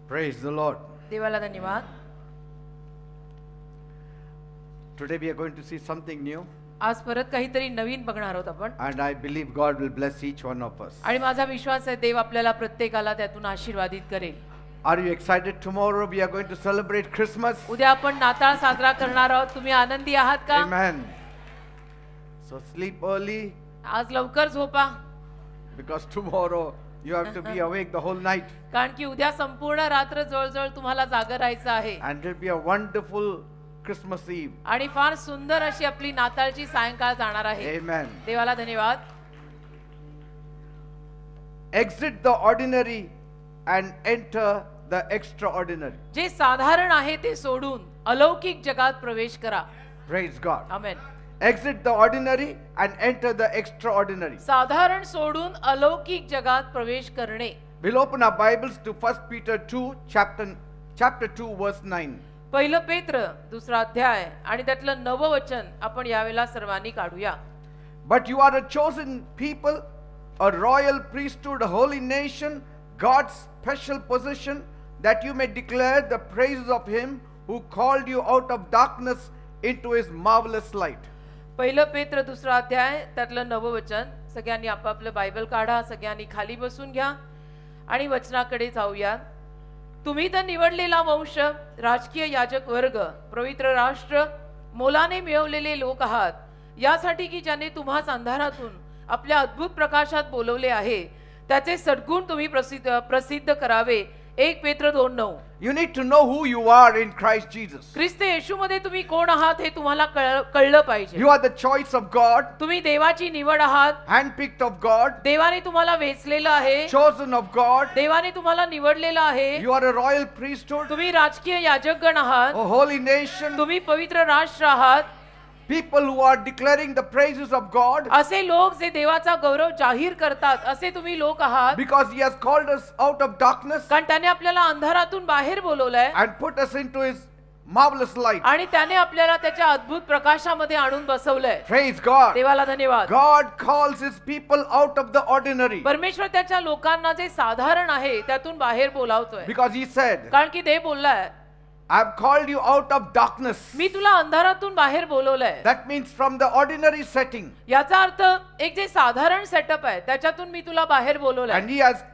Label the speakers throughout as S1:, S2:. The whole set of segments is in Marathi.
S1: Praise the Lord.
S2: देवाला धन्यवाद.
S1: Today we are going to see something new.
S2: आज परत काहीतरी नवीन बघणार आहोत आपण.
S1: And I believe God will bless each one of us.
S2: आणि माझा विश्वास आहे देव आपल्याला प्रत्येकाला त्यातून आशीर्वादित करेल.
S1: Are you excited? Tomorrow we are going to celebrate Christmas.
S2: उद्या आपण नाताळ साजरा करणार आहोत. तुम्ही आनंदी आहात का?
S1: Amen. So sleep early.
S2: आज लवकर झोपा.
S1: Because tomorrow you have to be awake the whole night.
S2: कारण की उद्या संपूर्ण रात्र जवळजवळ तुम्हाला जागं राहायचं आहे.
S1: And it will be a wonderful Christmas Eve.
S2: आणि फार सुंदर अशी आपली नाताळची सायंकाळ जाणार आहे.
S1: Amen.
S2: देवाला धन्यवाद.
S1: Exit the ordinary and enter the extraordinary.
S2: जे साधारण आहे ते सोडून अलौकिक जगात प्रवेश करा.
S1: Praise God.
S2: Amen.
S1: Exit the ordinary and enter the extraordinary.
S2: साधारण सोडून अलौकिक जगात प्रवेश करणे.
S1: We'll open our Bibles to 1 Peter 2 chapter 2 verse 9.
S2: पहिलं पेत्र दुसरा अध्याय आणि त्यातलं 9 वचन आपण यावेळेला सर्वांनी काढूया.
S1: But you are a chosen people, a royal priesthood, a holy nation, God's special possession, that you may declare the praises of him who called you out of darkness into his marvelous light.
S2: पहिलं पेत्र दुसरा अध्याय त्यातलं 9 वचन. सगळ्यांनी आपापलं बायबल काढा, सगळ्यांनी खाली बसून घ्या आणि वचनाकडे जाऊया. तुम्ही तर निवडलेला वंश, राजकीय याजक वर्ग, पवित्र राष्ट्र, मोलाने मिळवलेले लोक आहात, यासाठी की ज्याने तुम्हास अंधारातून आपल्या अद्भुत प्रकाशात बोलवले आहे त्याचे सद्गुण तुम्ही प्रसिद्ध करावे. 1 पेत्र 2:9.
S1: You need to know who you are in Christ Jesus.
S2: ख्रिस्त येशूमध्ये तुम्ही कोण आहात हे तुम्हाला कळलं पाहिजे.
S1: You are the choice of God,
S2: तुम्ही देवाची निवड आहात.
S1: handpicked of God,
S2: देवाने तुम्हाला वेचलेलं आहे.
S1: chosen of God.
S2: देवाने तुम्हाला निवडलेलं आहे.
S1: You are a royal priesthood,
S2: तुम्ही राजकीय याजकगण आहात.
S1: a holy nation,
S2: तुम्ही पवित्र राष्ट्र आहात.
S1: people who are declaring the praises of God,
S2: असे लोक जे देवाचा गौरव जाहीर करतात असे तुम्ही लोक आहात.
S1: because he has called us out of darkness
S2: कारण त्याने आपल्याला अंधारातून बाहेर बोलवलंय
S1: and put us into his marvelous light.
S2: आणि त्याने आपल्याला त्याच्या अद्भुत प्रकाशामध्ये आणून बसवलंय.
S1: Praise God.
S2: देवाला धन्यवाद.
S1: God calls his people out of the ordinary,
S2: परमेश्वर त्याच्या लोकांना जे साधारण आहे त्यातून बाहेर बोलावतोय.
S1: because he said,
S2: कारण की देव बोललाय,
S1: I have called you out of darkness.
S2: मी तुला अंधारातून बाहेर बोलवलंय.
S1: That means from the ordinary setting,
S2: याचा अर्थ एक जे साधारण सेटअप आहे त्याच्यातून मी तुला बाहेर बोलवलंय.
S1: and he has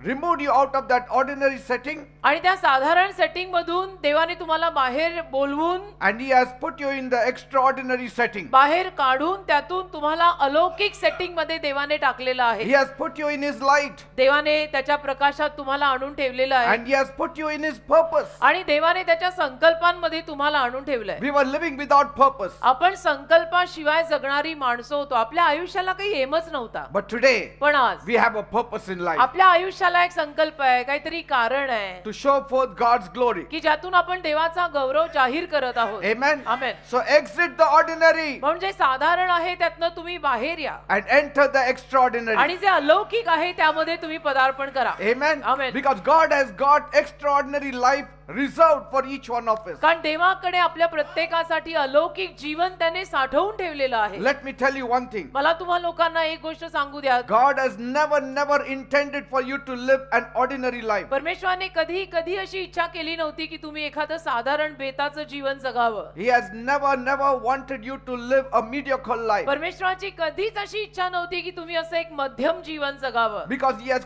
S1: removed you out of that ordinary setting,
S2: आणि त्या साधारण सेटिंग मधून देवाने तुम्हाला बाहेर बोलवून
S1: and he has put you in the extraordinary setting.
S2: बाहेर काढून त्यातून तुम्हाला अलौकिक सेटिंग मध्ये देवाने टाकलेलं
S1: He
S2: आहे.
S1: has put you in his light,
S2: देवाने त्याच्या प्रकाशात तुम्हाला आणून ठेवलेलं आहे.
S1: and he has put you in his purpose.
S2: आणि देवाने त्याच्या संकल्पांमध्ये तुम्हाला आणून ठेवलंय.
S1: We were living without purpose,
S2: आपण संकल्पाशिवाय जगणारी माणसं होतो. आपल्या आयुष्याला काही एमच नव्हता.
S1: but today
S2: पण आज
S1: we have a purpose in life,
S2: आपल्या आयुष्याला एक संकल्प आहे, काहीतरी कारण आहे
S1: to show forth God's glory.
S2: की ज्यातून आपण देवाचा गौरव जाहीर करत आहोत.
S1: Amen.
S2: Amen.
S1: So exit the ordinary
S2: म्हणजे साधारण आहे त्यातनं तुम्ही बाहेर या
S1: and enter the extraordinary.
S2: आणि जे अलौकिक आहे त्यामध्ये तुम्ही पदार्पण करा.
S1: Amen.
S2: Amen.
S1: Because God has got extraordinary life reserved for each one of us.
S2: कारण देवाकडे आपल्या प्रत्येकासाठी अलौकिक जीवन त्याने साठवून ठेवलेलं आहे.
S1: Let me tell you one thing.
S2: मला तुम्हा लोकांना एक गोष्ट सांगू द्या.
S1: God has never intended for you to live an ordinary life.
S2: परमेश्वराने कधी अशी इच्छा केली नव्हती की तुम्ही एखादं साधारण बेताचं जीवन जगावं.
S1: He has never wanted you to live a mediocre life.
S2: परमेश्वराची कधीच अशी इच्छा नव्हती की तुम्ही असं एक मध्यम जीवन जगावं.
S1: Because he has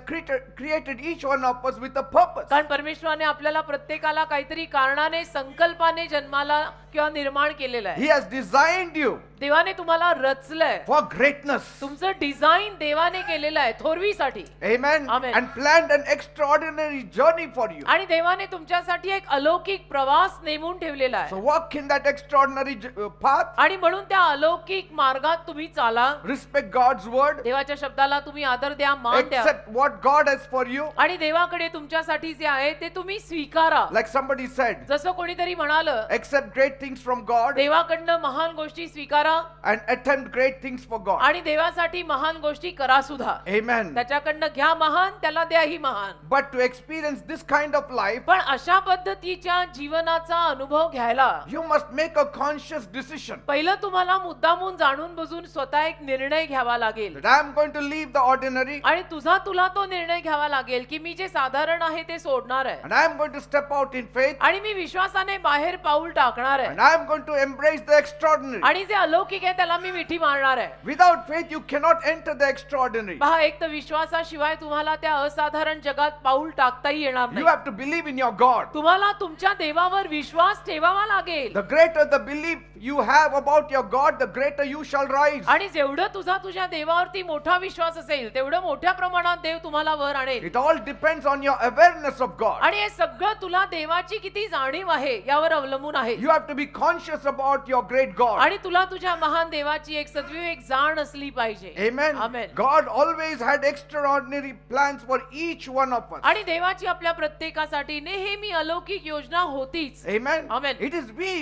S1: created each one of us with a purpose.
S2: कारण परमेश्वराने आपल्याला प्रत्येकाला काहीतरी कारणाने संकल्पाने जन्माला किंवा निर्माण केलेलं आहे.
S1: He has designed you
S2: देवाने तुम्हाला रचलंय.
S1: for greatness.
S2: तुमचं डिझाइन देवाने केलेलं आहे थोरवीसाठी.
S1: Amen.
S2: Amen.
S1: And planned an extraordinary journey for you.
S2: आणि देवाने तुमच्यासाठी एक अलौकिक प्रवास नेमून ठेवलेला आहे.
S1: So walk in that extraordinary path.
S2: आणि म्हणून त्या अलौकिक मार्गात तुम्ही चाला.
S1: Respect God's word.
S2: देवाच्या शब्दाला तुम्ही आदर द्या, मान द्या.
S1: Accept what God has for you.
S2: आणि देवाकडे तुमच्यासाठी जे आहे ते तुम्ही स्वीकारा.
S1: Like somebody said,
S2: जसं कोणीतरी म्हणालं,
S1: accept great things from God
S2: देवाकडनं महान गोष्टी स्वीकारा करा
S1: and attempt great things for God.
S2: आणि देवासाठी महान गोष्टी करा सुद्धा.
S1: Amen.
S2: त्याच्याकडनं घ्या महान, त्याला द्याही महान.
S1: But to experience this kind of life,
S2: पण अशा पद्धतीच्या जीवनाचा अनुभव घ्यायला
S1: you must make a conscious decision
S2: पहिलं तुम्हाला मुद्दामून जाणून बुजून स्वतः एक निर्णय घ्यावा लागेल.
S1: that I am going to leave the ordinary
S2: आणि तुला तो निर्णय घ्यावा लागेल की मी जे साधारण आहे ते सोडणार आहे
S1: and I am going to step out in faith
S2: आणि मी विश्वासाने बाहेर पाऊल टाकणार आहे
S1: and I am going to embrace the extraordinary.
S2: आणि जे अलौकिक आहे त्याला मी मिठी मारणार आहे.
S1: Without faith, you cannot enter the extraordinary.
S2: पहा, एक तर विश्वासाशिवाय तुम्हाला त्या असाधारण जगात पाऊल टाकताही येणार
S1: You
S2: नाही.
S1: have to believe in your God.
S2: तुम्हाला तुमच्या देवावर विश्वास ठेवावा लागेल.
S1: The greater the belief you have about your God, the greater you shall rise.
S2: आणि जेवढं तुझ्या देवावरती मोठा विश्वास असेल तेवढं मोठ्या प्रमाणात देव तुम्हाला वर आणेल.
S1: It all depends on your awareness of God.
S2: आणि हे सगळं तुला देवाची किती जाणीव आहे यावर अवलंबून आहे.
S1: You have to be conscious about your great God.
S2: आणि तुला तुझ्या महान देवाची एक सद्विवेक जाण असली पाहिजे.
S1: Amen.
S2: Amen.
S1: God always had extraordinary plans for each one of us.
S2: आणि देवाची आपल्या प्रत्येकासाठी नेहमी अलौकिक योजना होतीच.
S1: Amen.
S2: Amen.
S1: It is we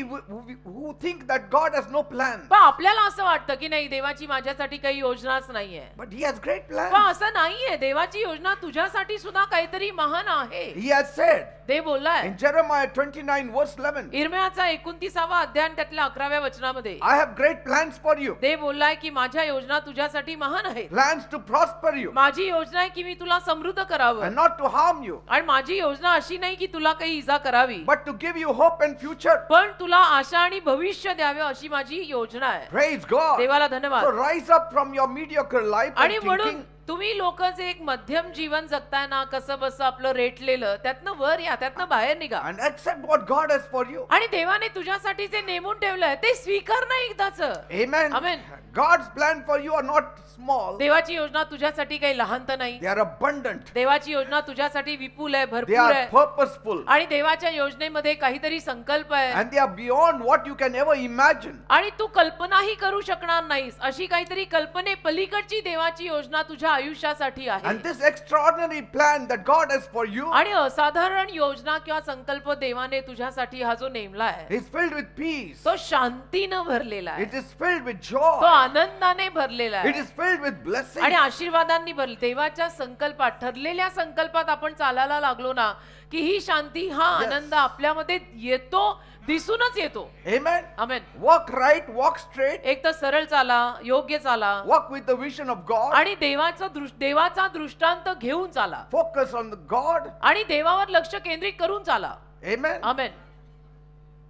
S1: who think that God has no plan.
S2: पण आपल्याला असं वाटतं की नाही, देवाची माझ्यासाठी काही योजनाच नाहीये.
S1: But He has great plans.
S2: पण असं नाहीये. देवाची योजना तुझ्यासाठी सुद्धा काहीतरी महान आहे.
S1: He has said
S2: Dev बोललाय
S1: in Jeremiah 29 verse 11,
S2: इर्म्याचा 29वा अध्याय त्यातल्या 11व्या वचनामध्ये
S1: I have great plans for you.
S2: देव बोललाय की माझ्या योजना तुझ्यासाठी महान आहेत.
S1: Plans to prosper you
S2: माझी योजना आहे की मी तुला समृद्ध करावं.
S1: and not to harm you,
S2: आणि माझी योजना अशी नाही की तुला काही इजा करावी,
S1: but to give you hope and future.
S2: पण तुला आशा आणि भविष्य द्यावे अशी माझी योजना आहे.
S1: Praise God.
S2: देवाला
S1: So
S2: धन्यवाद.
S1: rise up from your mediocre life and
S2: आणि म्हणून
S1: thinking,
S2: तुम्ही लोक जे एक मध्यम जीवन जगताय ना, कसं बस आपलं रेटलेलं, त्यातनं वर या, त्यातनं बाहेर निघा
S1: and accept what God has for you.
S2: आणि देवाने तुझ्यासाठी जे नेमून ठेवलंय ते स्वीकार ना एकदाच.
S1: Amen.
S2: Amen.
S1: God's plan for you are not small.
S2: देवाची योजना तुझ्यासाठी काही लहान तर नाही.
S1: They are abundant.
S2: देवाची योजना तुझ्यासाठी विपुल आहे,
S1: They
S2: भरपूर
S1: are
S2: आहे.
S1: purposeful.
S2: आणि देवाच्या योजनेमध्ये काहीतरी संकल्प आहे
S1: And they are beyond what you can ever imagine.
S2: आणि तू कल्पनाही करू शकणार नाहीस अशी काहीतरी कल्पने पलीकडची देवाची योजना तुझ्या आयुष्यासाठी आहे.
S1: And this extraordinary plan that God has for you
S2: आणि असाधारण योजना किंवा संकल्प देवाने तुझ्यासाठी हा जो नेमला आहे
S1: is filled with peace.
S2: तो शांतीनं भरलेला आहे.
S1: It is filled with
S2: तो
S1: joy.
S2: आनंदाने भरलेला
S1: It
S2: आहे
S1: is filled with blessings.
S2: आणि आशीर्वादांनी भरले. देवाच्या संकल्पात, ठरलेल्या संकल्पात आपण चालायला लागलो ना की ही शांती, हा
S1: Yes.
S2: आनंद आपल्यामध्ये येतो, दिसूनच येतो.
S1: Amen.
S2: आमेन.
S1: Walk right, walk straight,
S2: एक तर सरळ चाला, योग्य चाला
S1: walk with the vision of God.
S2: आणि देवाचा दृष्टांत घेऊन चाला
S1: Focus on the God.
S2: आणि देवावर लक्ष केंद्रित करून चाला.
S1: Amen.
S2: Amen.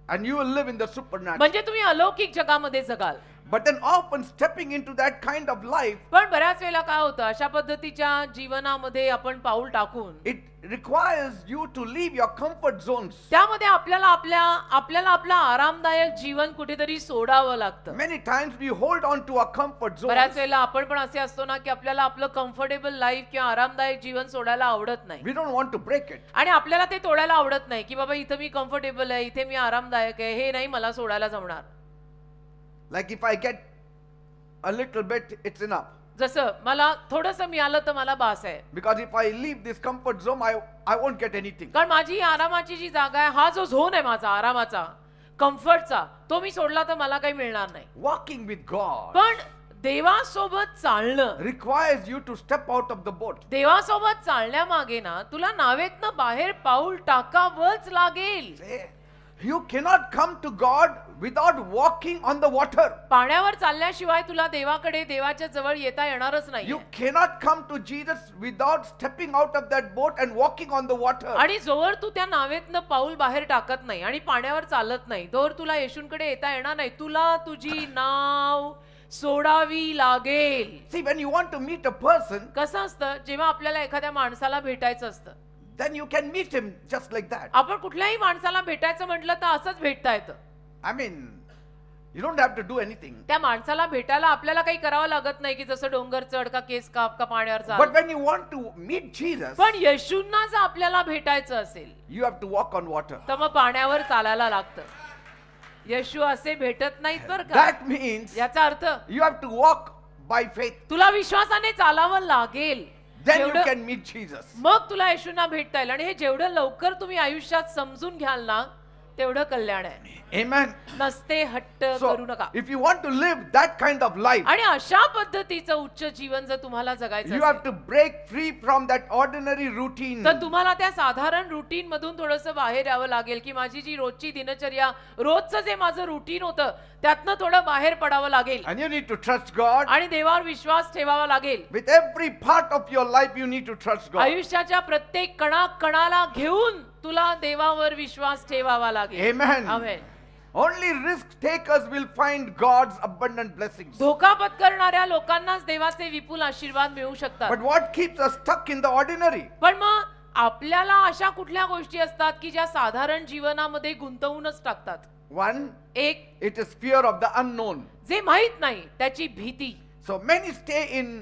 S1: And you will live in the supernatural.
S2: म्हणजे तुम्ही अलौकिक जगामध्ये जगाल.
S1: But then often stepping into that kind of life,
S2: पण बऱ्याच वेळेला काय होतं, अशा पद्धतीच्या जीवनामध्ये आपण पाऊल टाकून
S1: it requires you to leave your comfort zones.
S2: त्यामध्ये आपल्याला आपलं आरामदायक जीवन कुठेतरी सोडावं लागतं.
S1: Many times we hold on to our comfort
S2: बऱ्याच
S1: zones.
S2: वेळेला आपण पण असे असतो ना की आपल्याला आपलं कम्फर्टेबल लाईफ किंवा आरामदायक जीवन सोडायला आवडत नाही
S1: We don't want to break it.
S2: आणि आपल्याला ते तोडायला आवडत नाही की बाबा इथं मी कम्फर्टेबल आहे, इथे मी आरामदायक आहे, हे नाही मला सोडायला जमणार.
S1: Like if I get a little bit, it's enough.
S2: जसं मला थोडंसं मिळालं तर मला बास आहे,
S1: Because if I leave this comfort zone, I won't get anything.
S2: कारण माझी ही आरामाची जी जागा आहे, हा जो झोन आहे माझा आरामाचा, कम्फर्टचा, तो मी सोडला तर मला काही मिळणार नाही.
S1: Walking with God
S2: पण देवासोबत चालणं,
S1: requires you to step out of the boat.
S2: देवासोबत चालण्यामागे ना तुला नावेतनं बाहेर पाऊल टाकावंच लागेल.
S1: Say, you cannot come to God without walking on the water.
S2: पाण्यावर चालल्याशिवाय तुला देवाकडे, देवाच्या जवळ येता येणारच नाही.
S1: You cannot come to Jesus without stepping out of that boat and walking on the water.
S2: आणि जोवर तू त्या नावेतनं पाऊल बाहेर टाकत नाही आणि पाण्यावर चालत नाही, तोवर तुला येशूंकडे येता येणार नाही. तुला तुझी नाव सोडावी लागेल.
S1: See, when you want to meet a person,
S2: कसं असतं, जेव्हा आपल्याला एखाद्या माणसाला भेटायचं असतं,
S1: then you can meet him just like that.
S2: आपण कुठल्याही माणसाला भेटायचं म्हटलं तर असंच भेटता येतं.
S1: I mean, you don't have to do anything.
S2: त्या माणसाला भेटायला आपल्याला काही करावं लागत नाही की जसं डोंगर चढ का केस काप का पाण्यावर
S1: But
S2: चाल.
S1: when you want to meet Jesus,
S2: पण येशूंना जर आपल्याला भेटायचं असेल
S1: you have to walk on water.
S2: तर मग पाण्यावर चालायला लागतं. येशू असे भेटत नाहीत बरं का.
S1: That means
S2: याचा अर्थ
S1: you have to walk by faith.
S2: तुला विश्वासाने चालावं लागेल.
S1: Then you
S2: जेवढं-
S1: can meet Jesus.
S2: मग तुला येशूंना भेटता येईल. आणि हे जेवढं लवकर तुम्ही आयुष्यात समजून घ्याल ना तेवढं कल्याण आहे.
S1: Amen.
S2: नसते हट्ट
S1: So,
S2: करू नका.
S1: if you want to live that kind of life,
S2: आणि अशा पद्धतीचं उच्च जीवन जर तुम्हाला जगायचं
S1: you have
S2: असेल,
S1: to break free from that ordinary routine.
S2: तर तुम्हाला त्या साधारण रुटीन मधून थोडंसं बाहेर यावं लागेल, की माझी जी रोजची दिनचर्या, रोजचं जे माझं रुटीन होतं त्यातनं थोडं बाहेर पडावं लागेल
S1: And you need to trust God.
S2: आणि देवावर विश्वास ठेवावा लागेल.
S1: With every part of your life, you need to trust God.
S2: आयुष्याच्या प्रत्येक कणाला घेऊन तुला देवावर विश्वास ठेवावा लागेल.
S1: Amen.
S2: Amen.
S1: Only risk takers will find God's abundant blessings.
S2: धोका पत्करणाऱ्या लोकांनाच देवाचे विपुल आशीर्वाद मिळू शकतात.
S1: But what keeps us stuck in the ordinary?
S2: पण मग आपल्याला अशा कुठल्या गोष्टी असतात की ज्या साधारण जीवनामध्ये गुंतवूनच टाकतात?
S1: One,
S2: एक,
S1: it is fear of the unknown.
S2: जे माहित नाही त्याची भीती.
S1: So many stay in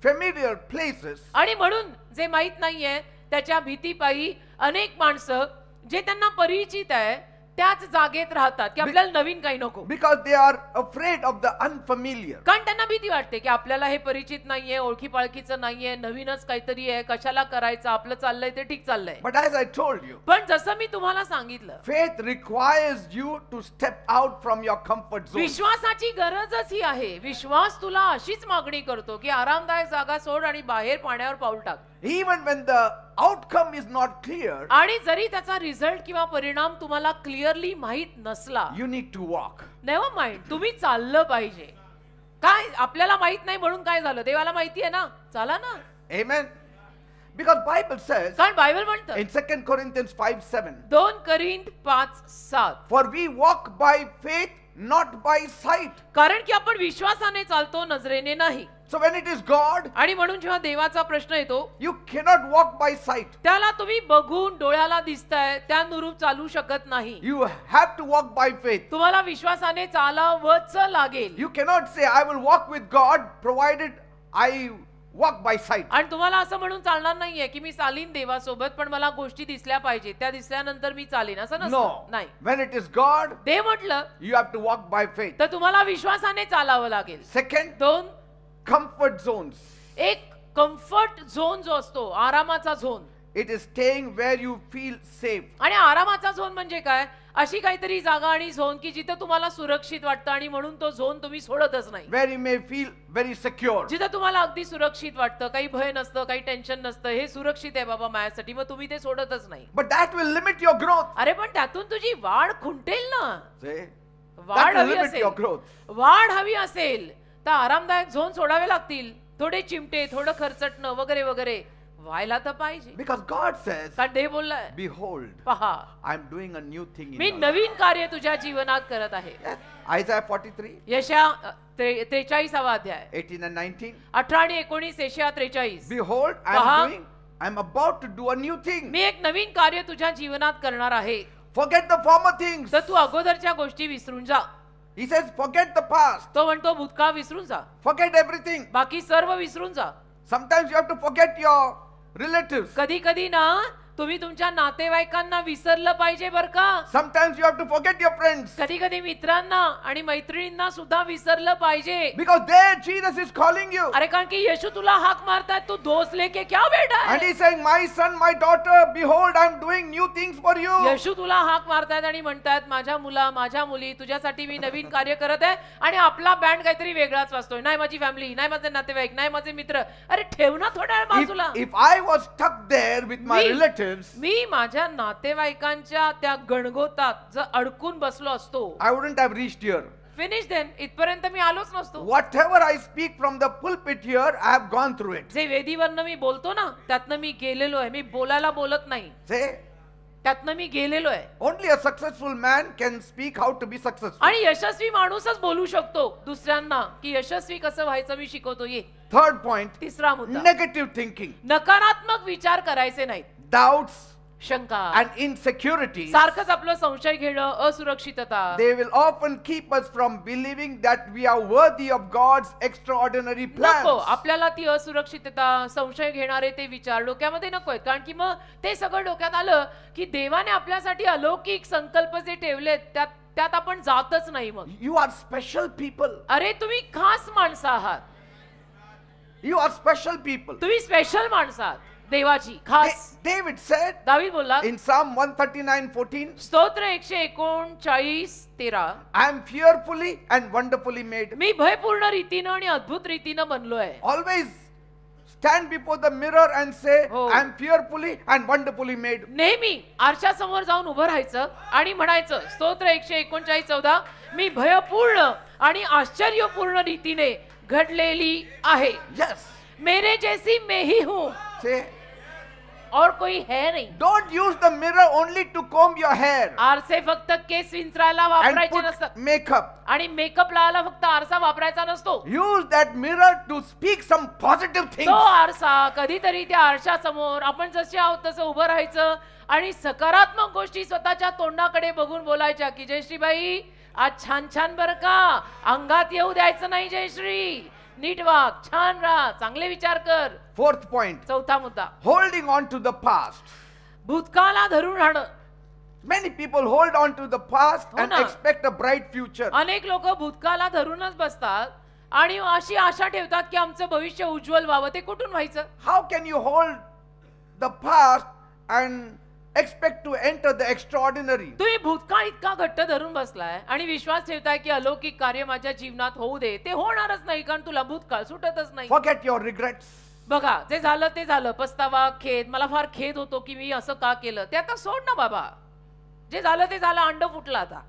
S1: familiar places
S2: आणि म्हणून जे माहित नाहीये त्याच्या भीतीपायी अनेक माणसं जे त्यांना परिचित आहे त्याच जागेत राहतात की आपल्याला नवीन काही नको,
S1: because they are afraid of the unfamiliar.
S2: कारण त्यांना भीती वाटते की आपल्याला हे परिचित नाहीये, ओळखी पाळखीचं नाहीये, नवीनच काहीतरी आहे, कशाला करायचं, आपलं चाललंय ते ठीक चाललंय.
S1: But as I told you,
S2: पण जसं मी तुम्हाला सांगितलं,
S1: faith requires you to step out from your comfort zone.
S2: विश्वासाची गरजच ही आहे. विश्वास तुला अशीच मागणी करतो की आरामदायक जागा सोड आणि बाहेर पाण्यावर पाऊल टाक.
S1: Even when the outcome is not clear,
S2: आणि जरी त्याचा रिझल्ट किंवा परिणाम तुम्हाला क्लिअरली माहित नसला,
S1: you need to walk.
S2: Never mind, तुम्ही चाललं पाहिजे. काय आपल्याला माहित नाही म्हणून काय झालं? देवाला माहिती आहे ना, चाला ना.
S1: Amen. Because Bible says
S2: कारण बायबल म्हणतं
S1: in 2 Corinthians 5:7,
S2: 2 Corinth 5:7,
S1: for we walk by faith, not by sight.
S2: कारण की आपण विश्वासाने चालतो, नजरेने नाही.
S1: So when it is God,
S2: आणि म्हणून जेव्हा देवाचा प्रश्न येतो,
S1: you cannot walk by sight.
S2: त्याला तुम्ही बघून डोळ्याला दिसताय त्यानुरूप चालू शकत नाही.
S1: You have to walk by faith.
S2: तुम्हाला विश्वासाने चालावंच लागेल.
S1: You cannot say, I will walk with God provided I walk by sight.
S2: आणि तुम्हाला असं म्हणून चालणार नाहीये की मी चालीन देवासोबत, पण मला गोष्टी दिसल्या पाहिजे, त्या दिसल्यानंतर मी चालीन, असं
S1: No.
S2: नसतं. नाही.
S1: When it is God,
S2: देव म्हटलं
S1: you have to walk by faith.
S2: तर तुम्हाला विश्वासाने चालावं लागेल.
S1: Second,
S2: 2,
S1: comfort zones.
S2: एक कम्फर्ट झोन जो असतो, आरामाचा zone.
S1: It is staying where you feel safe.
S2: आणि आरामाचा झोन म्हणजे काय? अशी काहीतरी जागा आणि झोन की जिथे तुम्हाला सुरक्षित वाटतं आणि म्हणून तो झोन तुम्ही सोडतच नाही.
S1: Where you may feel very secure.
S2: जिथे तुम्हाला अगदी सुरक्षित वाटतं, काही भय नसतं, काही टेन्शन नसतं, हे सुरक्षित आहे बाबा माझ्यासाठी, मग तुम्ही ते सोडतच नाही.
S1: But that will limit your growth.
S2: अरे पण त्यातून तुझी वाढ खुंटेल ना.
S1: See?
S2: वाढ
S1: That will
S2: हवी
S1: limit your
S2: असेल,
S1: growth.
S2: वाढ हवी असेल तर आरामदायक झोन सोडावे लागतील. थोडे चिमटे, थोडं खर्चटणं वगैरे वगैरे व्हायला तर पाहिजे.
S1: Because God says,
S2: कारण देव बोललाय,
S1: behold,
S2: पहा
S1: I am doing a new thing in
S2: me
S1: your life.
S2: नवीन कार्य तुझ्या जीवनात करत आहे.
S1: Yes. Isaiah 43,
S2: यशया 43वा अध्याय
S1: 18 and 19.
S2: 18 आणि 19, यशया 43.
S1: Behold,
S2: पहा,
S1: I am about to do a new thing.
S2: मी एक नवीन कार्य तुझ्या जीवनात करणार आहे.
S1: Forget the former things.
S2: तर तू अगोदरच्या गोष्टी विसरून जा.
S1: He says, forget the past.
S2: तो म्हणतो भूतकाळ विसरून जा,
S1: Forget everything.
S2: बाकी सर्व विसरून जा.
S1: Sometimes you have to forget your relatives.
S2: कधी कधी ना तुम्ही तुमच्या नातेवाईकांना विसरलं पाहिजे बर का.
S1: Sometimes you have to forget your friends.
S2: कधी कधी मित्रांना आणि मैत्रिणींना सुद्धा विसरलं पाहिजे.
S1: Because there Jesus is calling you.
S2: अरे कारण की येशू तुला हाक मारतायत, तू दोस्त लेके क्या बेटा
S1: And
S2: है.
S1: he's saying, my son, my daughter, behold, I'm doing new things for you.
S2: येशू तुला हाक मारतायत आणि म्हणतायत माझ्या मुला, माझ्या मुली, तुझ्यासाठी मी नवीन कार्य करत आहे. आणि आपला बँड काहीतरी वेगळाच वाजतोय. नाही माझी फॅमिली, नाही माझे नातेवाईक, नाही माझे मित्र. अरे ठेव ना थोड्या वेळ बाजूला.
S1: If I was stuck there with my relatives,
S2: मी माझ्या नातेवाईकांच्या त्या गणगोतात जर अडकून बसलो असतो,
S1: I wouldn't have reached here.
S2: Finish then, इथपर्यंत मी आलोच नसतो.
S1: Whatever I speak from the pulpit here, I have gone through it.
S2: जे वेदीवरनं मी बोलतो ना त्यातनं मी गेलेलो आहे. मी बोलायला बोलत नाही,
S1: Say,
S2: त्यातनं मी गेलेलो आहे.
S1: only a successful man can speak how to be successful.
S2: आणि यशस्वी माणूसच बोलू शकतो दुसऱ्यांना की यशस्वी कसं व्हायचं मी शिकवतो. ये
S1: Third point,
S2: तिसरा मुद्दा,
S1: negative thinking,
S2: नकारात्मक विचार करायचे नाहीत.
S1: doubts
S2: शंका
S1: and insecurities.
S2: सारखंच आपलं संशय घेणं, असुरक्षितता,
S1: They will often keep us from believing that we are worthy of God's extraordinary plans.
S2: नको आपल्याला ती असुरक्षितता, संशय घेणारे ते विचार डोक्यामध्ये नकोय. कारण की मग ते सगळं डोक्यात आलं की देवाने आपल्यासाठी अलौकिक संकल्प जे ठेवलेत त्यात आपण जातच नाही. मग
S1: You are special people.
S2: अरे तुम्ही खास माणसं आहात,
S1: You are special people.
S2: तुम्ही स्पेशल माणसं आहात. देवाची खास.
S1: David said
S2: दावीद बोलला
S1: in Psalm 139:14,
S2: स्तोत्र 139:13,
S1: I am fearfully and wonderfully made.
S2: मी भयपूर्ण रीतीनं आणि अद्भुत रीतीनं बनलोय.
S1: Always stand before the mirror and say,
S2: हो.
S1: I am fearfully and wonderfully made.
S2: नेहमी आरशासमोर जाऊन उभं राहायचं आणि म्हणायचं स्तोत्र 139:14, मी भयपूर्ण आणि आश्चर्यपूर्ण रीतीने घडलेली आहे.
S1: Yes.
S2: मेरे जैसी मैं ही हूं,
S1: Say,
S2: और कोई है नहीं.
S1: don't use the mirror only to comb your hair
S2: आरसे फक्त केस विंचरायला
S1: and
S2: वापरायचे नसतात
S1: put makeup.
S2: आणि मेकअप लावायला फक्त आरसा वापरायचा नसतो.
S1: Use that mirror to speak some positive things.
S2: तो आरसा कधीतरी त्या आरशासमोर आपण जसे आहोत तसं उभं राहायचं आणि सकारात्मक गोष्टी स्वतःच्या तोंडाकडे बघून बोलायच्या की जयश्रीबाई आज छान छान बरं का, अंगात येऊ द्यायचं नाही जयश्री, नीट वाग, छान राहा, चांगले विचार कर.
S1: Fourth point,
S2: चौथा मुद्दा,
S1: holding on to the past.
S2: भूतकाळाला धरून राहणं.
S1: Many people hold on to the past
S2: हो
S1: and
S2: ना.
S1: expect a bright future.
S2: अनेक लोक भूतकाळाला धरूनच बसतात आणि अशी आशा ठेवतात की आमचं भविष्य उज्ज्वल व्हावं. ते कुठून व्हायचं?
S1: How can you hold the past and expect to enter the extraordinary?
S2: तुम्ही भूतकाळ इतका घट्ट धरून बसलाय आणि विश्वास ठेवताय की अलौकिक कार्य माझ्या जीवनात होऊ दे. ते होणारच नाही कारण तुला भूतकाळ सुटतच नाही.
S1: Forget your regrets.
S2: बघा, जे झालं ते झालं. पस्तावा, खेद, मला फार खेद होतो की मी असं का केलं, ते आता सोड ना बाबा. जे झालं ते झालं, अंड फुटलं आता.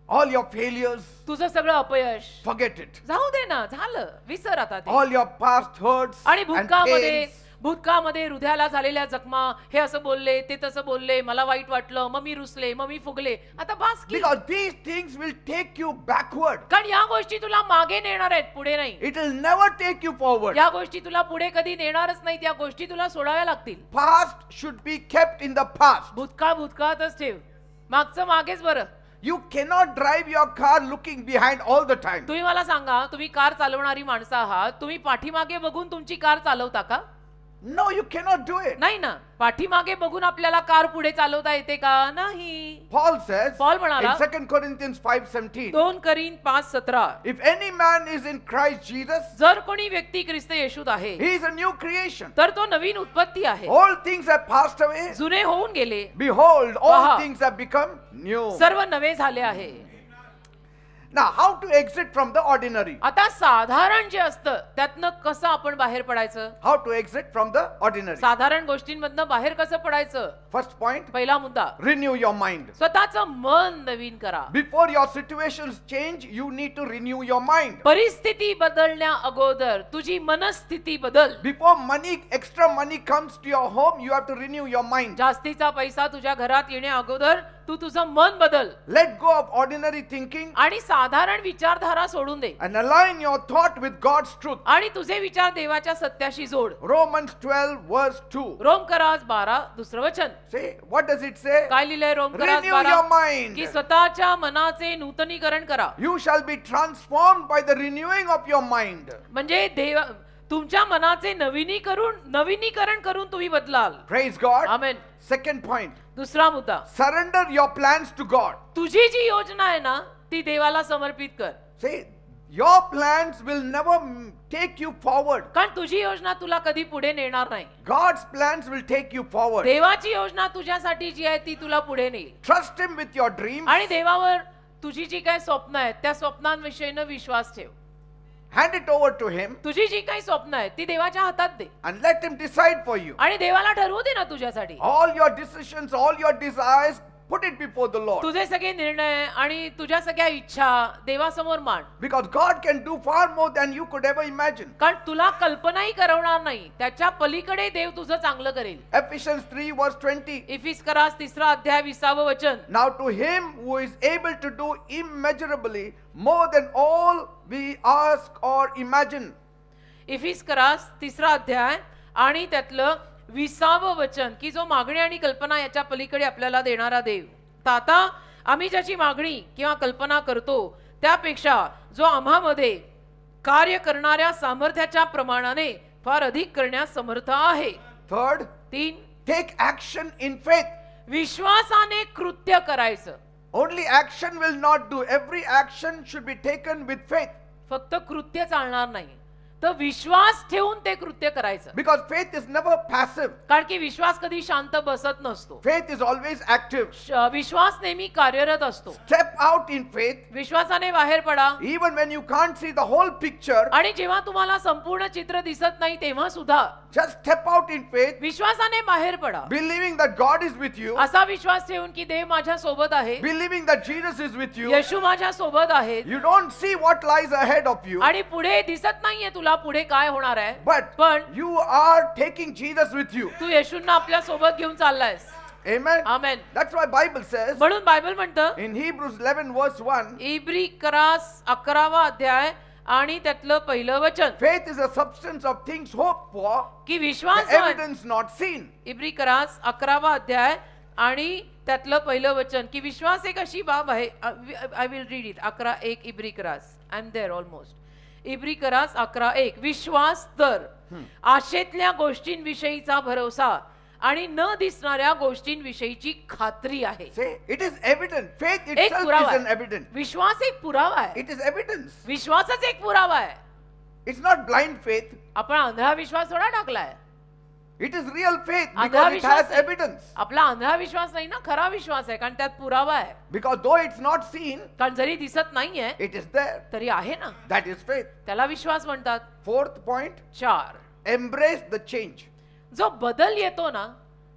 S1: All your failures,
S2: तुझं सगळं अपयश
S1: forget it.
S2: जाऊ दे ना, झालं, विसर आता ते.
S1: All your past hurts
S2: आणि
S1: and
S2: भूतकाळमध्ये
S1: pains,
S2: हृदयाला झालेल्या जखमा, हे असं बोलले, ते तसं बोलले, मला वाईट वाटलं, मग मी रुसले, मग मी फुगले, आता बास की.
S1: because these things will take you backward.
S2: कारण या गोष्टी तुला मागे नेणार आहेत, पुढे नाही.
S1: It will never take you forward.
S2: या गोष्टी तुला पुढे कधी नेणारच नाही. त्या गोष्टी तुला सोडाव्या लागतील.
S1: Past should be kept in the past.
S2: भूतकाळ भूतकाळातच ठेव, मागचं मागेच बरं.
S1: You cannot drive your car looking behind all the time.
S2: तुम्ही मला सांगा, तुम्ही कार चालवणारी माणसं आहात, तुम्ही पाठीमागे बघून तुमची कार चालवता का?
S1: No, you cannot do it.
S2: नाही ना. पाठीमागे बघून आपल्याला कार पुढे चालवता येते का? नाही.
S1: Paul says
S2: Paul
S1: in
S2: म्हणाला
S1: 2 Corinthians 5:17,
S2: 2 करीन 5:17,
S1: if any man is in Christ Jesus,
S2: जर कोणी व्यक्ती ख्रिस्त येशूत आहे
S1: he is a new creation.
S2: तर तो नवीन उत्पत्ती आहे.
S1: All things have passed away.
S2: जुने होऊन गेले,
S1: Behold, all
S2: पहा.
S1: things have become new.
S2: सर्व नवे झाले आहे.
S1: Now, how to exit from the ordinary?
S2: आता साधारण जे असतं त्यातनं कसं आपण बाहेर पडायचं?
S1: How to exit from the ordinary?
S2: साधारण गोष्टींमधनं बाहेर कसं पडायचं?
S1: First point,
S2: पहिला मुद्दा,
S1: renew your mind.
S2: स्वतःचं मन नवीन करा.
S1: Before your situations change, you need to renew your mind.
S2: परिस्थिती बदलण्या अगोदर तुझी मनस्थिती बदल.
S1: Before extra money comes to your home, you have to renew your mind.
S2: जास्तीचा पैसा तुझ्या घरात येण्या अगोदर तू तुझं मन बदल
S1: Let go of ordinary thinking
S2: आणि साधारण विचारधारा सोडून दे
S1: and align your thought with God's truth.
S2: आणि तुझे विचार देवाच्या सत्याशी जोड.
S1: Romans 12:2.
S2: रोमकरास 12 दुसरं वचन.
S1: Say, what does it say?
S2: काय लिहिलंय रोमकरास
S1: Renew your
S2: 12?
S1: mind.
S2: की स्वतःच्या मनाचे नूतनीकरण करा.
S1: You shall be transformed by the renewing of your mind.
S2: म्हणजे देव तुमच्या मनाचे नवीनीकरण करून तुम्ही बदलाल.
S1: Praise God.
S2: आमेन.
S1: Second point,
S2: दुसरा मुद्दा,
S1: surrender your plans to God.
S2: तुझी जी योजना आहे ना ती देवाला समर्पित कर.
S1: Say, your plans will never take you forward.
S2: कारण तुझी योजना तुला कधी पुढे नेणार नाही.
S1: God's plans will take you forward.
S2: देवाची योजना तुझ्यासाठी जी आहे ती तुला पुढे नेईल.
S1: Trust Him with your dreams.
S2: आणि देवावर तुझी जी काही स्वप्न आहेत त्या स्वप्नांविषयीनं विश्वास ठेव.
S1: Hand it over to Him
S2: तुझी जी काही स्वप्न आहेत ती देवाच्या हातात दे
S1: and let Him decide for you.
S2: आणि देवाला ठरवू दे ना तुझ्यासाठी.
S1: All your decisions, all your desires, put it before the Lord.
S2: तुझे सगळे निर्णय आणि तुझ्या सगळ्या इच्छा देवासमोर मांड.
S1: Because God can do far more than you could ever imagine.
S2: कारण तुला कल्पनाही करवणार नाही त्याच्या पलीकडे देव तुझं चांगलं करेल.
S1: Ephesians 3:20.
S2: इफिस्करास 3 अध्याय 20 वचन.
S1: Now to Him who is able to do immeasurably more than all we ask or imagine.
S2: इफिस्करास 3 अध्याय आणि त्यातलं 20 वचन की जो मागणी आणि कल्पना याच्या पलीकडे आपल्याला देणारा देव. तर आता आम्ही ज्याची मागणी किंवा कल्पना करतो त्यापेक्षा जो आम्हामध्ये कार्य करणाऱ्या सामर्थ्याच्या प्रमाणाने फार अधिक करण्यास समर्थ आहे.
S1: Third,
S2: 3,
S1: take action in faith.
S2: विश्वासाने कृत्य करायचं.
S1: Only action will not do. Every action should be taken with faith.
S2: फक्त कृत्य चालणार नाही. तर विश्वास ठेवून ते कृत्य करायचं.
S1: Because faith is never passive.
S2: कारण की विश्वास कधी शांत बसत नसतो.
S1: Faith is always active.
S2: विश्वास नेहमी कार्यरत असतो.
S1: Step out in faith.
S2: विश्वासाने बाहेर पडा.
S1: Even when you can't see the whole picture,
S2: आणि जेव्हा तुम्हाला संपूर्ण चित्र दिसत नाही तेव्हा सुद्धा
S1: just step out in faith,
S2: विश्वासाने बाहेर पडा.
S1: believing that God is with you,
S2: असा विश्वास ठेवून की देव माझ्या सोबत आहे,
S1: believing that Jesus is with you.
S2: येशू माझ्या सोबत आहे.
S1: You don't see what lies ahead of you,
S2: आणि पुढे दिसत नाहीये तुला पुढे काय होणार आहे,
S1: but
S2: पण
S1: you are taking Jesus with you.
S2: तू येशूंना आपल्या सोबत घेऊन चाललायस.
S1: Amen.
S2: Amen.
S1: That's why Bible says
S2: म्हणून बायबल म्हणतं
S1: in Hebrews 11 verse 1,
S2: इब्री 11वा अध्याय आणि त्यातलं पहिलं वचन,
S1: faith is a substance of things hoped for,
S2: की
S1: the
S2: Vishwas
S1: evidence not seen.
S2: इब्री 11वा अध्याय आणि त्यातलं पहिलं वचन, की विश्वास एक अशी बाब आहे. I will read it. 11:1 इब्री 11. I am there almost. इब्री 11:1. विश्वास तर आशेतल्या गोष्टींविषयीचा भरोसा आणि न दिसणाऱ्या गोष्टींविषयीची खात्री आहे.
S1: Say, it is evident. Faith
S2: एक
S1: itself
S2: पुरावा
S1: is an
S2: आहे.
S1: evidence.
S2: विश्वास एक पुरावा आहे.
S1: It is evidence.
S2: विश्वासच एक पुरावा आहे.
S1: It's not blind faith.
S2: आपण आंधळा विश्वास थोडा टाकलाय.
S1: It is real faith
S2: आंधळा
S1: because it
S2: विश्वास
S1: has
S2: आहे.
S1: evidence.
S2: आपला आंधळा विश्वास नाही ना, खरा विश्वास आहे, कारण त्यात पुरावा आहे.
S1: Because though it's not seen,
S2: कारण जरी दिसत नाहीये
S1: it is there.
S2: तरी आहे ना,
S1: That is faith.
S2: त्याला विश्वास म्हणतात.
S1: Fourth point,
S2: 4.
S1: embrace the change.
S2: जो बदल येतो ना,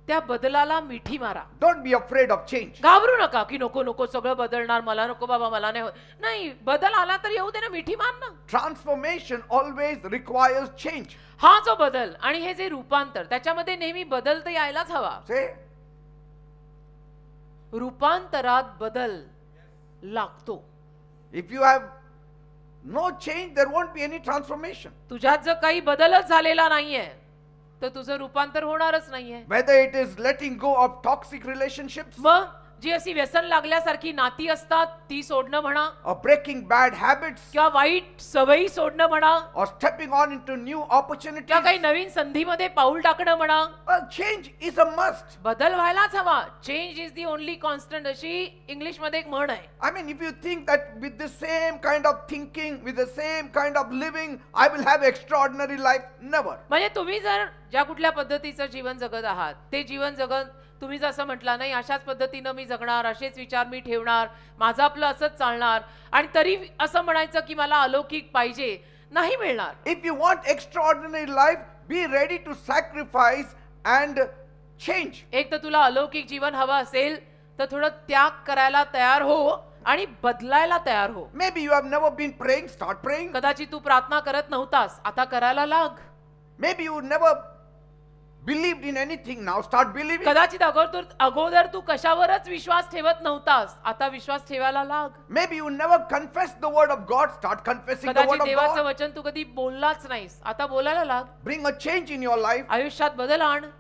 S2: त्या बदलाला मिठी मारा.
S1: Don't be afraid of change.
S2: घाबरू नका की नको नको सगळं बदलणार, मला नको बाबा, मला नाही होत. नाही, बदल आला तर येऊ दे ना, मिठी मार ना.
S1: Transformation always requires change.
S2: हा जो बदल आणि हे जे रूपांतर, त्याच्यामध्ये नेहमी बदल तर यायलाच हवा.
S1: Say,
S2: रूपांतरात बदल लागतो.
S1: if you have no change, there won't be any transformation.
S2: तुझ्यात जर काही बदलच झालेला नाहीये तर तुझं रूपांतर होणारच नाहीये.
S1: Whether it is letting go of toxic relationships,
S2: मग जी अशी व्यसन लागल्यासारखी नाती असतात ती सोडणं म्हणा,
S1: or breaking bad habits,
S2: किंवा वाईट सवयी सोडणं म्हणा,
S1: or stepping on into new
S2: किंवा
S1: opportunities,
S2: काही नवीन संधीमध्ये पाऊल टाकणं म्हणा,
S1: change is a must.
S2: बदल व्हायलाच हवा. Change is the only constant, अशी इंग्लिश मध्ये एक म्हण आहे.
S1: I mean, if you think that with the same kind of thinking, with the same kind of living, I will have extraordinary life, never.
S2: म्हणजे तुम्ही जर ज्या कुठल्या पद्धतीचं जीवन जगत आहात ते जीवन जगत, तुम्ही जसं म्हटलं नाही अशाच पद्धतीनं मी जगणार, असेच विचार मी ठेवणार, माझं आपलं असंच चालणार, आणि तरी असं म्हणायचं की मला अलौकिक पाहिजे, नाही मिळणार.
S1: If you want extraordinary life, be ready to sacrifice and change.
S2: एक तर तुला अलौकिक जीवन हवं असेल तर थोडं त्याग करायला तयार हो आणि बदलायला तयार हो.
S1: Maybe you have never been praying, start praying.
S2: कदाचित तू प्रार्थना करत नव्हतास, आता करायला लाग.
S1: Maybe you never believed in anything, now start believing.
S2: कदाचित अगोदर तू कशावरच विश्वास ठेवत नव्हतास, आता विश्वास ठेवायला लाग.
S1: Maybe you never confessed the word of God, start confessing the
S2: कदाचित
S1: word of
S2: देवाचं
S1: God.
S2: वचन तू कधी बोललाच नाहीस, आता बोलायला लाग.
S1: Bring a change in your life.
S2: आयुष्यात बदल आण.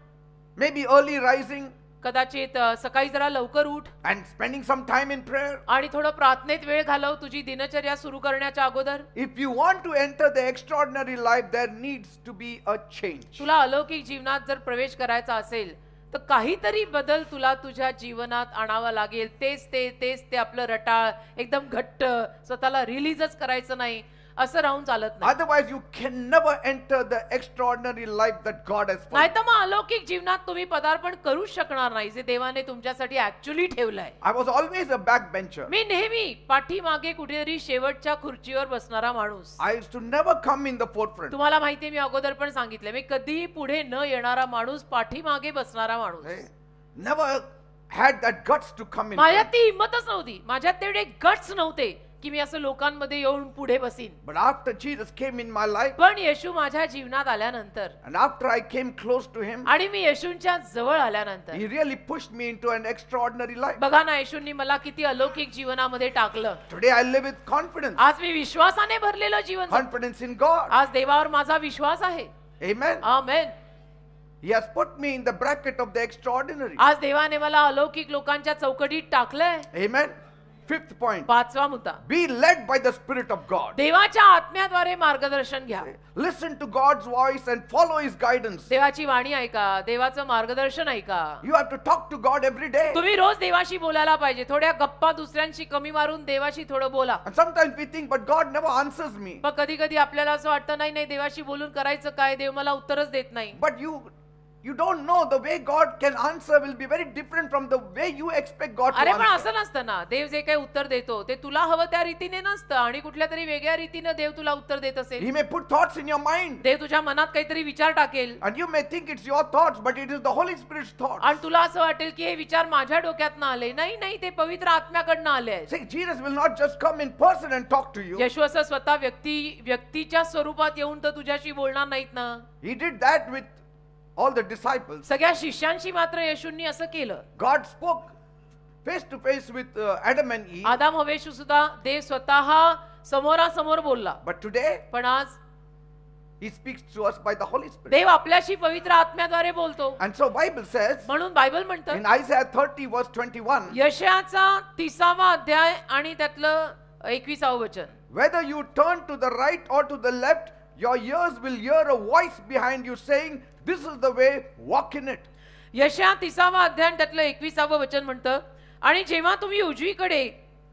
S1: Maybe early rising
S2: कदाचित सकाळी जरा लवकर उठ
S1: and spending some time in prayer.
S2: आणि थोडं प्रार्थनेत वेळ घालव तुझी दिनचर्या सुरू करण्याच्या अगोदर.
S1: If you want to enter the extraordinary life, there needs to be a change.
S2: तुला अलौकिक जीवनात जर प्रवेश करायचा असेल तर काहीतरी बदल तुला तुझ्या जीवनात आणावा लागेल. तेच ते आपलं रटाळ एकदम घट्ट स्वतःला रिलीजच करायचं नाही, असं राहून चालत नाही.
S1: Otherwise, you can never enter the extraordinary life that God has for you.
S2: नाही तर मग अलौकिक जीवनात तुम्ही पदार्पण करू शकणार नाही जे देवाने तुमच्यासाठी ऍक्च्युअली ठेवलंय.
S1: I was always a backbencher.
S2: मी नेहमी पाठीमागे कुठेतरी शेवटच्या खुर्चीवर बसणारा माणूस.
S1: I used to never come in the forefront.
S2: तुम्हाला माहितीये, मी अगोदर पण सांगितलं, मी कधीही पुढे न येणारा माणूस, पाठीमागे बसणारा माणूस.
S1: Hey, never had that guts to come in.
S2: माझ्यात ती हिंमतच नव्हती, माझ्यात तेवढे गट्स नव्हते की मी असं लोकांमध्ये येऊन पुढे बसीन.
S1: But after Jesus came in my life,
S2: पण येशू माझ्या जीवनात आल्यानंतर
S1: and after I came close to him,
S2: आणि मी येशूंच्या जवळ आल्यानंतर,
S1: he really pushed me into an extraordinary life.
S2: बघा ना, येशूंनी मला किती अलौकिक जीवनामध्ये टाकलं.
S1: Today I live with confidence.
S2: आज मी विश्वासाने भरलेलं जीवन जगतो.
S1: Confidence in God.
S2: आज देवावर माझा विश्वास आहे.
S1: Amen.
S2: Amen.
S1: He has put me in the bracket of the extraordinary.
S2: आज देवाने मला अलौकिक लोकांच्या चौकटीत टाकलंय.
S1: Amen. Fifth point.
S2: पाचवा मुद्दा,
S1: Be led by the Spirit of God.
S2: देवाच्या आत्म्याद्वारे मार्गदर्शन घ्या.
S1: Listen to God's voice and follow His guidance.
S2: देवाची वाणी ऐका, देवाचं मार्गदर्शन ऐका.
S1: You have to talk to God every day.
S2: तुम्ही रोज देवाशी बोलायला पाहिजे. थोड्या गप्पा दुसऱ्यांशी कमी मारून देवाशी थोडं बोला.
S1: And sometimes we think, but God never answers me.
S2: पण कधी कधी आपल्याला असं वाटतं, नाही नाही, देवाशी बोलून करायचं काय, देव मला उत्तरच देत नाही.
S1: But you don't know the way God can answer will be very different from the way you expect God to
S2: अरे पण
S1: answer.
S2: असं नसतं ना, देव जे काही उत्तर देतो ते तुला हवं त्या रीतीने नसतं, आणि कुठल्या तरी वेगळ्या रीतीने देव तुला उत्तर देत असेल.
S1: He may put thoughts in your mind.
S2: देव तुझ्या मनात काहीतरी विचार टाकेल,
S1: And you may think it's your thoughts, but it is the Holy Spirit's thoughts.
S2: आणि तुला असं वाटेल की हे विचार माझ्या डोक्यातनं आले. नाही नाही, ते पवित्र आत्म्याकडनं आले आहेत.
S1: See, Jesus will not just come in person and talk to you.
S2: येशू असं स्वतः व्यक्तीच्या स्वरूपात येऊन तर तुझ्याशी बोलणार नाहीत ना.
S1: He did that with all the disciples.
S2: सगळ्या शिष्यांशी मात्र येशूंनी असं केलं.
S1: God spoke face to face with Adam and Eve.
S2: आदाम हवेशी सुद्धा देव स्वतः समोरासमोर बोलला.
S1: But today,
S2: पण आज
S1: He speaks to us by the Holy Spirit.
S2: देव आपल्याशी पवित्र आत्म्याद्वारे बोलतो.
S1: And so Bible says
S2: म्हणून बायबल म्हणतं
S1: in Isaiah 30 verse 21,
S2: यशाचा 30वा अध्याय आणि त्यातलं 21व वचन,
S1: whether you turn to the right or to the left, your ears will hear a voice behind you saying, this is the way, walk in it.
S2: यशा 30वा अध्याय त्यातलं 21व वचन म्हणतं, आणि जेव्हा तुम्ही उजवीकडे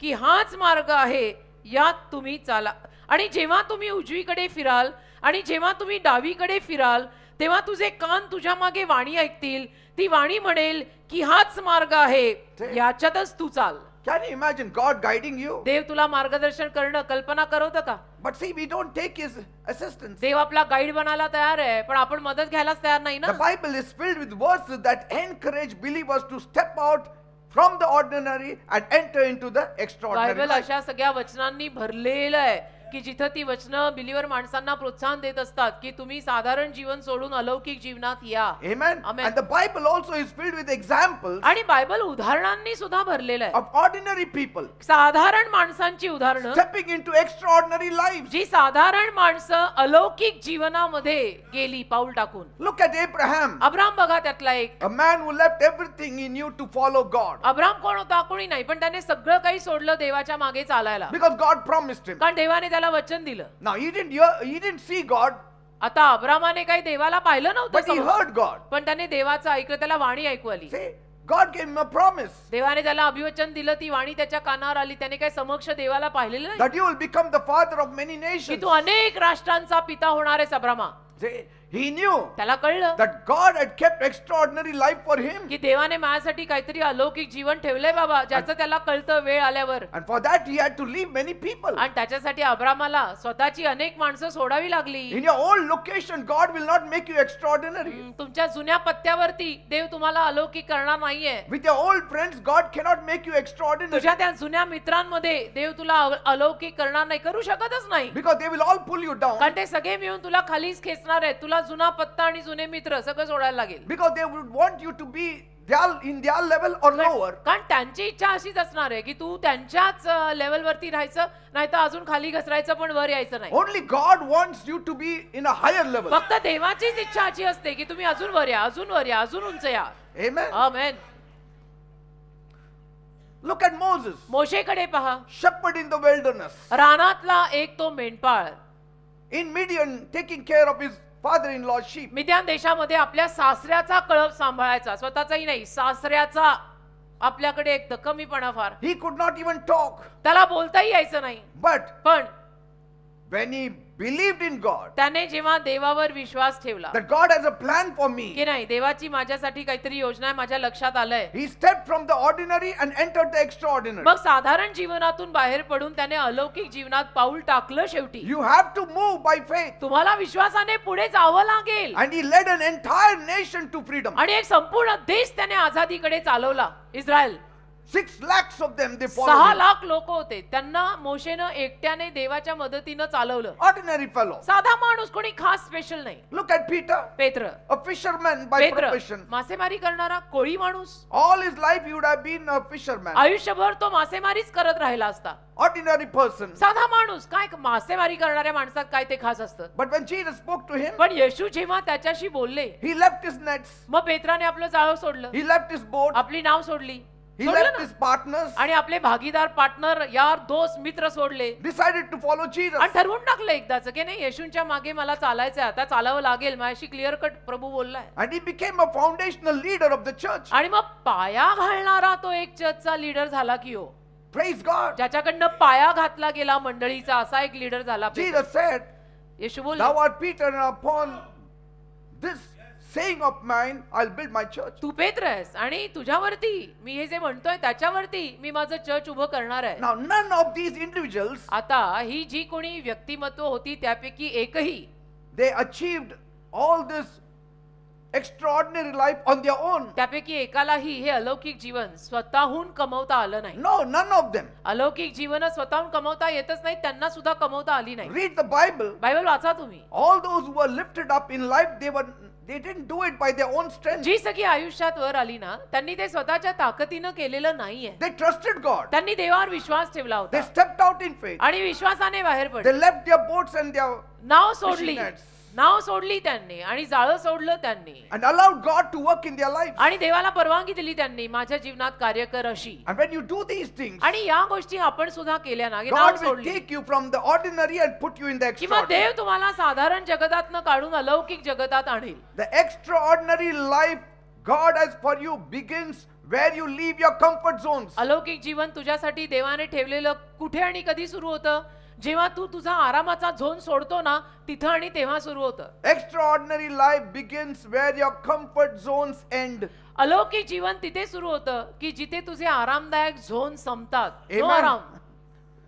S2: की हाच मार्ग आहे यात तुम्ही चाला, आणि जेव्हा तुम्ही उजवीकडे फिराल आणि जेव्हा तुम्ही डावीकडे फिराल, तेव्हा तुझे कान तुझ्या मागे वाणी ऐकतील. ती वाणी म्हणेल की हाच मार्ग आहे, याच्यातच तू चाल.
S1: Can you imagine God guiding you?
S2: देव तुला मार्गदर्शन करणं कल्पना करवतं का?
S1: But see, we don't take His assistance.
S2: देव आपला गाईड बनायला तयार आहे, पण आपण मदत घ्यायलाच तयार नाही
S1: The
S2: ना.
S1: Bible is filled with verses that encourage believers to step out from the ordinary and enter into the extraordinary
S2: Bible
S1: life.
S2: अशा सगळ्या वचनांनी भरलेलं आहे की जिथं ती वचनं बिलीवर माणसांना प्रोत्साहन देत असतात की तुम्ही साधारण जीवन सोडून अलौकिक जीवनात या.
S1: Amen.
S2: Amen.
S1: And the Bible also is filled with examples
S2: आणि बायबल उदाहरणांनी सुद्धा भरलेलं आहे.
S1: of ordinary people
S2: साधारण माणसांची उदाहरणं,
S1: stepping into extraordinary lives.
S2: जी साधारण माणसं अलौकिक जीवनामध्ये गेली पाऊल टाकून.
S1: Look at Abraham,
S2: अब्राम बघा त्यातला एक.
S1: a man who left everything he knew to follow God
S2: Abram कोण होता? कोणी नाही, पण त्याने सगळं काही सोडलं देवाच्या मागे चालायला,
S1: because God promised him.
S2: कारण देवाने त्याला वचन दिलं.
S1: Now he didn't see God,
S2: आता अब्रामाने काही देवाला पाहिलं नव्हतं
S1: but he
S2: समोर,
S1: heard God.
S2: पण त्याने देवाचं ऐकलं, त्याला वाणी ऐकू आली.
S1: See, God gave him a promise
S2: देवाने त्याला अभिवचन दिलं, ती वाणी त्याच्या कानावर आली. त्याने काय समक्ष देवाला पाहिलेलं नाही
S1: that you will become the father of many
S2: की
S1: nations.
S2: तू अनेक राष्ट्रांचा पिता होणार आहेस. अब्रामा,
S1: See, he knew
S2: त्याला कळलं
S1: that God had kept extraordinary life for him,
S2: की देवाने माझ्यासाठी काहीतरी अलौकिक जीवन ठेवलंय बाबा, ज्याचं त्याला कळतं वेळ आल्यावर.
S1: and for that he had to leave many people.
S2: आणि त्याच्यासाठी अब्रामाला स्वतःची अनेक माणसं सोडावी लागली.
S1: In your old location, God will not make you extraordinary.
S2: तुमच्या जुन्या पत्त्यावरती देव तुम्हाला अलौकिक करणार नाहीये.
S1: With your old friends, God cannot make you extraordinary
S2: तुझ्या त्या जुन्या मित्रांमध्ये देव तुला अलौकिक करणार नाही, करू शकतच नाही.
S1: because they will all pull you down,
S2: कारण ते सगळे मिळून तुला खालीच खेचणार आहेत. तुला जुना पत्ता आणि जुने मित्र सगळं सोडायला लागेल.
S1: because they would want you to be in their level or lower.
S2: कारण त्यांची इच्छा अशीच असणार आहे की तू त्यांच्याच लेवल वरती राहायचं, नाही तर अजून खाली घसरायचं पण वर यायचं नाही.
S1: Only God wants you to be in a higher level.
S2: फक्त देवाचीच इच्छा अशी असते की तुम्ही अजून वर या, अजून वर या, अजून उंच या.
S1: Amen.
S2: Amen.
S1: Look at Moses,
S2: मोशेकडे पहा,
S1: shepherd in the wilderness,
S2: रानातला एक तो मेंढपाळ,
S1: in Midian, taking care of his father-in-law's sheep.
S2: मिद्यान देशामध्ये आपल्या सासऱ्याचा कळप सांभाळायचा, स्वतःचाही नाही, सासऱ्याचा. आपल्याकडे एक कमीपणा फार.
S1: He could not even talk,
S2: त्याला बोलताही यायचं नाही.
S1: but
S2: पण
S1: when he believed in God,
S2: त्याने जेव्हा देवावर विश्वास ठेवला
S1: that God has a plan for me,
S2: की नाही, देवाची माझ्यासाठी काहीतरी योजना आहे, माझ्या लक्षात आलंय,
S1: he stepped from the ordinary and entered the extraordinary.
S2: मग साधारण जीवनातून बाहेर पडून त्याने अलौकिक जीवनात पाऊल टाकलं. शेवटी
S1: You have to move by faith.
S2: तुम्हाला विश्वासाने पुढे जावं लागेल.
S1: And he led an entire nation to freedom.
S2: आणि एक संपूर्ण देश त्याने आझादीकडे चालवला. Israel
S1: 6 lakhs of them, they
S2: 6
S1: followed him.
S2: Lakh लोक होते. त्यांना मोशेनं एकट्याने देवाच्या मदतीनं चालवलं.
S1: Ordinary fellow.
S2: साधा माणूस, कोणी खास स्पेशल नाही.
S1: Look at Peter,
S2: पेत्र,
S1: a fisherman by
S2: पेत्र
S1: profession.
S2: मासेमारी करणारा कोळी माणूस.
S1: All his life he would have been a fisherman.
S2: आयुष्यभर तो मासेमारीच करत राहिला असता.
S1: Ordinary person.
S2: साधा माणूस, काय मासेमारी करणाऱ्या माणसात काय ते खास असतं.
S1: But when Jesus spoke to him,
S2: पण येशू जेव्हा त्याच्याशी बोलले,
S1: he left his nets,
S2: मग पेत्राने आपलं जाळं सोडलं,
S1: he left his boat,
S2: आपली नाव सोडली,
S1: He
S2: सोडलं
S1: left
S2: ना.
S1: his partners,
S2: आणि आपले भागीदार, पार्टनर, यार, दोस्त, मित्र सोडले
S1: decided to follow Jesus.
S2: आणि ठरवून टाकलं एकदाच की नाही, येशूंच्या मागे मला चालायचंय, आता चालावं लागेल, माझ्याशी क्लिअर कट प्रभू बोललाय.
S1: And he became a foundational leader of the church.
S2: आणि मग पाया घालणारा तो एक चर्चचा लीडर झाला की हो,
S1: Praise God.
S2: ज्याच्याकडनं पाया घातला गेला मंडळीचा, असा एक लीडर झाला.
S1: Jesus said,
S2: येशू बोलले,
S1: "Thou art Peter, and upon this saying of mine, I'll build my church."
S2: तू पेत्र आहेस आणि तुझ्यावरती मी हे जे म्हणतोय त्याच्यावरती मी माझं चर्च उभं करणार आहे.
S1: Now, none of these individuals,
S2: आता ही जी कोणी व्यक्तिमत्व होती त्यापैकी एकही
S1: they achieved all this extraordinary life on their own.
S2: त्यापैकी एकालाही हे अलौकिक जीवन स्वतःहून कमवता आलं नाही.
S1: No, none of them.
S2: अलौकिक जीवन स्वतःहून कमवता येतच नाही, त्यांना सुद्धा कमवता आली नाही.
S1: Read the Bible.
S2: बायबल वाचा तुम्ही.
S1: All those who were lifted up in life, they didn't do it by their own strength.
S2: जी सगळी आयुष्यात वर आली ना, त्यांनी ते स्वतःच्या ताकदीनं केलेलं नाहीये.
S1: They trusted God.
S2: त्यांनी देवावर विश्वास ठेवला
S1: They
S2: होता
S1: stepped out in faith.
S2: आणि विश्वासाने बाहेर
S1: They
S2: पडले.
S1: left their boats and their
S2: नाव सोडली,
S1: fishing nets
S2: नाव सोडली त्यांनी आणि जाळं सोडलं त्यांनी
S1: and allowed God to work in their lives.
S2: आणि देवाला परवानगी दिली त्यांनी, माझ्या जीवनात कार्य कर अशी.
S1: And when you do these things,
S2: आणि या गोष्टी आपण सुद्धा केल्या ना, की नाव
S1: God will
S2: सोडली,
S1: take you from the ordinary and put you in the
S2: किंवा
S1: extraordinary.
S2: देव तुम्हाला साधारण जगतातनं काढून अलौकिक जगतात आणेल.
S1: The extraordinary life God has for you begins where you leave your comfort zones.
S2: अलौकिक जीवन तुझ्यासाठी देवाने ठेवलेलं कुठे आणि कधी सुरू होतं? जेव्हा तू तुझा आरामाचा झोन सोडतो ना, तिथं आणि तेव्हा सुरू होतं.
S1: Extraordinary life begins where your comfort zones end.
S2: अलौकिक जीवन तिथे सुरू होतं की जिथे तुझे आरामदायक झोन संपतात. No
S1: Amen.
S2: आराम,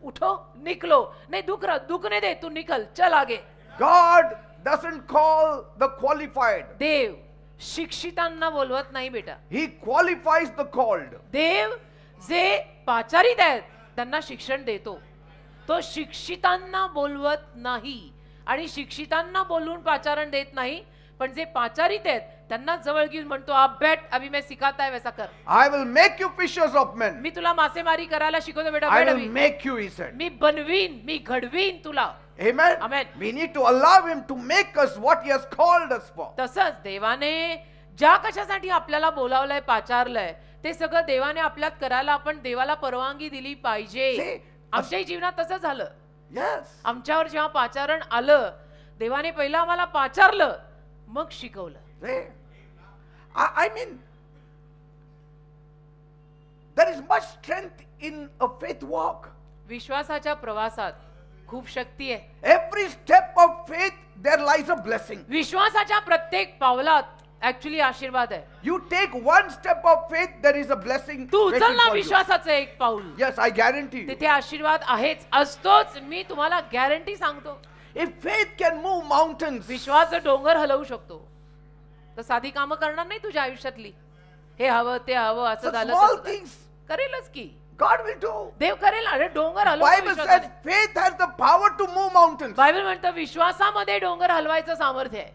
S2: उठो, निकलो, नाही दुख नाही दे, तू निकल, चल आगे.
S1: God doesn't call the qualified.
S2: देव शिक्षितांना बोलवत नाही बेटा.
S1: He qualifies the called.
S2: देव जे पाचारित आहेत त्यांना शिक्षण देतो. तो शिक्षितांना बोलवत नाही आणि शिक्षितांना बोलून पाचारण देत नाही, पण जे पाचारित आहेत त्यांना जवळ घेऊन म्हणतो, आप बैठ, अभी मैं सिखाता है वैसा कर.
S1: I will make you fishers of men.
S2: मी तुला मासेमारी करायला शिकवतो बेटा,
S1: I
S2: बैठ
S1: will
S2: अभी.
S1: make you, he said.
S2: मी बनवीन, मी घडवीन तुला.
S1: Amen.
S2: Amen.
S1: We need to allow him to make us what he has called us for.
S2: तसंच देवाने ज्या कशासाठी आपल्याला बोलावलंय, पाचारलंय, ते सगळं देवाने आपल्यात करायला आपण देवाला परवानगी दिली पाहिजे.
S1: See,
S2: आमच्याही जीवनात तसं झालं.
S1: Yes.
S2: आमच्यावर जेव्हा पाचारण आलं, देवाने पहिलं आम्हाला पाचारलं, मग शिकवलं.
S1: See, I mean, there is much strength in a faith walk.
S2: विश्वासाच्या प्रवासात खूप शक्ती आहे.
S1: Every step of faith, there lies a blessing.
S2: विश्वासाच्या प्रत्येक पावलात ऍक्च्युअली आशीर्वाद आहे.
S1: You take one step of faith, there is a blessing
S2: Tu
S1: waiting
S2: उचल ना
S1: for you.
S2: विश्वासाचं एक पाऊल,
S1: Yes, I guarantee you.
S2: तिथे आशीर्वाद आहेच, असतोच. मी तुम्हाला गॅरंटी सांगतो.
S1: If faith can move mountains,
S2: विश्वास जर डोंगर हलवू शकतो, तर साधी कामं करणार नाही तुझ्या आयुष्यातली. हे हवं, ते हवं, असं
S1: the
S2: झालं,
S1: small
S2: तसं झालं.
S1: things
S2: करेलच की
S1: God will do.
S2: देव करेल. अरे डोंगर
S1: Bible
S2: हलवू.
S1: says faith has the power to move mountains.
S2: Bible म्हणतं विश्वासामध्ये डोंगर हलवायचं सामर्थ्य आहे.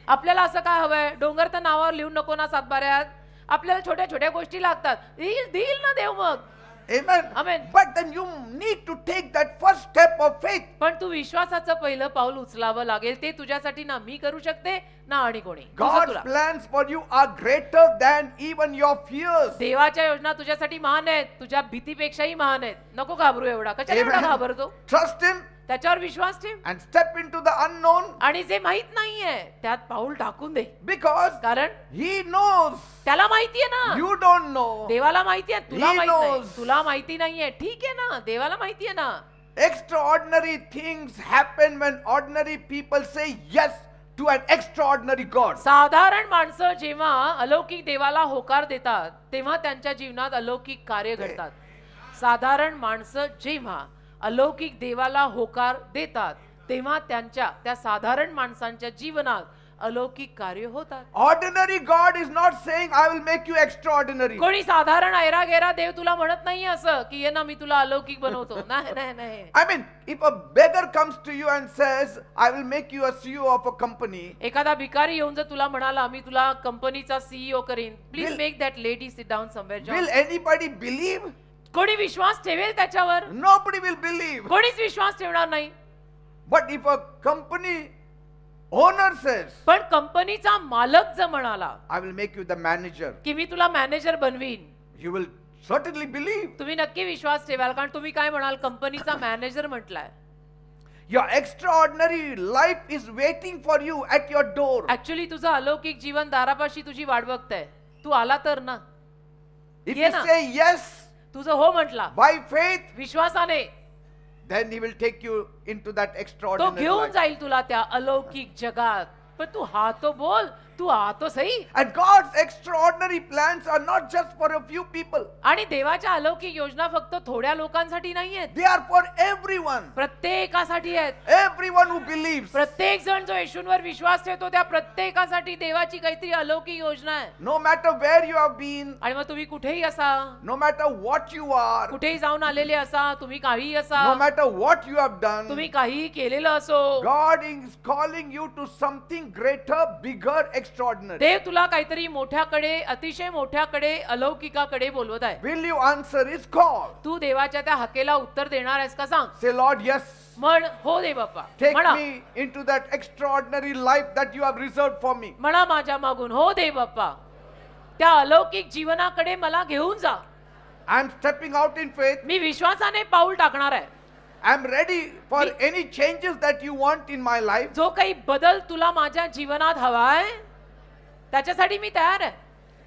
S2: आपल्याला असं काय हवंय? डोंगर तर नावावर लिहून नको ना सातबाऱ्यात. आपल्याला छोट्या छोट्या गोष्टी लागतात. देईल ना देव मग.
S1: Amen.
S2: Amen.
S1: But then you need to take that first step of faith.
S2: पण तू विश्वासाचं पहिलं पाऊल उचलावं लागेल. ते तुझ्यासाठी ना मी करू शकते ना आणि कोणी. तुझं
S1: God's
S2: तुला.
S1: plans for you are greater than even your fears.
S2: देवाच्या योजना तुझ्यासाठी महान आहेत, तुझ्या भीतीपेक्षाही महान आहेत. नको घाबरू एवढा. कशाला एवढा घाबरतो?
S1: Trust him
S2: त्याच्यावर विश्वास ठेव
S1: and step into the unknown,
S2: आणि जे माहित नाहीये त्यात पाऊल टाकून दे.
S1: because
S2: कारण
S1: he knows.
S2: त्याला माहितीये ना.
S1: You don't know.
S2: देवाला माहितीये, तुला
S1: He
S2: माहित नाही.
S1: knows.
S2: तुला माहिती नाहीये, ठीक आहे ना, देवाला माहितीये ना.
S1: Extraordinary things happen when ordinary people say yes to an extraordinary God.
S2: साधारण माणसं जेव्हा अलौकिक देवाला होकार देतात तेव्हा त्यांच्या जीवनात अलौकिक कार्य घडतात. साधारण माणसं जेव्हा अलौकिक देवाला होकार देतात तेव्हा त्या साधारण माणसांच्या जीवनात अलौकिक कार्य होतात.
S1: Ordinary God is not saying I will make you extraordinary.
S2: कोणी साधारण ऐरा गेरा देव तुला म्हणत नाही असं की ये ना मी तुला अलौकिक बनवतो. नाही नाही नाही.
S1: I mean, if a beggar comes to you and says I will make you a CEO of a company,
S2: एखादा भिकारी येऊन जर तुला म्हणाला मी तुला कंपनीचा सीईओ करीन, please make that lady sit down somewhere.
S1: will anybody believe?
S2: कोणी विश्वास ठेवेल त्याच्यावर?
S1: Nobody will believe.
S2: कोणीच विश्वास ठेवणार नाही.
S1: But if a company owner says
S2: पण कंपनीचा मालक जर म्हणाला
S1: I will make you the manager,
S2: की मी तुला manager बनवीन,
S1: you will certainly believe.
S2: तुम्ही नक्की विश्वास ठेवाल, कारण तुम्ही काय म्हणाल, कंपनीचा manager म्हटलाय.
S1: Your extraordinary life is waiting for you at your door.
S2: Actually तुझं अलौकिक जीवन दारापाशी तुझी वाट बघतंय. तू आला तर ना.
S1: If
S2: ये
S1: you
S2: ना.
S1: say yes
S2: तुझं हो म्हटला
S1: by faith,
S2: विश्वासाने,
S1: then he will take you into that
S2: तो
S1: extraordinary
S2: घेऊन
S1: life.
S2: जाईल तुला त्या अलौकिक जगात. पण तू हा तो बोल, तू हा तो सही.
S1: And God's extraordinary plans are not just for a few people.
S2: आणि देवाच्या अलौकिक योजना फक्त थोड्या लोकांसाठी नाहीयेत,
S1: They are for everyone.
S2: प्रत्येकासाठी आहेत.
S1: Everyone who believes.
S2: प्रत्येक जण जो येशूंवर विश्वास ठेवतो त्या प्रत्येकासाठी देवाची काहीतरी अलौकिक योजना आहे.
S1: No matter where you have been,
S2: आणि मग तुम्ही कुठेही असा,
S1: no matter what you are,
S2: कुठेही जाऊन आलेले असा, तुम्ही काहीही असा,
S1: no matter what you have done,
S2: तुम्ही काहीही केलेलं असो,
S1: God is calling you to something greater, bigger, extraordinary.
S2: देव तुला काहीतरी मोठ्याकडे, अतिशय मोठ्याकडे, अलौकिकाकडे बोलवत आहे.
S1: Will you answer his call?
S2: तू देवाच्या त्या हाकेला उत्तर देणार आहेस का सांग.
S1: Say, Lord, yes.
S2: म्हण, हो दे बाप्पा.
S1: Take
S2: म्हणा,
S1: me into that extraordinary life that you have reserved for me.
S2: म्हणा माझ्या मागून, हो दे बाप्पा. त्या अलौकिक जीवनाकडे मला घेऊन जा.
S1: I'm stepping out in faith.
S2: मी विश्वासाने पाऊल टाकणार आहे.
S1: I'm ready for any changes that you want in my life.
S2: जो काही बदल तुला माझ्या जीवनात हवाय त्याच्यासाठी मी तयार आहे.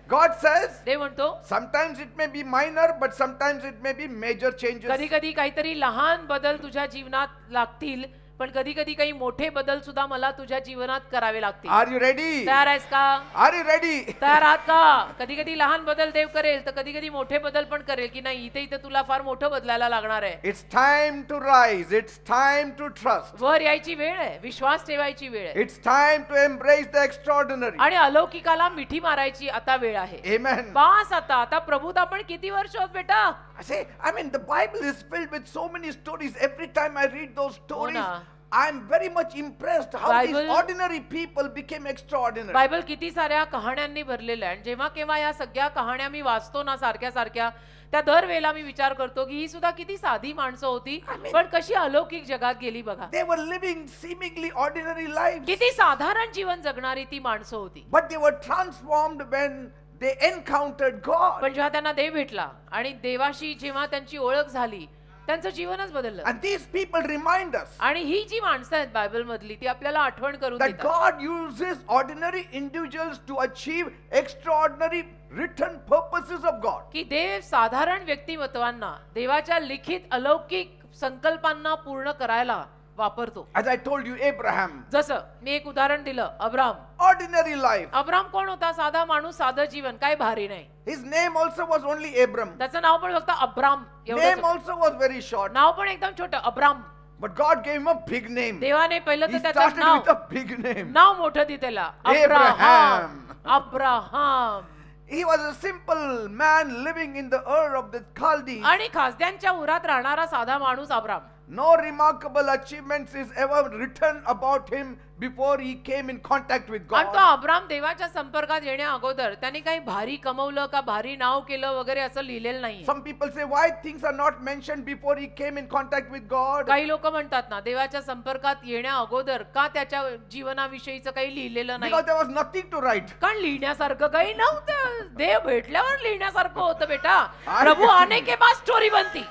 S1: God says,
S2: देव म्हणतो,
S1: sometimes it may be minor, but sometimes it may be major changes.
S2: कधी कधी काहीतरी लहान बदल तुझ्या जीवनात लागतील, पण कधी कधी काही मोठे बदल सुद्धा मला तुझ्या जीवनात करावे लागतील.
S1: Are you ready?
S2: तयार आहेस का?
S1: Are you ready?
S2: तयार आहात का? कधी कधी लहान बदल देव करेल, तर कधी कधी मोठे बदल पण करेल, की नाही इथे इथे तुला फार मोठं बदलायला लागणार आहे.
S1: It's time to rise. It's time to trust.
S2: वर यायची वेळ आहे, विश्वास ठेवायची वेळ आहे,
S1: It's time to embrace the extraordinary.
S2: आणि अलौकिकाला मिठी मारायची आता वेळ आहे.
S1: Amen.
S2: बास आता. आता प्रभूत आपण किती वर्ष आहोत बेटा?
S1: I mean, the Bible is filled with so many stories. Every time I read those stories,
S2: ना.
S1: I'm very much impressed how these
S2: Bible-
S1: ordinary people became extraordinary.
S2: Bible किती साऱ्या कहाण्यांनी भरलेलं आहे. आणि जेव्हा केव्हा या सगळ्या कहाण्या मी वाचतो ना सारख्या सारख्या, त्या दर वेळेला मी विचार करतो की ही सुद्धा किती साधी माणसं होती, पण कशी अलौकिक जगात गेली बघा.
S1: They were living seemingly ordinary lives,
S2: किती साधारण जीवन जगणारी ती माणसं होती,
S1: but they were transformed when they encountered God.
S2: पण जेव्हा त्यांना देव भेटला आणि देवाशी जेव्हा त्यांची ओळख झाली, त्यांचं जीवनच बदललं.
S1: And these people remind us
S2: आणि ही जी माणसं आहेत बायबल मधली, ती आपल्याला आठवण करून
S1: that
S2: देतात
S1: God uses ordinary individuals to achieve extraordinary written purposes of God.
S2: की देव साधारण व्यक्तिमत्वांना देवाच्या लिखित अलौकिक संकल्पांना पूर्ण करायला वापरतो.
S1: As I told you, Abraham,
S2: जसं मी एक उदाहरण दिलं, अब्राम.
S1: ordinary life.
S2: अब्राम कोण होता? साधा माणूस, साधं जीवन, काय भारी नाही.
S1: His name also was only Abram.
S2: त्याचं नाव पण फक्त अब्राम एवढंच
S1: Name
S2: होतं.
S1: also was very short.
S2: नाव पण एकदम छोटं, Abram.
S1: But God gave him a big name.
S2: देवाने पहिलं
S1: He
S2: तर त्याचं
S1: started
S2: now
S1: with a big name.
S2: नाव मोठं दि त्याला, Abraham. Abraham.
S1: He was a simple man living in the Ur of the Chaldees.
S2: आणि खासद्यांच्या उरात राहणारा साधा माणूस Abram.
S1: No remarkable achievements is ever written about him before he came in contact with
S2: आणि तो
S1: God.
S2: अब्राम देवाच्या संपर्कात येण्या अगोदर त्याने काही भारी कमवलं का भारी नाव केलं वगैरे असं लिहिलेलं नाही.
S1: Some people say why things are not mentioned before he came in contact with God.
S2: काही लोक म्हणतात ना, देवाच्या संपर्कात येण्या अगोदर का त्याच्या जीवनाविषयीचं काही लिहिलेलं नाही,
S1: Because there was nothing to write.
S2: कारण लिहिण्यासारखं काही नव्हतं. देव भेटल्यावर लिहिण्यासारखं होतं बेटा. प्रभु आने के बाद स्टोरी बनती.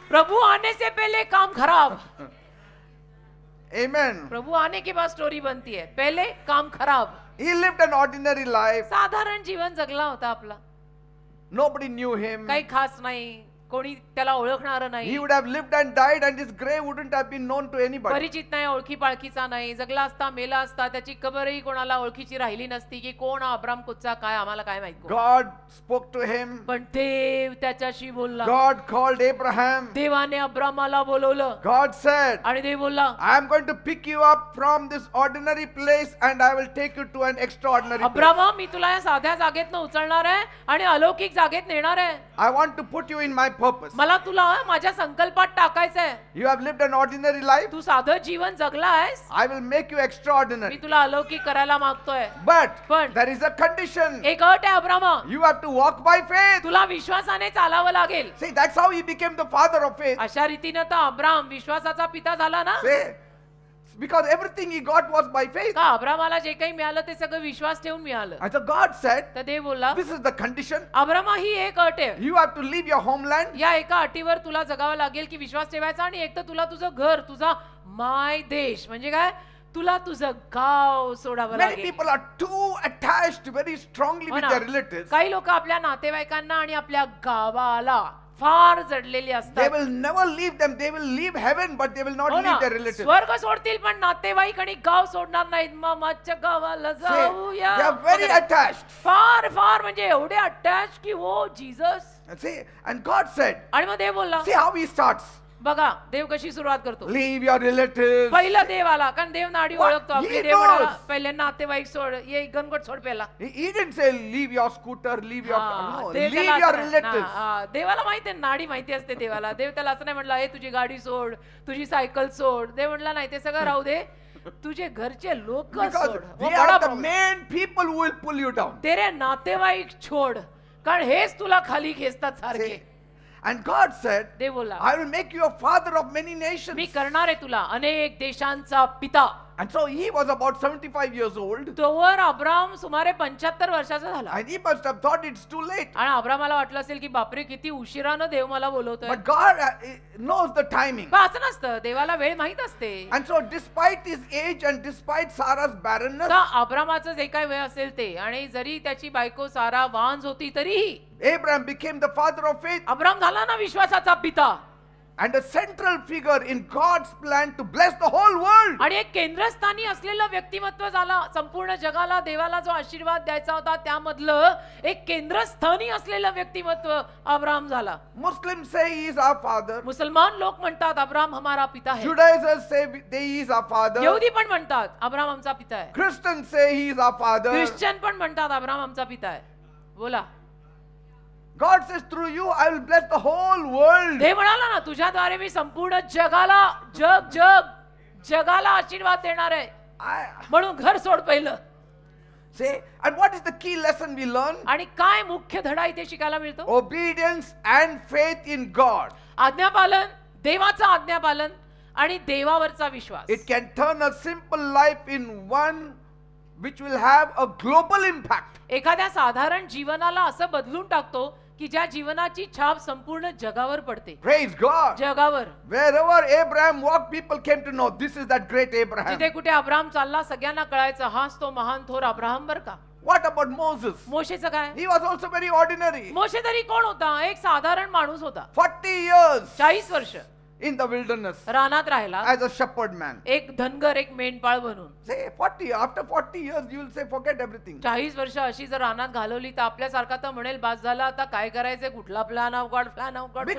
S2: प्रभु आने से पहले काम खराब.
S1: Amen.
S2: प्रभु आने के बाद स्टोरी बनती है, पहले काम खराब.
S1: He lived an ordinary life.
S2: साधारण जीवन जगला होता आपला.
S1: Nobody knew him.
S2: काही खास नाही, कोणी त्याला ओळखणार
S1: He
S2: नाही,
S1: would have lived and died and his grave wouldn't have been known to anybody.
S2: परिचित नाही, ओळखी पाळखीचा नाही, जगला असता मेला असता त्याची कबरही कोणाला ओळखीची राहिली नसती, की कोण हा अब्राम कुठचा काय आम्हाला काय माहित.
S1: God spoke to him.
S2: पण देव त्याच्याशी बोलला.
S1: God called Abraham.
S2: देवाने अब्रामाला बोलवलं
S1: God said,
S2: आणि देव बोलला,
S1: I am going to pick you up from this ordinary place and I will take you to an extraordinary place.
S2: Abrama मी तुला या साध्या जागेतनं उचलणार आहे आणि अलौकिक जागेत नेणार आहे.
S1: I want to put you in my purpose.
S2: मला तुला माझ्या संकल्पात टाकायचंय.
S1: You have lived an ordinary life.
S2: तू साधं जीवन जगला आहेस,
S1: I will make you
S2: me
S1: extraordinary.
S2: तुला अलौकिक करायला मागतोय.
S1: But there is a condition.
S2: एक अट आहे Abrama,
S1: You have to walk by faith.
S2: तुला विश्वासाने चालावं लागेल.
S1: See, that's how he became the father of faith.
S2: अशा रीतीनं तर अब्राम विश्वासाचा पिता झाला ना.
S1: See, because everything he got was by faith.
S2: का अब्रामाला जे काही मिळालं ते सगळं विश्वास ठेवून मिळालं.
S1: And so God said,
S2: तर देव बोलला,
S1: this is the condition.
S2: Abrama ही एक अट आहे.
S1: You have to leave your homeland.
S2: या एका अटीवर तुला जगावं लागेल की विश्वास ठेवायचा, आणि एक तर तुला तुझं घर, तुझा माय देश म्हणजे काय, तुला तुझं गाव सोडावं
S1: Many
S2: लागेल.
S1: people are too attached very strongly
S2: हो
S1: with
S2: ना.
S1: their relatives.
S2: काही लोक आपल्या नातेवाईकांना आणि आपल्या गावाला फार जडलेली
S1: They
S2: असतात.
S1: will never leave them. They will leave heaven, but they will not
S2: हो ना.
S1: leave their relatives.
S2: स्वर्ग सोडतील पण नातेवाईक आणि गाव सोडणार नाहीत. मामाच्या गावाला
S1: See, they
S2: जाऊया.
S1: are very attached.
S2: फार फार म्हणजे एवढे अटॅच की हो Jesus.
S1: See, and God said,
S2: आणि मग देव बोलला,
S1: see how he starts.
S2: बघा देव कशी सुरुवात करतो.
S1: Leave your relatives.
S2: पहिला देव आला, कारण देव नाडी
S1: What?
S2: ओळखतो आपली.
S1: He
S2: देव म्हणाला,
S1: knows.
S2: पहिले नातेवाईक सोड, ये गणगोट सोड पहिला.
S1: He didn't say leave your scooter, leave your
S2: हा,
S1: no,
S2: देव
S1: leave
S2: त्याला
S1: your
S2: असं नाही-
S1: relatives.
S2: हा, देवाला माहिती आहे, नाडी माहिती असते देवाला. देव त्याला असं नाही म्हटलं, हे तुझी गाडी सोड, तुझी सायकल सोड. देव म्हटला नाही, ते सगळं राहू दे, तुझे घरचे लोक
S1: Because
S2: सोड.
S1: they
S2: वो बडा
S1: are the
S2: problem.
S1: main people who will pull you down.
S2: तेरे नातेवाईक छोड, कारण हेच तुला खाली खेचतात सारखे.
S1: See, and God said,
S2: देव बोला,
S1: I will make you a father of many nations.
S2: मी करणार आहे तुला अनेक देशांचा पिता.
S1: And so he was about 75 years old.
S2: तोवर अब्राम सुमारे 75 वर्षाचा झाला.
S1: And he must have thought it's too late.
S2: आणि अब्रामाला वाटलं असेल की बापरे किती उशिरानं देव मला बोलवतोय.
S1: But God knows the timing.
S2: पण असं नसतं, देवाला वेळ माहित असते.
S1: And so despite his age and despite Sarah's barrenness,
S2: का अब्रामाचं जे काही वेळ असेल ते, आणि जरी त्याची बायको सारा वांज होती तरीही
S1: Abraham became the father of faith
S2: Abram झाला ना विश्वासाचा पिता.
S1: and a central figure in God's plan to bless the whole world.
S2: आणि एक केंद्रस्थानी असलेलं व्यक्तिमत्व झाला. संपूर्ण जगाला देवाला जो आशीर्वाद द्यायचा होता त्यामधलं एक केंद्रस्थानी असलेलं व्यक्तिमत्व अब्राम झाला.
S1: Muslims say he is our father.
S2: मुसलमान लोक म्हणतात अब्राम हमारा पिता है.
S1: Judaizers say he is our father.
S2: यहुदी पण म्हणतात अब्राम आमचा पिता आहे.
S1: Christians say he is our father.
S2: Christian पण म्हणतात अब्राम आमचा पिता आहे. बोला.
S1: God says through you I will bless the whole world.
S2: देव म्हणाला ना, तुझ्याद्वारे मी संपूर्ण जगाला जगाला आशीर्वाद देणार आहे. म्हणून घर सोड पहिलं.
S1: Say, and what is the key lesson we learn?
S2: आणि काय मुख्य धडा इथे शिकायला मिळतो?
S1: Obedience and faith in God.
S2: आज्ञापालन, देवाचं आज्ञापालन आणि देवावरचा विश्वास.
S1: It can turn a simple life in one which will have a global impact.
S2: एखाद्या साधारण जीवनाला असं बदलून टाकतो की ज्या जीवनाची छाप संपूर्ण जगावर पडते.
S1: Praise God.
S2: जगावर.
S1: Wherever Abraham walked, people came to know this is that great Abraham.
S2: जिथे कुठे अब्राम चालला सगळ्यांना कळायचं हाच तो महान थोर अब्राहम बर का.
S1: What about Moses?
S2: मोशेचं काय?
S1: He was also very ordinary.
S2: मोशे तरी कोण होता? एक साधारण माणूस होता.
S1: 40 years
S2: 40 वर्ष
S1: in the wilderness
S2: रानात राहिला
S1: as a shepherd man.
S2: एक धनगर, एक मेंढपाळ बनून.
S1: Say 40, after 40 years you will say forget everything.
S2: 40 वर्ष अशी जर रानात घालवली तर आपल्यासारखा तर म्हणेल बास झालं, आता काय करायचंय, कुठला plan of God, plan of God.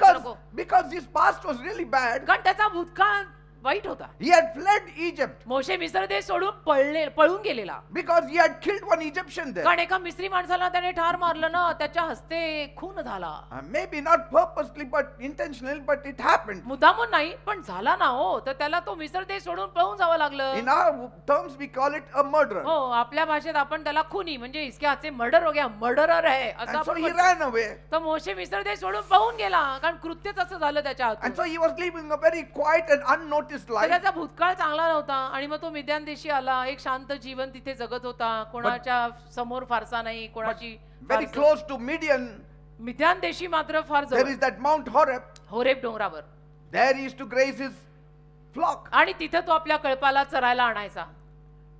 S1: Because his past was really bad.
S2: कारण त्याचा भूतकाळ वाईट होता.
S1: He had fled Egypt
S2: मोशे मिस्र देश सोडून पळून गेलेला.
S1: because he had killed one Egyptian there.
S2: कारण एका मिस्री माणसाला त्याने ठार मारलं ना, त्याच्या हस्ते खून झाला.
S1: Maybe not purposely but intentionally, but it happened.
S2: मुद्दामून नाही पण झाला ना. हो, तर त्याला तो मिस्र देश सोडून पळून जावं लागलं.
S1: In our terms we call it a murder.
S2: हो, आपल्या भाषेत आपण त्याला खुनी म्हणजे इसके हात से मर्डर हो गया, मर्डरर आहे असं
S1: And so
S2: आपण
S1: he
S2: म्हणतो.
S1: ran away.
S2: तर मोशे मिस्र देश सोडून पळून गेला कारण कृत्यच असं झालं त्याच्या
S1: And
S2: हातून.
S1: so he was living a very quiet and unnoticed
S2: तर
S1: life.
S2: त्याचा भूतकाळ चांगला नव्हता आणि मग तो मिद्यान देशी आला. एक शांत जीवन तिथे जगत होता. कोणाच्या समोर फारसा नाही, कोणाची
S1: Very close to Midian,
S2: मिद्यान देशी मात्र फार
S1: there
S2: जवळ.
S1: is that Mount Horeb.
S2: Horeb डोंगरावर.
S1: There he used to graze his flock.
S2: आणि तिथे तो आपल्या कळपाला चरायला आणायचा.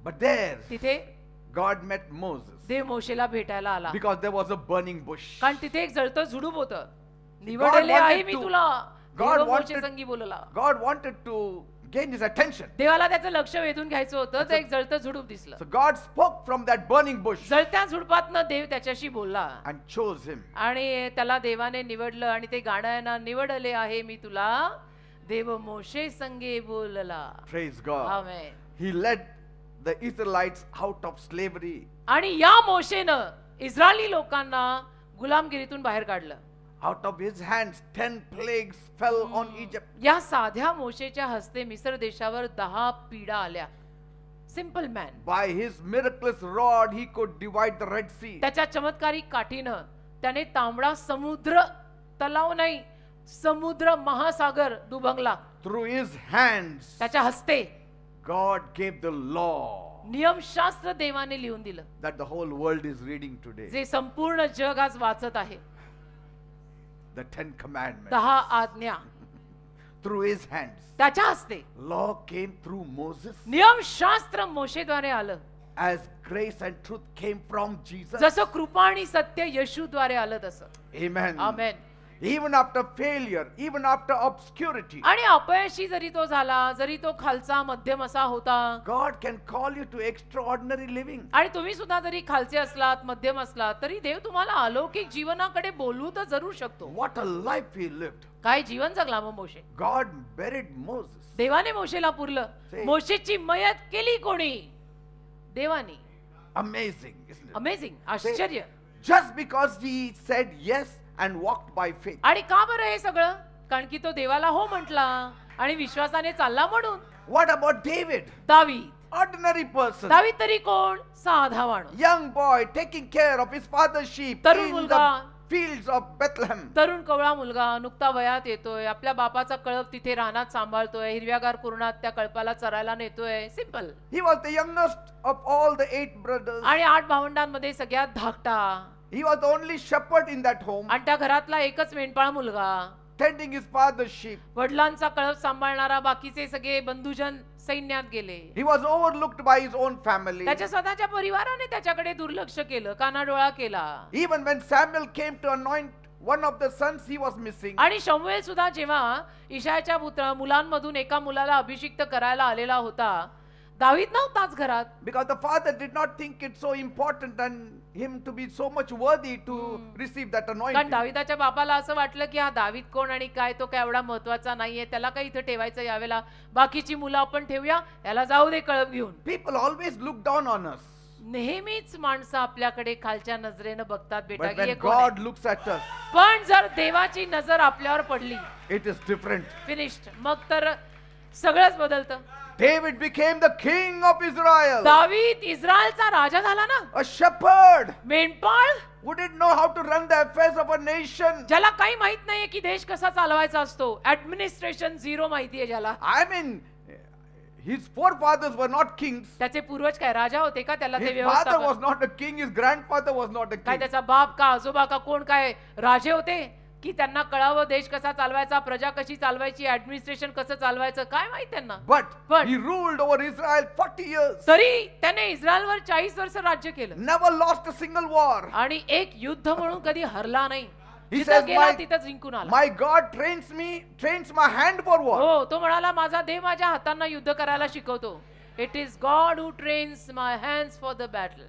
S1: But there
S2: तिथे
S1: God met Moses
S2: देव मोशेला भेटायला आला.
S1: because there was a burning bush.
S2: कारण तिथे एक जळतं झुडूप होतं. निवडले आहे मी तुला.
S1: God
S2: देव
S1: wanted-
S2: मोशे संगी बोलला.
S1: God wanted to gain his attention.
S2: देवाला त्याचं लक्ष वेधून घ्यायचं होतं. तर एक जळतं झुडूप दिसलं.
S1: So God spoke from that burning bush
S2: जळत्या झुडपातनं देव त्याच्याशी बोलला
S1: and chose him.
S2: आणि त्याला देवाने निवडलं. आणि ते गाणं आहे ना, निवडले आहे मी तुला, देव मोशे संगे बोलला.
S1: Praise God.
S2: Amen.
S1: He led the Israelites out of slavery.
S2: आणि या मोशेनं इस्रायली लोकांना गुलामगिरीतून बाहेर काढलं.
S1: Out of his hands 10 plagues fell on Egypt.
S2: या साध्या मोशेच्या हस्ते मिस्र देशावर 10 पीडा आल्या. Simple man.
S1: By his miraculous rod he could divide the Red Sea.
S2: त्याच्या चमत्कारिक काठीनं त्याने तांबडा समुद्र, तलाव नाही, समुद्र महासागर दुभंगला.
S1: Through his hands
S2: त्याच्या हस्ते
S1: God gave the law
S2: नियमशास्त्र देवाने लिहून दिलं,
S1: that the whole world is reading today.
S2: जे संपूर्ण जग आज वाचत आहे.
S1: The 10 Commandments.
S2: 10 आज्ञा
S1: Through his hands.
S2: त्याच्या हस्ते.
S1: Law came through Moses.
S2: नियमशास्त्र मोशेद्वारे आलं.
S1: As grace and truth came from Jesus.
S2: जसं कृपा आणि सत्य येशूद्वारे आलं तसं.
S1: Amen.
S2: आमेन.
S1: Even after failure, even after obscurity,
S2: आणि अपयशी जरी तो झाला, जरी तो खालचा मध्यम असा होता,
S1: God can call you to extraordinary living.
S2: आणि तुम्ही सुद्धा जरी खालचे असलात, मध्यम असलात, तरी देव तुम्हाला अलौकिक जीवनाकडे बोलू तर जरूर शकतो.
S1: What a life he lived.
S2: काय जीवन जगला मग मोशे.
S1: God buried Moses.
S2: देवाने मोशेला पुरलं. मोशेची मयत केली कोणी? देवाने.
S1: Amazing, isn't it?
S2: अमेझिंग, आश्चर्य.
S1: Just because he said yes and walked by faith.
S2: आणि का बरं हे सगळं? कारण की तो देवाला हो म्हटला आणि विश्वासाने चालला म्हणून.
S1: What about David?
S2: दावीद.
S1: Ordinary person.
S2: दावीद तरी कोण? साधा माणूस.
S1: Young boy taking care of his father's sheep
S2: तरुण
S1: in
S2: मुलगा.
S1: the fields of Bethlehem.
S2: तरुण कवळा मुलगा नुकता वयात येतोय, आपल्या बापाचा कळप तिथे रानात सांभाळतोय, हिरव्यागार कुरणात त्या कळपाला चरायला नेतोय. Simple.
S1: He was the youngest of all the 8 brothers.
S2: आणि 8 भावंडांमध्ये सगळ्यात धाकटा.
S1: He was the only shepherd in that home,
S2: आणि त्या घरातला एकच मेंढपाळ मुलगा.
S1: tending his father's sheep.
S2: वडिलांचा कळप सांभाळणारा बाकीचे सगळे बंधुजन सैन्यात गेले.
S1: He was overlooked by his own family.
S2: त्याच्या स्वतःच्या परिवाराने त्याच्याकडे दुर्लक्ष केलं, कानाडोळा केला.
S1: Even when Samuel came to anoint one of the sons, he was missing.
S2: आणि शमूएल सुद्धा जेव्हा इशायाच्या मुलांमधून एका मुलाला अभिषिक्त करायला आलेला होता, दावीद नव्हताच घरात.
S1: Because the father did not think it so important and him to be so much worthy to receive that
S2: कारण
S1: anointing.
S2: दाविदाच्या बापाला असं वाटलं की हा दावीद कोण आणि काय, तो काय एवढा महत्वाचा नाहीये, त्याला काय इथं ठेवायचं यावेळेला, बाकीची मुलं आपण ठेवूया, याला जाऊ दे कळप घेऊन.
S1: People always look down on us.
S2: नेहमीच माणसं आपल्याकडे खालच्या नजरेनं बघतात बेटा
S1: But
S2: की हे
S1: when
S2: कोण आहे.
S1: God looks at us,
S2: पण जर देवाची नजर आपल्यावर पडली,
S1: it is different.
S2: फिनिश्ड, मग तर सगळंच बदलतं.
S1: David became the king of Israel.
S2: दावीद इस्रायलचा राजा झाला ना.
S1: A shepherd
S2: मेंढपाळ
S1: who didn't know how to run the affairs of a nation.
S2: ज्याला काही माहित नाहीये की देश कसा चालवायचा असतो. ऍडमिनिस्ट्रेशन झिरो माहितीये ज्याला.
S1: I mean, his forefathers were not kings.
S2: त्याचे पूर्वज काय राजा होते का? त्याला ते
S1: His father was
S2: व्यवस्था
S1: not a king. His grandfather was not a
S2: काय
S1: king.
S2: त्याचा बाप का आजोबा का कोण काय राजे होते की त्यांना कळावं देश कसा चालवायचा, प्रजा कशी चालवायची, ऍडमिनिस्ट्रेशन कसं चालवायचं, काय माहित त्यांना.
S1: But he ruled over Israel 40 years.
S2: तरी त्याने इस्रायलवर 40 वर्ष राज्य केलं
S1: Never lost a single war.
S2: आणि एक युद्ध म्हणून कधी हरला नाही.
S1: He
S2: जिथं
S1: says,
S2: गेला तिथं जिंकून आला.
S1: My God trains my hand for war.
S2: हो, तो म्हणाला माझा देव माझ्या हातांना युद्ध करायला शिकवतो. It is God who trains my hands for the battle.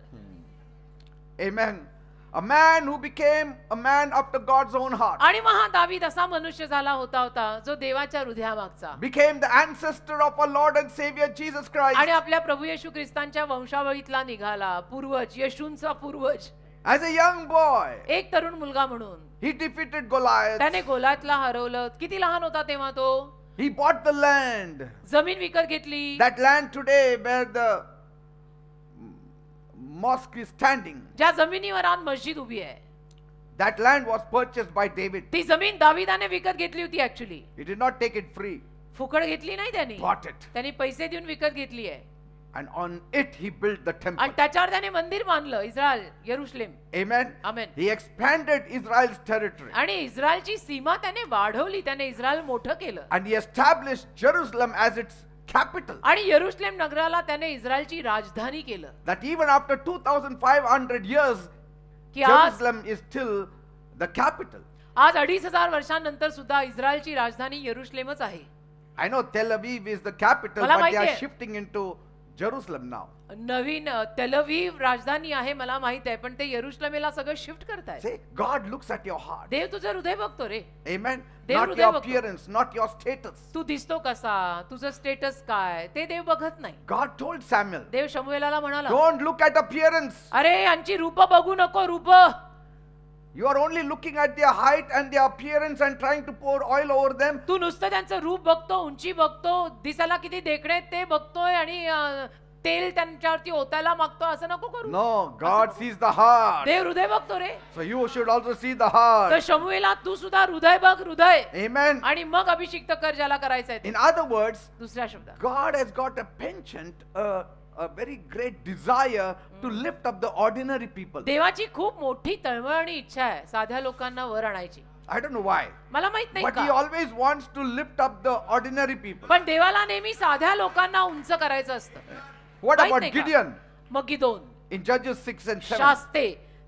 S1: Amen. A man who became a man after God's own heart.
S2: आणि मग हा दावीद असा मनुष्य झाला होता जो देवाच्या हृदयामागचा.
S1: Became the ancestor of our Lord and Savior Jesus Christ.
S2: आणि आपल्या प्रभू येशू ख्रिस्तांच्या वंशावळीतला निघाला, पूर्वज, येशूंचा पूर्वज.
S1: As a young boy,
S2: एक तरुण मुलगा म्हणून
S1: he defeated Goliath.
S2: त्याने गोलातला हरवलं. किती लहान होता तेव्हा तो.
S1: He bought the land.
S2: जमीन विकत घेतली.
S1: That land today where the mosque is standing.
S2: ज्या जमिनीवर आज मस्जिद उभी आहे,
S1: That land was purchased by David.
S2: ती जमीन दाविदाने विकत घेतली होती. Actually
S1: He did not take it free.
S2: फुकट घेतली नाही त्यांनी,
S1: Bought it.
S2: त्यांनी पैसे देऊन विकत घेतली आहे.
S1: And on it he built the temple.
S2: आणि त्याच्यावर त्याने मंदिर बांधलं, इस्रायल, यरुशलेम.
S1: Amen.
S2: Amen.
S1: He expanded Israel's territory.
S2: आणि इस्रायलची सीमा त्याने वाढवली, त्याने इस्रायल मोठं केलं.
S1: And he established Jerusalem as its capital.
S2: आणि यरुशलेम नगराला त्याने इस्रायलची राजधानी केलं.
S1: That even after 2500 years,
S2: की आज
S1: Jerusalem is still the capital.
S2: आज 2500 वर्षांनंतर सुद्धा इस्रायलची राजधानी यरुशलेमच आहे.
S1: I know Tel Aviv is the capital,
S2: मला
S1: but they
S2: माहिती
S1: are
S2: आहे.
S1: shifting into Jerusalem now.
S2: नवीन तेल अवीव राजधानी आहे मला माहित आहे, पण ते यरुशलेमेला सगळं शिफ्ट करतायत.
S1: See, God looks at your heart.
S2: देव तुझं हृदय बघतो रे.
S1: Amen.
S2: देव
S1: Not
S2: हृदय
S1: your
S2: बघतो.
S1: appearance, not your status.
S2: तू दिसतो कसा, तुझं स्टेटस काय, ते देव बघत नाही.
S1: God told Samuel,
S2: देव शमूएलाला म्हणाला,
S1: don't look at appearance.
S2: अरे यांची रूप बघू नको, रूप.
S1: You are only looking at their height and their appearance and trying to pour oil over them.
S2: तू नुसतं त्यांचं रूप बघतो, उंची बघतो, दिसायला किती देखणे ते बघतोय आणि तेल त्यांच्यावरती ओतायला मागतो असं नको करू.
S1: No, God sees the heart.
S2: देव हृदय बघतो रे.
S1: So you should also see the
S2: तर
S1: heart.
S2: शमूएला तू सुद्धा हृदय बघ, हृदय,
S1: Amen.
S2: आणि मग अभिषिक्त कर ज्याला करायचं आहे ते.
S1: In other words,
S2: दुसऱ्या शब्दात
S1: God has got a penchant, a very great desire to lift up the ordinary people.
S2: देवाची खूप मोठी तळमळ आणि इच्छा आहे साध्या लोकांना वर आणायची.
S1: I don't know why,
S2: मला माहित नाही
S1: but He
S2: का,
S1: always wants to lift up the ordinary people.
S2: पण देवाला नेहमी साध्या लोकांना उंच करायचं असतं.
S1: What
S2: माहित
S1: about
S2: नाही का?
S1: Gideon
S2: मग गिदोन,
S1: in Judges 6 and 7?
S2: शास्ते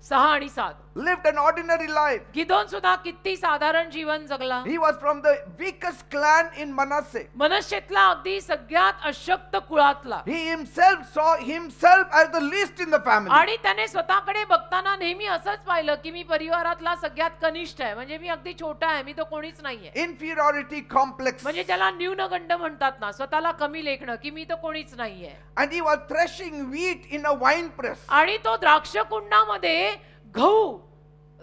S2: 6 आणि 7,
S1: Lived an ordinary life.
S2: Gideon सुद्धा किती साधारण जीवन जगला.
S1: He was from the weakest clan in Manasseh.
S2: मनश्शेतला अगदी सगळ्यात अशक्त कुळातला,
S1: He himself saw himself as the least in the family.
S2: आणि त्याने स्वतःकडे बघताना नेहमी असंच पाहिलं की मी परिवारातला सगळ्यात कनिष्ठ आहे, म्हणजे मी अगदी छोटा आहे, मी तो कोणीच नाहीये.
S1: Inferiority complex.
S2: म्हणजे ज्याला न्यूनगंड म्हणतात ना, स्वतःला कमी लेखणं की मी तो कोणीच नाहीये.
S1: And he was threshing wheat in a wine press.
S2: आणि तो द्राक्ष कुंडामध्ये गहू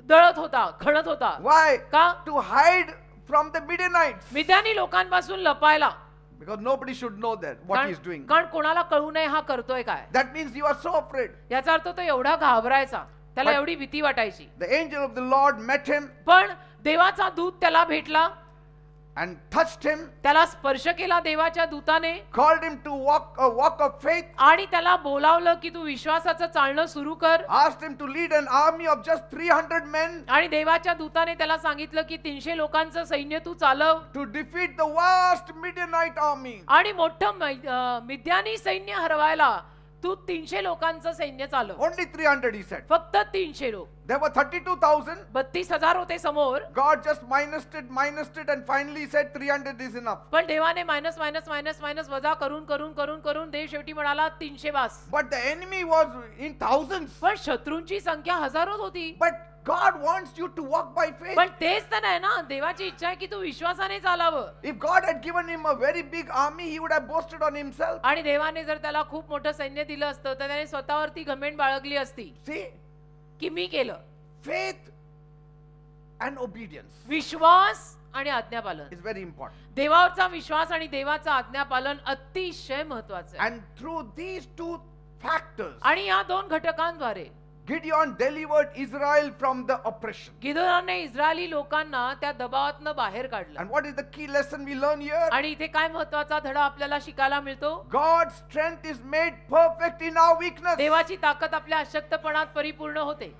S2: दळत होता, खणत होता.
S1: Why?
S2: का?
S1: To hide from the Midianites.
S2: मिद्यानी लोकांपासून लपायला.
S1: Because nobody should know that what he is doing.
S2: कारण कोणाला कळू नये हा करतोय काय.
S1: That means he was so afraid.
S2: याचा अर्थ तो एवढा घाबरायचा, त्याला
S1: But-
S2: एवढी भीती वाटायची.
S1: The angel of the Lord met him
S2: पण देवाचा दूत त्याला भेटला,
S1: and touched him,
S2: त्याला स्पर्श केला देवाच्या दूताने,
S1: called him to walk a walk of faith,
S2: आणि त्याला बोलावलं की तू विश्वासाचं चालणं सुरू कर.
S1: asked him to lead an army of just 300 men
S2: आणि देवाच्या दूताने त्याला सांगितलं की 300 लोकांचं सैन्य तू चालव,
S1: to defeat the vast Midianite army.
S2: आणि मोठं मिद्यानी सैन्य हरवायला तू 300 लोकांचं सैन्य चालव.
S1: Only 300, he said.
S2: फक्त 300 लोक.
S1: There were 32,000.
S2: 32,000 होते समोर.
S1: God just minused it, and finally he said 300 is enough.
S2: पण देवाने मायनस मायनस मायनस मायनस वजा करून करून करून करून देव शेवटी म्हणाला 300 बास.
S1: But the enemy was in thousands.
S2: पण शत्रूंची संख्या हजारोत होती.
S1: But God wants you to walk by faith.
S2: पण तेच तर नाही ना, देवाची इच्छा आहे की तू विश्वासाने चालावं.
S1: If God had given him a very big army, he would have boasted on himself.
S2: आणि देवाने जर त्याला खूप मोठं सैन्य दिलं असतं तर त्याने स्वतःवरती घमेंड बाळगली असती
S1: See,
S2: की मी केलं.
S1: faith and obedience
S2: विश्वास आणि आज्ञापालन,
S1: is very important.
S2: देवावरचा विश्वास आणि देवाचं आज्ञापालन अतिशय महत्वाचं आहे.
S1: And through these two factors,
S2: आणि या दोन घटकांद्वारे
S1: Gideon delivered Israel from the oppression.
S2: गिदोनाने इस्रायली लोकांना त्या दबावातनं बाहेर काढलं.
S1: And what is the key lesson we learn here?
S2: आणि इथे काय महत्वाचा धडा आपल्याला शिकायला मिळतो?
S1: God's strength is made perfect in our weakness.
S2: देवाची ताकद आपल्या अशक्तपणात परिपूर्ण होते.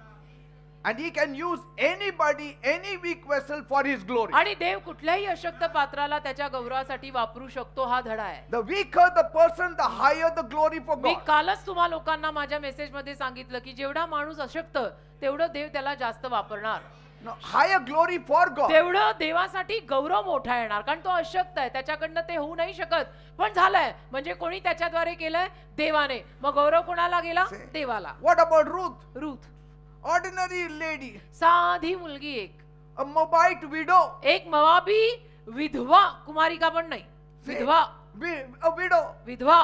S1: And he can use anybody, any weak vessel for his glory.
S2: आणि देव कुठल्याही अशक्त पात्राला त्याच्या गौरवासाठी वापरू शकतो, हा धडा आहे.
S1: The weaker the person, the higher the glory for
S2: me
S1: God.
S2: कालच तुम्हा लोकांना माझ्या मेसेज मध्ये सांगितलं की जेवढा माणूस अशक्त तेवढं देव त्याला जास्त वापरणार,
S1: No, higher glory for God.
S2: तेवढं देवासाठी गौरव मोठा येणार. कारण तो अशक्त आहे, त्याच्याकडनं ते होऊ नाही शकत. पण झालंय म्हणजे कोणी त्याच्याद्वारे केलंय? देवाने. मग गौरव कोणाला गेला? देवाला.
S1: What about Ruth?
S2: Ruth,
S1: Ordinary lady,
S2: साधी मुलगी, एक
S1: a Moabite widow.
S2: एक मवाबी विधवा, कुमारिका पण नाही, विधवा,
S1: A widow
S2: विधवा,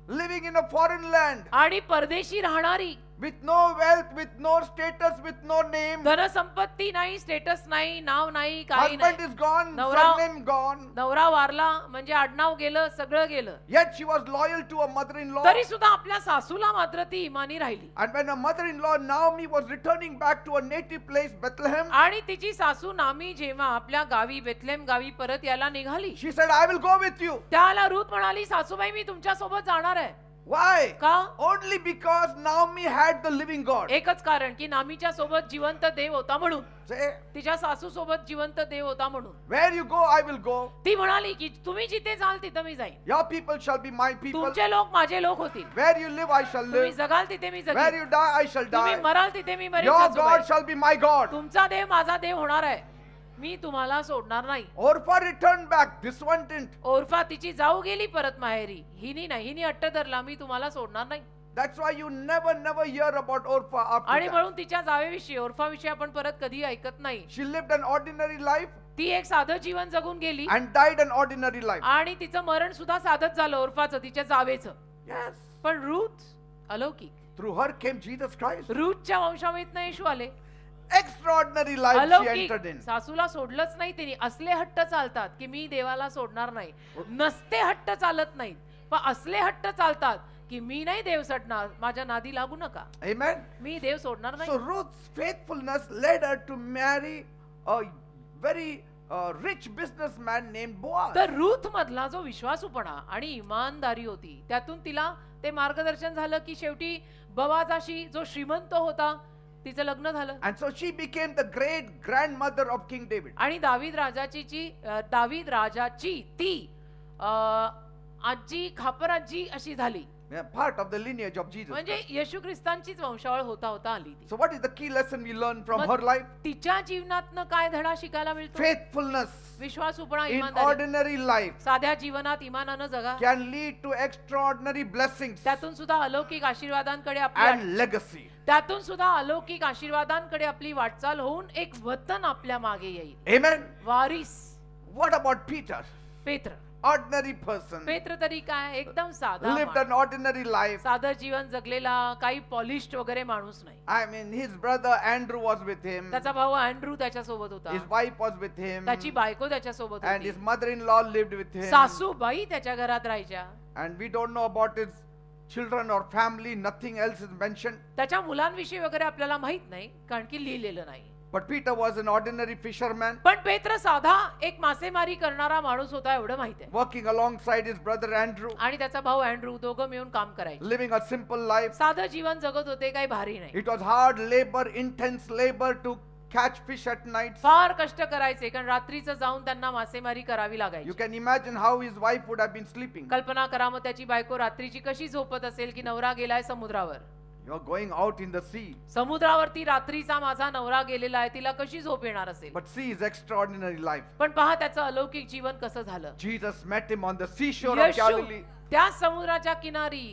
S1: living in a foreign land
S2: आणि परदेशी राहणारी,
S1: with no wealth, with no status, with no name.
S2: धनसंपत्ती नाही, स्टेटस नाही, नाव नाही, काही
S1: Husband
S2: नाही.
S1: is gone,
S2: Navra-
S1: surname gone.
S2: नवरा वारला म्हणजे आडनाव गेलं, सगळं गेलं.
S1: Yet she was loyal to her mother-in-law.
S2: तरी सुद्धा आपल्या सासूला मात्र ती इमानी राहिली.
S1: And when her mother-in-law Naomi was returning back to her native place, Bethlehem,
S2: आणि तिची सासू नामी जेव्हा आपल्या गावी बेथलेम गावी परत यायला निघाली,
S1: she said, I will go with you.
S2: त्याला रूथ म्हणाली, सासूबाई मी तुमच्या सोबत जाणार आहे.
S1: Why?
S2: का?
S1: Only because Naomi had the living God.
S2: एकच कारण की नामीच्या सोबत जिवंत देव होता म्हणून,
S1: Say,
S2: तिच्या सासू सोबत जिवंत देव होता म्हणून.
S1: where you go, I will go.
S2: ती म्हणाली की तुम्ही जिथे जाल तिथं मी जाईन.
S1: Your people shall be my people.
S2: तुमचे लोक माझे लोक होतील.
S1: Where you live, I shall
S2: तुम्ही
S1: live.
S2: जगाल तिथे मी
S1: Where
S2: जगेन.
S1: you die, I shall
S2: तुम्ही
S1: die.
S2: मराल तिथे मी मरेन.
S1: Your
S2: सासूबाई.
S1: God shall be my God.
S2: तुमचा देव माझा देव होणार आहे, मी तुम्हाला सोडणार नाही.
S1: Orpha returned back, discontent.
S2: ओरफा तिची जाऊ गेली परत माहेरी, हिनी नाही, हिनी अट्ट धरला, मी तुम्हाला सोडणार नाही.
S1: That's why you never hear about Orpha after
S2: आणि
S1: that.
S2: म्हणून तिच्या जावेविषयी, ओरफाविषयी आपण परत कधी ऐकत नाही.
S1: She lived an ordinary life
S2: ती एक साधं जीवन जगून गेली
S1: and died an ordinary life.
S2: आणि तिचं मरण सुद्धा साधंच झालं, ओरफाचं, तिच्या जावेचं.
S1: Yes.
S2: पण रूथ अलौकिक.
S1: Through her came Jesus Christ.
S2: रूथच्या वंशावळीतनं येशू आले.
S1: Extraordinary life she
S2: अलौकिक.
S1: entered in.
S2: सासूला सोडलंच नाही तिने. असले हट्ट चालतात की मी देवाला सोडणार नाही, नसते हट्ट चालत नाहीत, पण असले हट्ट चालतात की मी नाही देव सोडणार, माझ्या नादी लागू नका,
S1: Amen.
S2: मी देव सोडणार
S1: So
S2: नाही.
S1: Ruth's faithfulness led her to marry a very rich businessman named Boaz.
S2: तर रूथ मधला जो विश्वासूपणा आणि इमानदारी होती, त्यातून तिला ते मार्गदर्शन झालं की शेवटी बोआजाशी जो श्रीमंत होता तिचं लग्न झालं.
S1: And so she became the great grandmother of King David.
S2: आणि दावीद राजाची ती आजी, खापराजी अशी झाली.
S1: Yeah, part of the lineage of Jesus.
S2: म्हणजे येशू ख्रिस्तांचीच वंशावळ होता होता आली ती.
S1: So what is the key lesson we learn from
S2: मग
S1: her life?
S2: तिच्या जीवनातनं काय धडा शिकायला मिळतो?
S1: Faithfulness
S2: विश्वासूपणा,
S1: in
S2: इमानदारी.
S1: ordinary life
S2: साध्या जीवनात इमानानं जगा,
S1: can lead to extraordinary blessings
S2: त्यातून सुद्धा अलौकिक आशीर्वादांकडे
S1: and legacy.
S2: त्यातून सुद्धा अलौकिक आशीर्वादांकडे आपली वाटचाल होऊन एक वतन आपल्या मागे येईल.
S1: Amen.
S2: Waris.
S1: What about Peter?
S2: पेत्र.
S1: Ordinary person,
S2: पेत्र तरी काय, एकदम साधा
S1: lived
S2: माणूस.
S1: an ordinary life.
S2: साधं जीवन जगलेला, काही पॉलिश्ड वगैरे माणूस नाही.
S1: I mean, his brother Andrew was with him.
S2: त्याचा भाऊ अँड्रू त्याच्या सोबत होता,
S1: His wife was with him.
S2: त्याची बायको त्याच्या सोबत
S1: And
S2: होती,
S1: his mother-in-law lived with him.
S2: सासूबाई त्याच्या घरात राहायच्या.
S1: And we don't know about his children or family. Nothing else is mentioned.
S2: त्याच्या मुलांविषयी वगैरे आपल्याला माहित नाही, कारण की लिहिलेलं नाही.
S1: But Peter was an ordinary fisherman,
S2: पण पेत्र साधा एक मासेमारी करणारा माणूस होता एवढं माहित आहे.
S1: working alongside his brother Andrew,
S2: आणि त्याचा भाऊ अँड्रू, दोघं मिळून काम करायचे.
S1: living a simple life.
S2: साधं जीवन जगत होते, काही भारी नाही.
S1: It was hard labor, intense labor to catch fish at night.
S2: फार कष्ट करायचे, कारण रात्रीचं जाऊन त्यांना मासेमारी करावी
S1: You
S2: लागायची.
S1: can imagine how his wife would have been sleeping.
S2: कल्पना करा मग त्याची बायको रात्रीची कशी झोपत असेल की नवरा गेलाय समुद्रावर.
S1: You're going out in the sea.
S2: समुद्रावरती रात्रीचा माझा नवरा गेलेला आहे, तिला कशी झोप येणार असेल.
S1: But sea is extraordinary life.
S2: पण पहा त्याचं अलौकिक जीवन कसं झालं.
S1: Jesus met him on the seashore of
S2: Yeshu
S1: Galilee.
S2: त्या समुद्राच्या किनारी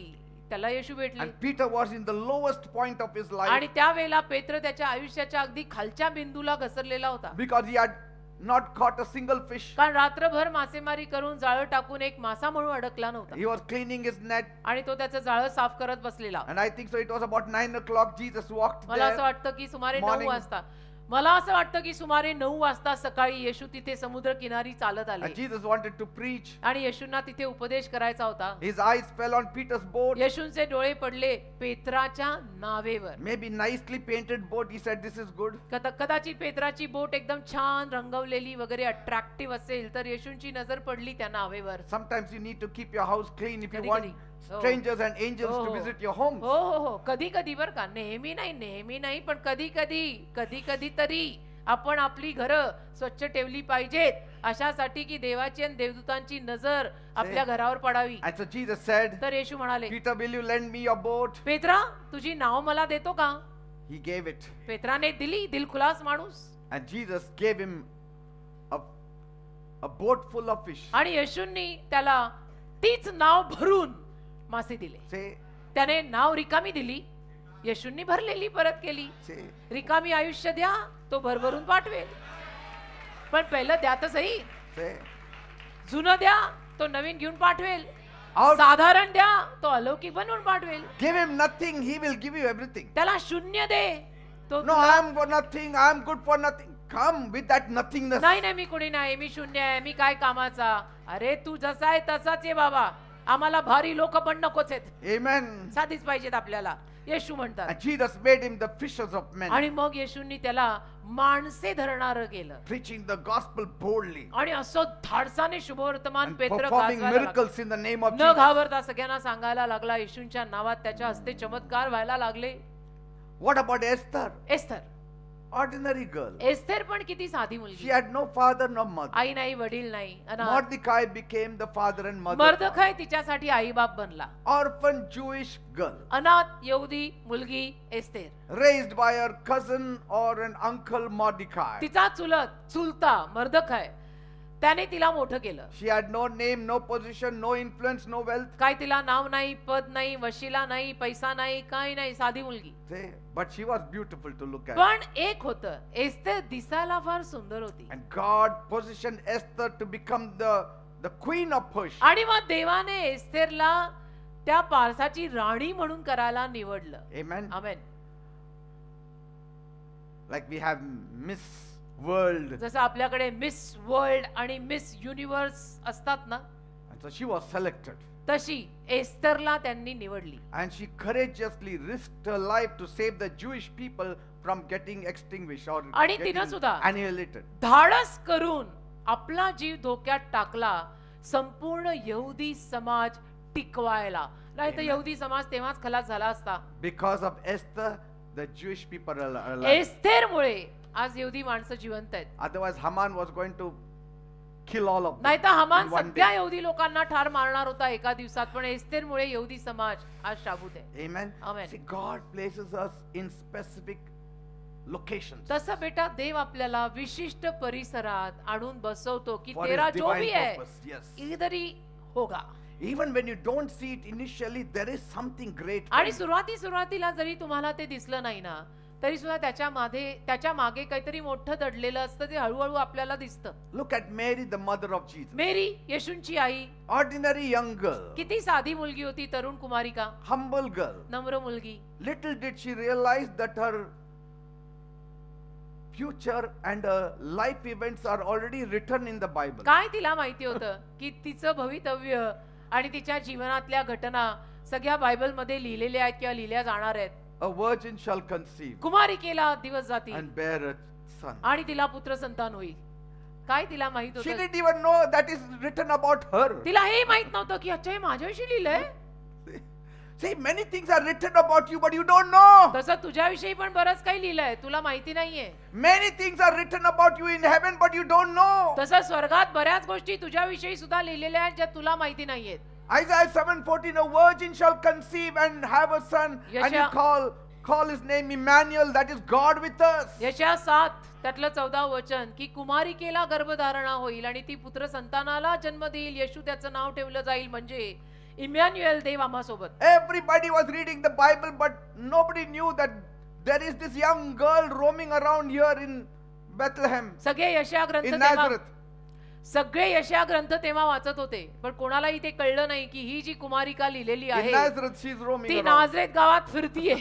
S2: त्याला येशू भेटले.
S1: And Peter was in the lowest point of his life
S2: आणि त्यावेळेला पेत्र त्याच्या आयुष्याच्या अगदी खालच्या बिंदूला घसरलेला होता,
S1: because he had not caught a single fish.
S2: कारण रात्रभर मासेमारी करून जाळं टाकून एक मासा म्हणून अडकला नव्हता.
S1: He was cleaning his net.
S2: आणि तो त्याचं जाळं साफ करत बसलेला.
S1: And I think so it was about 9 o'clock. Jesus walked
S2: मला असं
S1: there.
S2: वाटतं की सुमारे 9
S1: Morning.
S2: वाजता मला असं वाटतं की सुमारे 9 वाजता सकाळी येशू तिथे समुद्र किनारी चालत आले.
S1: And Jesus wanted to preach.
S2: आणि येशूंना तिथे उपदेश करायचा होता.
S1: His eyes fell on Peter's boat.
S2: येशूंचे डोळे पडले पेत्राच्या नावेवर.
S1: Maybe nicely painted boat. He said, "This is good."
S2: कदाचित पेत्राची बोट एकदम छान रंगवलेली वगैरे अट्रॅक्टिव्ह असेल, तर येशूंची नजर पडली त्या नावेवर.
S1: Sometimes you need to keep your house clean if you
S2: कधी-
S1: want
S2: कधी.
S1: strangers and angels to
S2: हो.
S1: visit your homes.
S2: हो हो हो, कधी कधी बर का, नेहमी नाही, पण कधी कधी तरी आपण आपली घरं स्वच्छ ठेवली पाहिजेत, अशासाठी की देवाची आणि देवदूतांची नजर आपल्या घरावर पडावी.
S1: And so Jesus said,
S2: तर येशू म्हणाले,
S1: "Peter, will you lend me your boat?"
S2: Petra तुझी नाव मला देतो का?
S1: He gave it.
S2: पेत्राने दिली, दिलखुलास माणूस.
S1: And Jesus gave him a boat full of fish.
S2: आणि येशूंनी त्याला तीच नाव भरून मासे दिले.
S1: Say,
S2: त्याने नाव रिकामी दिली, येशूंनी भरलेली परत केली.
S1: say.
S2: रिकामी आयुष्य द्या, तो भरभरून पाठवेल. पण पहिलं द्या तर सही.
S1: Say.
S2: जुनं द्या, तो नवीन घेऊन पाठवेल.
S1: Out.
S2: साधारण द्या, तो अलौकिक बनवून पाठवेल.
S1: Give him nothing, he will give you everything.
S2: त्याला शून्य दे, तो
S1: No, I am for nothing, I am good for nothing. Come with that nothingness.
S2: नाही मी कोणी नाही, मी शून्य आहे, मी काय कामाचा. अरे तू जसा आहे तसाच आहे बाबा, आम्हाला भारी लोक पण नकोच आहेत,
S1: Amen.
S2: साधीच पाहिजेत आपल्याला, येशू म्हणतात.
S1: And Jesus made him the fishers of men,
S2: आणि मग येशूंनी त्याला माणसे धरणारं केलं.
S1: preaching the gospel boldly
S2: आणि असं धाडसाने शुभवर्तमान
S1: and
S2: पेत्र
S1: performing
S2: गाजवायला लागला.
S1: miracles in the name of
S2: न
S1: Jesus.
S2: घाबरता सगळ्यांना सांगायला लागला, येशूंच्या नावात त्याच्या हस्ते चमत्कार व्हायला लागले.
S1: What about Esther?
S2: Esther,
S1: Ordinary girl.
S2: Esther पण किती साधी
S1: She
S2: मुलगी,
S1: had no father, no mother.
S2: आई नाही, वडील नाही, अनाथ.
S1: Mordecai became the father and mother.
S2: मर्दखाय तिच्यासाठी आई बाप बनला.
S1: Orphan Jewish girl,
S2: अनाथ यहुदी मुलगी एस्थेर,
S1: raised by her cousin or an uncle Mordecai.
S2: तिचा चुलता मर्दखाय, त्याने तिला मोठं केलं.
S1: She had no name, no position, no influence, no wealth.
S2: काय तिला नाव नाही, पद नाही, वशिला नाही, पैसा नाही, काही नाही, साधी मुलगी.
S1: Say, but she was beautiful to look at.
S2: पण एक होतं, एस्थेर दिसायला फार सुंदर होती.
S1: And God positioned Esther to become the queen of Persia.
S2: आणि मग देवाने एस्थेरला त्या पारसाची राणी म्हणून करायला निवडलं.
S1: Amen.
S2: Amen.
S1: Like we have Miss World.
S2: जसं आपल्याकडे मिस वर्ल्ड आणि मिस युनिव्हर्स असतात ना,
S1: So she was selected.
S2: तशी एस्थरला त्यांनी निवडली
S1: And she courageously risked her life to save the Jewish people from getting extinguished or
S2: आणि तिनं
S1: getting
S2: सुद्धा
S1: annihilated.
S2: धाडस करून आपला जीव धोक्यात टाकला संपूर्ण यहुदी समाज टिकवायला. नाही तर यहुदी समाज तेव्हाच खलास झाला असता.
S1: Because of Esther, the Jewish people are alive.
S2: एस्थेरमुळे आज यहुदी माणसं जिवंत आहेत.
S1: Otherwise, Haman was going to kill all of them.
S2: नाही तर हमान
S1: in one
S2: सगळ्या
S1: day.
S2: यहुदी लोकांना ठार मारणार होता एका दिवसात. पण एस्थेरमुळे यहुदी समाज आज शाबूत आहे.
S1: Amen.
S2: Amen.
S1: See, God places us in specific locations
S2: तसं बेटा देव आपल्याला विशिष्ट परिसरात आणून बसवतो की
S1: for
S2: तेरा
S1: His
S2: जो भी
S1: divine
S2: है
S1: purpose. Yes.
S2: इधर ही होगा.
S1: Even when you don't see it initially, there is something great. for
S2: आणि
S1: you.
S2: सुरुवातीला जरी तुम्हाला ते दिसलं नाही ना तरी सुद्धा त्याच्या मागे काहीतरी मोठं दडलेलं असतं ते हळूहळू आपल्याला दिसतं.
S1: Look at Mary, the mother of Jesus.
S2: Mary येशूंची I
S1: Ordinary young girl,
S2: किती साधी मुलगी होती. तरुण कुमारिका,
S1: humble girl.
S2: नम्र मुलगी.
S1: Little did she realize that her future and her life events are already written in the Bible.
S2: काय तिला माहिती होतं की तिचं भवितव्य आणि तिच्या जीवनातल्या घटना सगळ्या बायबल मध्ये लिहिलेल्या आहेत किंवा लिहिल्या जाणार आहेत.
S1: A virgin shall conceive
S2: कुमारिकेला दिवस जातील
S1: and bear a son.
S2: आणि तिला पुत्र संतान होईल. काय तिला माहित
S1: She
S2: होतं?
S1: didn't even know that is written about her.
S2: तिला हे माहित नव्हतं की अच्छा हे माझ्याविषयी लिहिलंय.
S1: See, many things are written about you, but you don't know.
S2: तसं तुझ्याविषयी पण बरंच काही लिहिलंय तुला माहिती नाहीये.
S1: Many things are written about you in heaven, but you don't know.
S2: तसं स्वर्गात बऱ्याच गोष्टी तुझ्याविषयी सुद्धा लिहिलेल्या आहेत ज्या तुला माहिती नाहीयेत.
S1: Isaiah 7:14, a virgin shall conceive and have a son, and you
S2: Yesha-
S1: call his name Emmanuel, that is God with us.
S2: यशया 7 त्यातलं 14 वचन की कुमारिकेला गर्भधारणा होईल आणि ती पुत्र संतानाला जन्म देईल. येशू त्याचं नाव ठेवलं जाईल म्हणजे इमॅन्युएल देव आम्हासोबत.
S1: Everybody was reading the Bible, but nobody knew that there is this young girl roaming around here in Bethlehem,
S2: सगळे यशया ग्रंथ
S1: in
S2: तेव्हा
S1: Nazareth.
S2: सगळे यशया ग्रंथ तेव्हा वाचत होते पण कोणालाही ते कळलं नाही की ही जी कुमारिका लिहिलेली
S1: In
S2: आहे
S1: Nazareth, she's roaming
S2: ती
S1: around.
S2: नाझरेत गावात फिरतीये.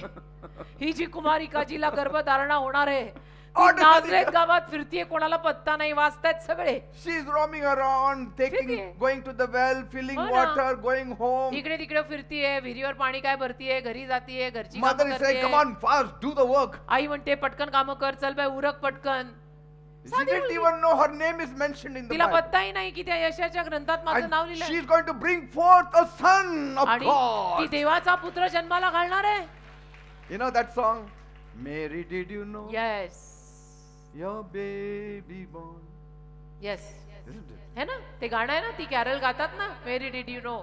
S2: ही जी कुमारिका जिला गर्भधारणा होणार आहे ती
S1: Ordinary
S2: नाझरेत
S1: girl.
S2: गावात फिरतीये. कोणाला पत्ता नाही. वाचतायत सगळे.
S1: She's roaming around,
S2: फिरतीये.
S1: going to the well, filling
S2: हो ना.
S1: water, going home.
S2: इकडे तिकडे फिरतीये. विहिरीवर पाणी काय भरतीये. घरी जातीये. घरची
S1: Mother
S2: कामं
S1: is saying, come
S2: करतीये.
S1: on, fast, do the work.
S2: आई म्हणते पटकन कामं कर. चल बाय उरक पटकन.
S1: She
S2: साधी
S1: didn't
S2: मुलगी.
S1: even know her name is mentioned in the
S2: तिला
S1: Bible.
S2: पत्ताही नाही की त्या यशाच्या ग्रंथात माझं नाव
S1: And
S2: लिहिलंय.
S1: she's going to bring forth a son of
S2: आणि ती
S1: God.
S2: देवाचा पुत्र जन्माला घालणार आहे.
S1: You know that song? Mary, did you know
S2: yes
S1: your baby born?
S2: Yes
S1: Isn't it?
S2: है ना ते गाणं आहे ना. ती कॅरल गातात ना. Mary did you know.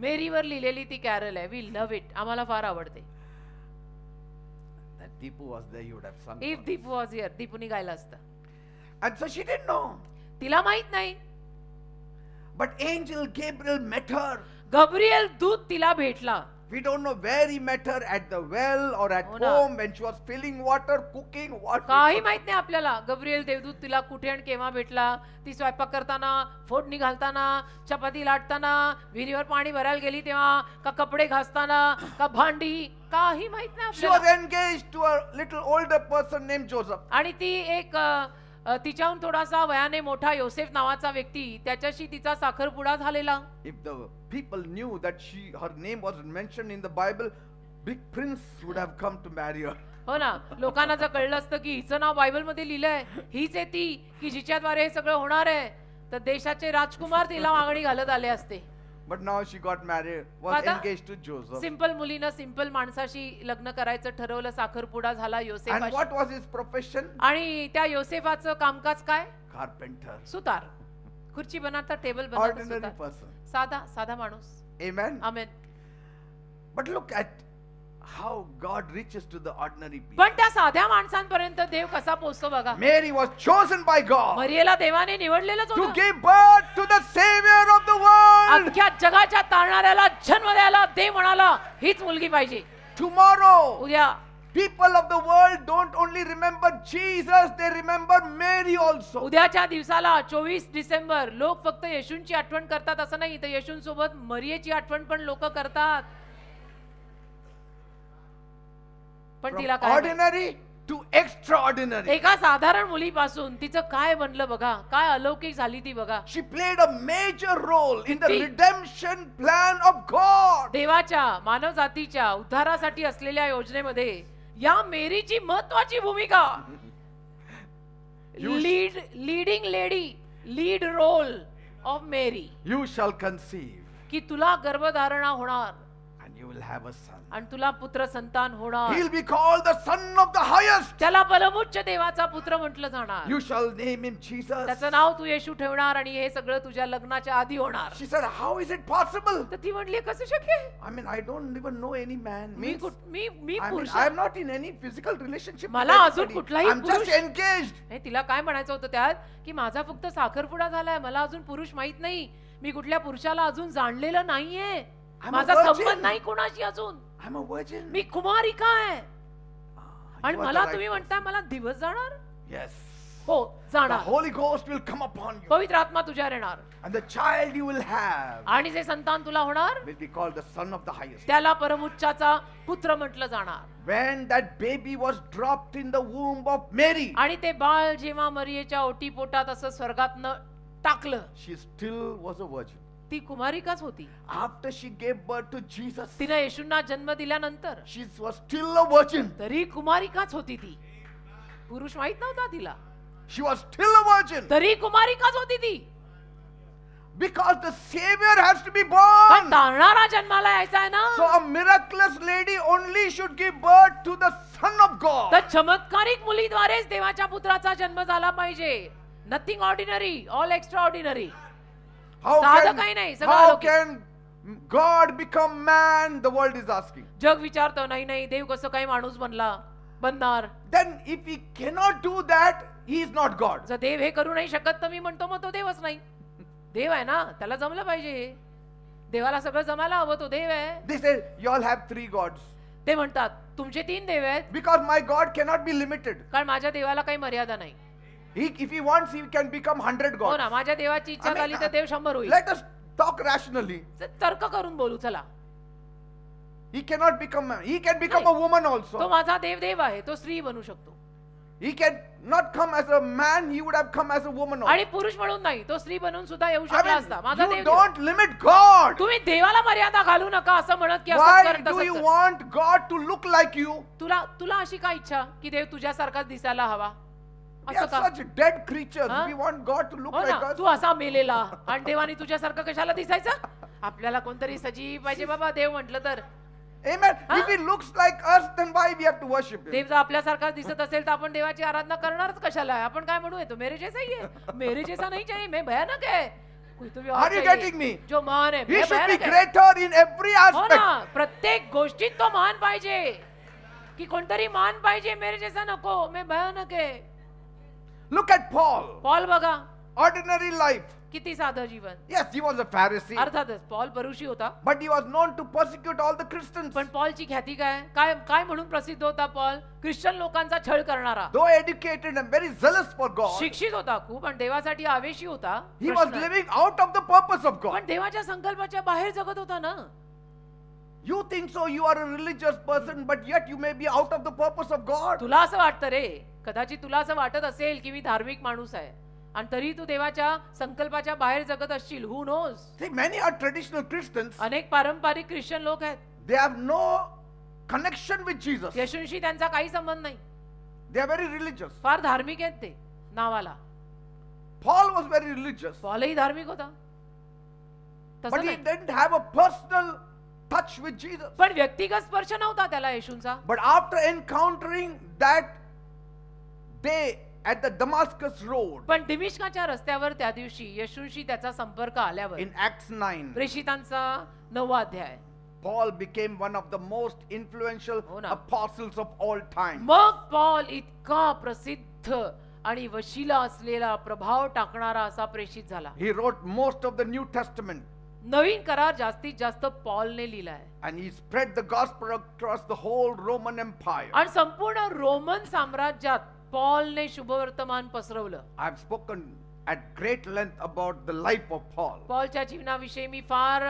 S2: मेरीवर लिहिलेली ती कॅरल आहे. We love it. आम्हाला फार आवडते.
S1: That Deepu was there, you would have sung.
S2: If Deepu was here. दीपूनी गायला असतं.
S1: And so she didn't know.
S2: तिला माहित नाही.
S1: But angel Gabriel met her.
S2: Gabriel दूत तिला भेटला.
S1: We don't know where he met her, at the well or at
S2: हो ना.
S1: home when she was filling water, cooking, what.
S2: काही माहित नाही आपल्याला. गब्रिएल देवदूत तिला कुठे आणि केव्हा भेटला. ती स्वयंपाक करताना, फोडणी घालताना, चपाती लाटताना, विहिरीवर पाणी भरायला गेली तेव्हा, का कपडे घासताना, का भांडी, काही माहित नाही
S1: She was
S2: आपल्याला.
S1: engaged to a little older person named Joseph.
S2: आणि ती एक तिच्याहून थोडासा वयाने मोठा योसेफ नावाचा व्यक्ती त्याच्याशी तिचा साखरपुडा झालेला.
S1: If the people knew that her name was mentioned in the Bible, big prince would have come to marry her.
S2: हो ना. लोकांना जर कळलं असतं की हिचं नाव बायबल मध्ये लिहिलंय, हीच आहे ती की जिच्याद्वारे हे सगळं होणार आहे, तर देशाचे राजकुमार तिला मागणी घालत आले असते.
S1: But now she got married, was
S2: आता
S1: engaged to Joseph.
S2: सिंपल मुलीनं सिंपल माणसाशी लग्न करायचं ठरवलं. साखरपुडा झाला
S1: And
S2: योसेफाशी.
S1: what was his profession?
S2: आणि त्या योसेफाचं कामकाज काय?
S1: Carpenter.
S2: सुतार. खुर्ची बनवता, टेबल बनवता,
S1: Ordinary
S2: सुतार.
S1: person.
S2: साधा साधा माणूस.
S1: Amen.
S2: Amen.
S1: But look at how God reaches to the ordinary people.
S2: पण त्या साध्या माणसांपर्यंत देव कसा पोहोचतो बघा.
S1: Mary was chosen by God
S2: मरियेला देवाने निवडलेलंच
S1: to
S2: होतं.
S1: give birth to the Savior of the world.
S2: अख्ख्या जगाच्या तारणाऱ्याला जन्म द्यायला देव म्हणाला हीच मुलगी पाहिजे.
S1: Tomorrow,
S2: उद्या
S1: people of the world don't only remember Jesus, they remember Mary also.
S2: उद्याच्या दिवसाला 24 डिसेंबर लोक फक्त येशूंची आठवण करतात असं नाही, तर येशूंसोबत मरियेची आठवण पण लोक करतात. पण
S1: From
S2: तिला काय माहित?
S1: ordinary to extraordinary.
S2: एका साधारण मुलीपासून तिचं काय बनलं बघा, काय अलौकिक झाली ती बघा.
S1: She played a major role in the
S2: किती-
S1: redemption plan of God.
S2: देवाच्या मानव जातीच्या उद्धारासाठी असलेल्या योजनेमध्ये या मेरीची महत्वाची भूमिका. Leading lady, lead role of Mary.
S1: You shall conceive
S2: की तुला गर्भधारणा होणार
S1: and you will have a son.
S2: आणि तुला पुत्र संतान होणार.
S1: He'll be called the Son of the Highest.
S2: त्याला परमोच्च देवाचा पुत्र म्हटलं जाणार.
S1: You shall name him Jesus.
S2: त्याचं नाव तू येशू ठेवणार आणि हे सगळं तुझ्या लग्नाच्या आधी होणार.
S1: She said, how is it possible?
S2: तर ती म्हणली कसं शक्य आहे?
S1: I mean, I don't even know any man.
S2: Me
S1: Means,
S2: me
S1: I mean,
S2: पुरुष
S1: I'm not in any physical relationship with
S2: मला अजून
S1: anybody.
S2: कुठलाही
S1: I'm just
S2: पुरुष-
S1: engaged.
S2: हे तिला काय म्हणायचं होतं त्यात की माझा फक्त साखरपुडा झालाय, मला अजून पुरुष माहित नाही, मी कुठल्या पुरुषाला अजून जाणलेलं नाहीये,
S1: I'm a
S2: माझा
S1: virgin.
S2: संबंध नाही कोणाशी अजून,
S1: I'm a virgin.
S2: मी कुमारिका आहे.
S1: You
S2: आणि
S1: are the
S2: मला
S1: right
S2: तुम्ही
S1: person.
S2: म्हणताय मला दिवस जाणार.
S1: Yes.
S2: हो
S1: The
S2: जाणार.
S1: Holy Ghost will come upon you.
S2: पवित्र आत्मा तुझ्यावर येणार
S1: And the child you will have
S2: आणि जे संतान तुला होणार
S1: will be called the Son of the Highest.
S2: त्याला परमोच्चाचा पुत्र म्हटलं जाणार.
S1: When that baby was dropped in the womb of Mary,
S2: आणि ते बाळ जेव्हा मरियेच्या ओटीपोटात असं स्वर्गातनं टाकलं,
S1: she still was a virgin.
S2: ती कुमारिकाच होती.
S1: After she gave birth to Jesus,
S2: तिनं येशूंना जन्म दिल्यानंतर
S1: she was still a virgin.
S2: तरी कुमारिकाच होती ती. पुरुष माहित नव्हता तिला,
S1: She was still a virgin.
S2: तरी कुमारिकाच होती ती.
S1: Because the Savior has to be
S2: पण
S1: born.
S2: तारणारा जन्माला यायचा आहे
S1: So
S2: ना.
S1: a miraculous lady only should give birth to the Son of God.
S2: तर चमत्कारिक मुलीद्वारेच देवाच्या पुत्राचा जन्म झाला पाहिजे. Nothing ordinary, all extra ordinary. साधं काही नाही, सगळं
S1: how
S2: अलौकिक.
S1: can God become man? The world is asking.
S2: जग विचारतं नाही नाही देव कसं काही माणूस बनणार.
S1: Then if he cannot do that, he is not God.
S2: जर देव हे करू नाही शकत तर मी म्हणतो मग तो देवच नाही. देव आहे ना, त्याला जमलं पाहिजे. देवाला सगळं जमायला हवं, तो देव आहे.
S1: They say you all have 3 gods.
S2: ते म्हणतात तुमचे 3 देव आहेत,
S1: Because my God cannot be limited.
S2: कारण माझ्या देवाला काही मर्यादा नाही.
S1: If he wants, he can become 100
S2: हो
S1: gods.
S2: ना, माझ्या देवाची इच्छा
S1: I mean,
S2: झाली तर देव 100 होईल.
S1: Let us talk rationally.
S2: तर्क करून बोलू चला.
S1: He cannot become. He can become a woman
S2: तो
S1: also.
S2: माझा देव आहे, तो स्त्री बनू शकतो.
S1: He can not come as a man. He would have come as a woman also.
S2: आणि पुरुष म्हणून नाही, तो स्त्री बनून सुद्धा येऊ
S1: I
S2: शकला
S1: mean,
S2: असता. माझा
S1: you
S2: Dev.
S1: don't limit God.
S2: तुम्ही देवाला मर्यादा घालू नका असं म्हणत की असं
S1: Why
S2: कर,
S1: do
S2: तसं
S1: you
S2: कर.
S1: want God to look like you?
S2: तुला अशी काय इच्छा की देव तुझ्यासारखाच दिसायला हवा
S1: We
S2: असं
S1: are
S2: का?
S1: such dead creatures.
S2: Huh?
S1: We want God to look
S2: हो
S1: like
S2: ना,
S1: us.
S2: तू असा मेलेला आणि देवाने तुझ्यासारखं कशाला दिसायचं? आपल्याला कोणतरी सजीव पाहिजे बाबा देव म्हटलं तर.
S1: Amen.
S2: Huh?
S1: If he looks like us, then why we have to worship him?
S2: देव जर आपल्यासारखा दिसत असेल तर आपण देवाची आराधना करणारच कशाला आहे? आपण काय म्हणू येतो मेरे जैसा ही है, मेरे जैसा नहीं चाहिए, मैं भयानक है, कोई तो भी और
S1: Are you
S2: चाहिए.
S1: getting me?
S2: जो महान है
S1: He
S2: मैं
S1: should be
S2: भयानक है.
S1: greater in every
S2: हो
S1: aspect.
S2: ना, प्रत्येक गोष्टीत तो महान पाहिजे की कोणतरी महान पाहिजे, मेरे जैसा नको, मैं भयानक है.
S1: Look at Paul.
S2: पॉल बघा,
S1: Ordinary life.
S2: किती साधं जीवन.
S1: Yes, he was a Pharisee,
S2: अर्थातच पॉल परुषी होता,
S1: but he was known to persecute all the Christians.
S2: पण पॉलची ख्याती काय काय काय म्हणून प्रसिद्ध होता पॉल? ख्रिश्चन लोकांचा छळ करणारा.
S1: Though educated and very zealous for God,
S2: शिक्षित होता खूप आणि देवासाठी आवेशी होता.
S1: he was
S2: प्रश्न.
S1: living out of the purpose of God.
S2: पण देवाच्या संकल्पाच्या बाहेर जगत होता ना.
S1: You think so, you are a religious person, but yet you may be out of the purpose of God.
S2: तुला असं वाटतं रे, कदाचित तुला असं वाटत असेल की मी धार्मिक माणूस आहे आणि तरी तू देवाच्या संकल्पाच्या बाहेर जगत असशील. Who knows.
S1: See, many are traditional Christians.
S2: अनेक पारंपरिक ख्रिश्चन लोक आहेत,
S1: They have no connection with Jesus.
S2: येशूंशी त्यांचा काही संबंध नाही,
S1: They are very religious.
S2: फार धार्मिक आहेत ते नावाला.
S1: Paul was very religious,
S2: पॉलही धार्मिक होता तसं
S1: but he
S2: नाही,
S1: didn't have a personal touch with Jesus.
S2: पण व्यक्तिगत स्पर्श नव्हता त्याला येशूंचा.
S1: But after encountering that day at the Damascus road
S2: पण दिमिश्काच्या रस्त्यावर त्या दिवशी येशूंशी त्याचा संपर्क आल्यावर
S1: in Acts 9,
S2: प्रेषितांचा 9वा अध्याय,
S1: Paul became one of the most influential
S2: हो ना.
S1: apostles of all time.
S2: मग पॉल इतका प्रसिद्ध आणि वशिला असलेला प्रभाव टाकणारा असा प्रेषित झाला.
S1: He wrote most of the New Testament
S2: नवीन करार जास्तीत जास्त पॉलने लिहिलाय
S1: and he spread the gospel across the whole Roman Empire.
S2: आणि संपूर्ण रोमन साम्राज्यात पॉलने शुभवर्तमान पसरवलं.
S1: I've spoken at great length about the life of Paul.
S2: पॉलच्या जीवनाविषयी मी फार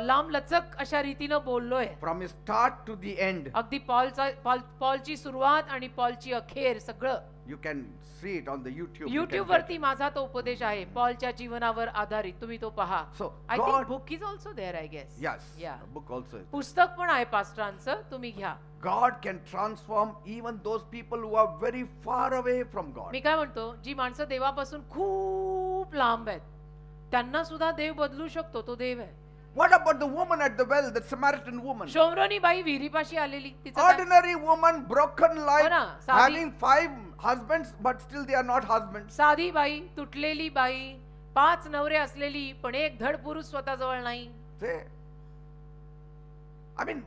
S2: लांब लचक अशा रीतीनं बोललोय.
S1: From his start to the end.
S2: अगदी पॉलची सुरुवात आणि पॉलची अखेर सगळं.
S1: You can see it on the YouTube.
S2: YouTube वरती माझा तो उपदेश आहे पॉलच्या जीवनावर आधारित. तुम्ही तो पहा.
S1: So
S2: I think
S1: God,
S2: book is also there, I guess.
S1: yes,
S2: Yeah.
S1: the book also is.
S2: पुस्तक पण आहे पास्टरांचं, तुम्ही घ्या.
S1: God can transform even those people who are very far away from God.
S2: मी काय म्हणतो, जी माणसं देवापासून खूप लांब आहेत त्यांना सुद्धा देव बदलू शकतो. तो देव आहे.
S1: What about the woman at the well, the Samaritan woman?
S2: शोमरोनी बाई विहिरीपाशी आलेली. तिचं काय?
S1: Ordinary woman, broken life,
S2: हो ना, साधी-
S1: having 5 husbands, but still they are not husbands.
S2: साधी बाई, तुटलेली बाई, 5 नवरे असलेली, पण एक धड पुरुष स्वतःजवळ नाही.
S1: Say, I mean,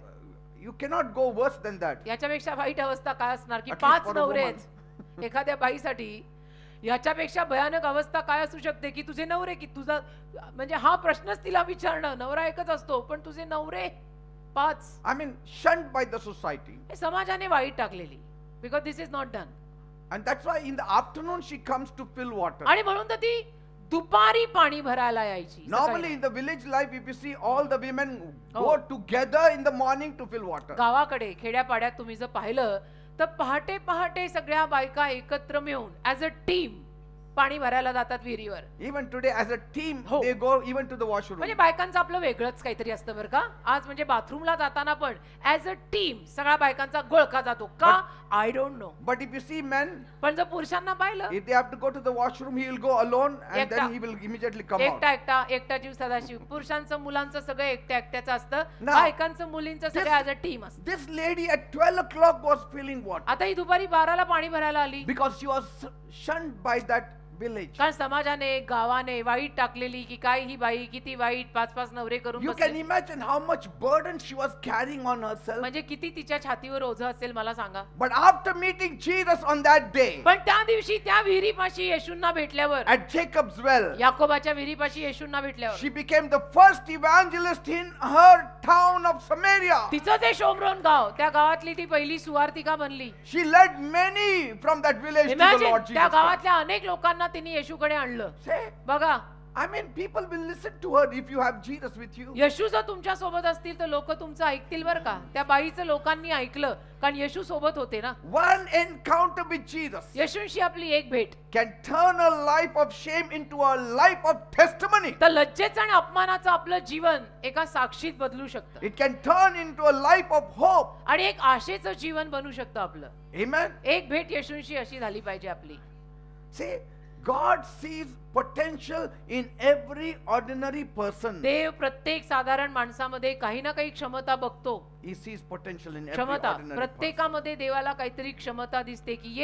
S1: you cannot go worse than that.
S2: याच्यापेक्षा वाईट अवस्था काय असणार की
S1: At least
S2: 5
S1: for a
S2: Navare
S1: woman.
S2: आहेत एखाद्या बाईसाठी. याच्यापेक्षा भयानक अवस्था काय असू शकते की तुझे नवरे, की तुझा म्हणजे हा प्रश्नच तिला विचारणं. नवरा एकच असतो पण तुझे नवरे 5.
S1: I mean, shunned by the society.
S2: हे समाजाने वाईट टाकलेली. Because this is not done.
S1: And that's why in the afternoon she comes to fill water.
S2: आणि म्हणून तर ती दुपारी पाणी भरायला यायची.
S1: Normally in the village life, if you see, all the women go
S2: Oh.
S1: together in the morning to fill water.
S2: गावाकडे खेड्यापाड्यात तुम्ही जर पाहिलं तर पहाटे पहाटे सगळ्या बायका एकत्र मिळून ऍज अ टीम पाणी भरायला जातात विहिरीवर.
S1: Even today, as a team,
S2: हो.
S1: they go even to the washroom.
S2: म्हणजे बायकांचं आपलं वेगळंच काहीतरी असतं बरं का. आज म्हणजे बाथरूमला जाताना पण ऍज अ टीम सगळ्या बायकांचा गोळखा जातो का, I don't know.
S1: But if you see men,
S2: पण जर पुरुषांना पाहिलं,
S1: if they have to go to the washroom, he will go alone and
S2: एकटा.
S1: then he will immediately come out.
S2: एकटा जीव सदाशिव. पुरुषांचं मुलांचं सगळं एकट्याचं असतं.
S1: Now,
S2: बायकांचं मुलींचं सगळं ऍज अ टीम असतं.
S1: This lady at 12 o'clock was filling water
S2: आता ही दुपारी 12ला पाणी भरायला आली
S1: because she was shunned by that village.
S2: कारण समाजाने गावाने वाईट टाकलेली की काय ही बाई किती वाईट 5 नवरे करून
S1: You can
S2: बसली.
S1: imagine how much burden she was carrying on herself.
S2: म्हणजे किती तिच्या छातीवर ओझं असेल मला सांगा.
S1: But after meeting Jesus on that day
S2: पण त्या दिवशी त्या विहिरीपाशी येशूंना भेटल्यावर,
S1: at Jacob's well,
S2: याकोबाच्या विहिरीपाशी येशूंना भेटल्यावर
S1: she became the first evangelist in her town of Samaria.
S2: तिचं जे शोमरोन गाव, त्या गावातली ती पहिली सुवार्तिका बनली.
S1: She led many from that village to the
S2: Imagine,
S1: Lord
S2: त्या
S1: Jesus Christ.
S2: गावातल्या अनेक लोकांना तिने येशूकडे आणलं.
S1: Say,
S2: बघा,
S1: I mean, people will listen to her if you have Jesus with you.
S2: येशू जर तुमच्या सोबत असतील तर लोक तुमचं ऐकतील बरं का. त्या बाईचं लोकांनी ऐकलं कारण येशू सोबत होते ना.
S1: One encounter with Jesus
S2: येशूंशी आपली एक भेट
S1: can turn a life of shame into a life of testimony.
S2: तर लज्जेचं आणि अपमानाचं आपलं जीवन एका साक्षीत बदलू शकतं
S1: It can turn into a life of hope.
S2: आणि एक आशेचं जीवन बनू शकतं आपलं.
S1: Amen.
S2: एक भेट येशूंशी अशी झाली पाहिजे आपली.
S1: See, God sees potential in every ordinary person.
S2: देव प्रत्येक साधारण माणसामध्ये काही ना काही क्षमता बघतो.
S1: He sees potential in every
S2: क्षमता
S1: ordinary person.
S2: प्रत्येकामध्ये देवाला काहीतरी क्षमता दिसते की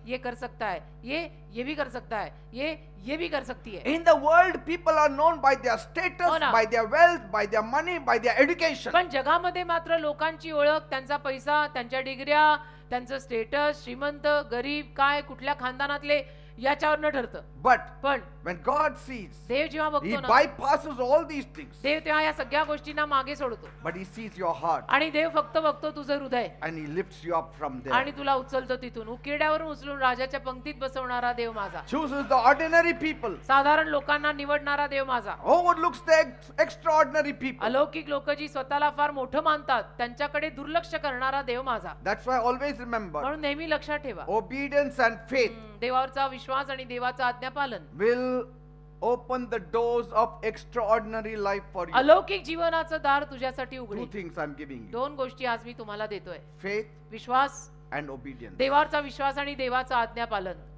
S2: ये कर सकता है, ये भी कर सकता है, ये भी कर सकती है.
S1: In the world, people are known by their status,
S2: हो ना.
S1: by their wealth, by their money, by their education.
S2: पण जगामध्ये मात्र लोकांची ओळख त्यांचा पैसा, त्यांच्या डिग्र्या, त्यांचं स्टेटस, श्रीमंत, गरीब, काय कुठल्या खानदानातले याच्यावरनं ठरतं.
S1: But
S2: पण
S1: when God sees,
S2: देव जेव्हा
S1: He
S2: बघतो ना,
S1: bypasses all these things.
S2: देव तेव्हा या सगळ्या गोष्टींना मागे सोडतो
S1: But He sees your heart
S2: आणि देव फक्त बघतो तुझं हृदय
S1: and He lifts you up from there.
S2: आणि तुला उचलतो तिथून. उकिरड्यावरून उचलून राजाच्या पंक्तीत बसवणारा देव माझा.
S1: Chooses the ordinary people,
S2: साधारण लोकांना निवडणारा देव माझा.
S1: overlooks the extraordinary people.
S2: अलौकिक लोक जी स्वतःला फार मोठं मानतात त्यांच्याकडे दुर्लक्ष करणारा देव माझा.
S1: That's why always remember,
S2: म्हणून नेहमी लक्षात ठेवा,
S1: obedience and faith
S2: देवावरचा विश्वास आणि देवाचं आज्ञापालन
S1: will open the doors of extraordinary life for you.
S2: अलौकिक जीवनाचं दार तुझ्यासाठी
S1: Two
S2: उघडेल.
S1: things I'm giving you:
S2: 2 गोष्टी आज मी तुम्हाला देतोय.
S1: faith
S2: Vishwas,
S1: and obedience.
S2: देवावरचा विश्वास आणि देवाचं आज्ञापालन.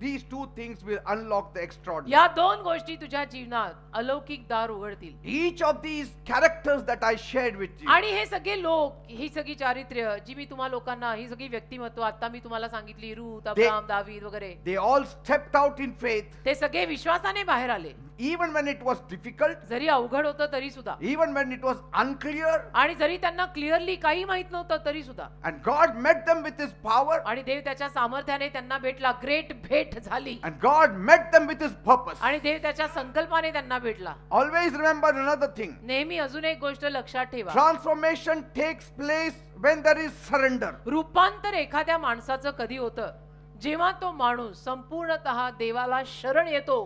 S1: These two things will unlock the extraordinary.
S2: या 2 गोष्टी तुझ्या जीवनात अलौकिक दार उघडतील.
S1: Each of these characters that I shared with you,
S2: आणि हे सगळे लोक, ही सगळी चारित्र्य जी मी तुम्हा लोकांना, ही सगळी व्यक्तिमत्व आता मी तुम्हाला सांगितली, रूत, अब्राम, दावीद वगैरे,
S1: they all stepped out in faith,
S2: ते सगळे विश्वासाने बाहेर आले.
S1: even when it was difficult,
S2: जरी अवघड होतं तरी सुद्धा,
S1: even when it was unclear,
S2: आणि जरी त्यांना क्लिअरली काही माहित नव्हतं तरी सुद्धा,
S1: and God met them with His power,
S2: आणि देव त्याच्या सामर्थ्याने त्यांना भेटला. ग्रेट भेट झाली.
S1: and God met them with His purpose.
S2: आणि देव त्याच्या संकल्पाने त्यांना भेटला.
S1: Always remember another thing:
S2: नेहमी अजून एक गोष्ट लक्षात ठेवा,
S1: transformation takes place when there is surrender.
S2: रूपांतर एखाद्या माणसाचं कधी होतं जेव्हा तो माणूस संपूर्णतः देवाला शरण येतो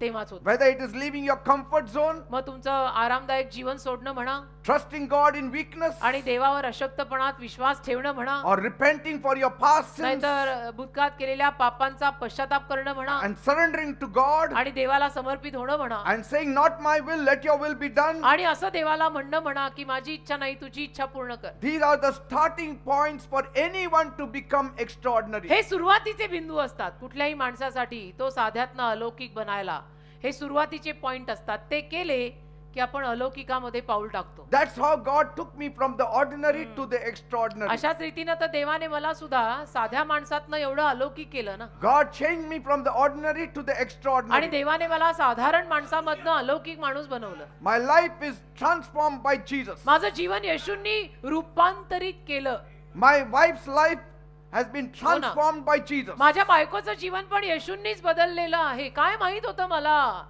S2: तेव्हाच होतं.
S1: Whether it is leaving your comfort zone,
S2: मग तुमचं आरामदायक जीवन सोडणं म्हणा,
S1: trusting God in weakness,
S2: आणि देवावर अशक्तपणात विश्वास ठेवणं म्हणा,
S1: or repenting for your past sins
S2: नाहीतर भूतकाळात केलेल्या पापांचा पश्चाताप करणं म्हणा,
S1: and surrendering to God
S2: आणि देवाला समर्पित होणं म्हणा,
S1: and saying, not my will, let your will be done.
S2: आणि असं देवाला म्हणणं म्हणा की माझी इच्छा नाही तुझी इच्छा पूर्ण कर.
S1: These are the starting points for anyone to become extraordinary.
S2: हे सुरुवातीचे बिंदू असतात कुठल्याही माणसासाठी तो साध्यातनं अलौकिक बनायला. हे सुरुवातीचे पॉइंट असतात. ते केले की आपण अलौकिकामध्ये पाऊल टाकतो.
S1: That's how God took me from the ordinary to the extraordinary.
S2: अशाच रीतीनं तर देवाने मला सुद्धा साध्या माणसातनं एवढं अलौकिक केलं ना.
S1: God changed me from the ordinary to the
S2: आणि
S1: extraordinary.
S2: देवाने मला साधारण माणसामधनं अलौकिक माणूस बनवलं.
S1: My life is transformed by Jesus.
S2: माझं जीवन येशूंनी रूपांतरित केलं.
S1: My wife's life has been transformed by Jesus.
S2: माझ्या बायकोचं जीवन पण येशूंनीच बदललेलं आहे. काय माहित होतं मला.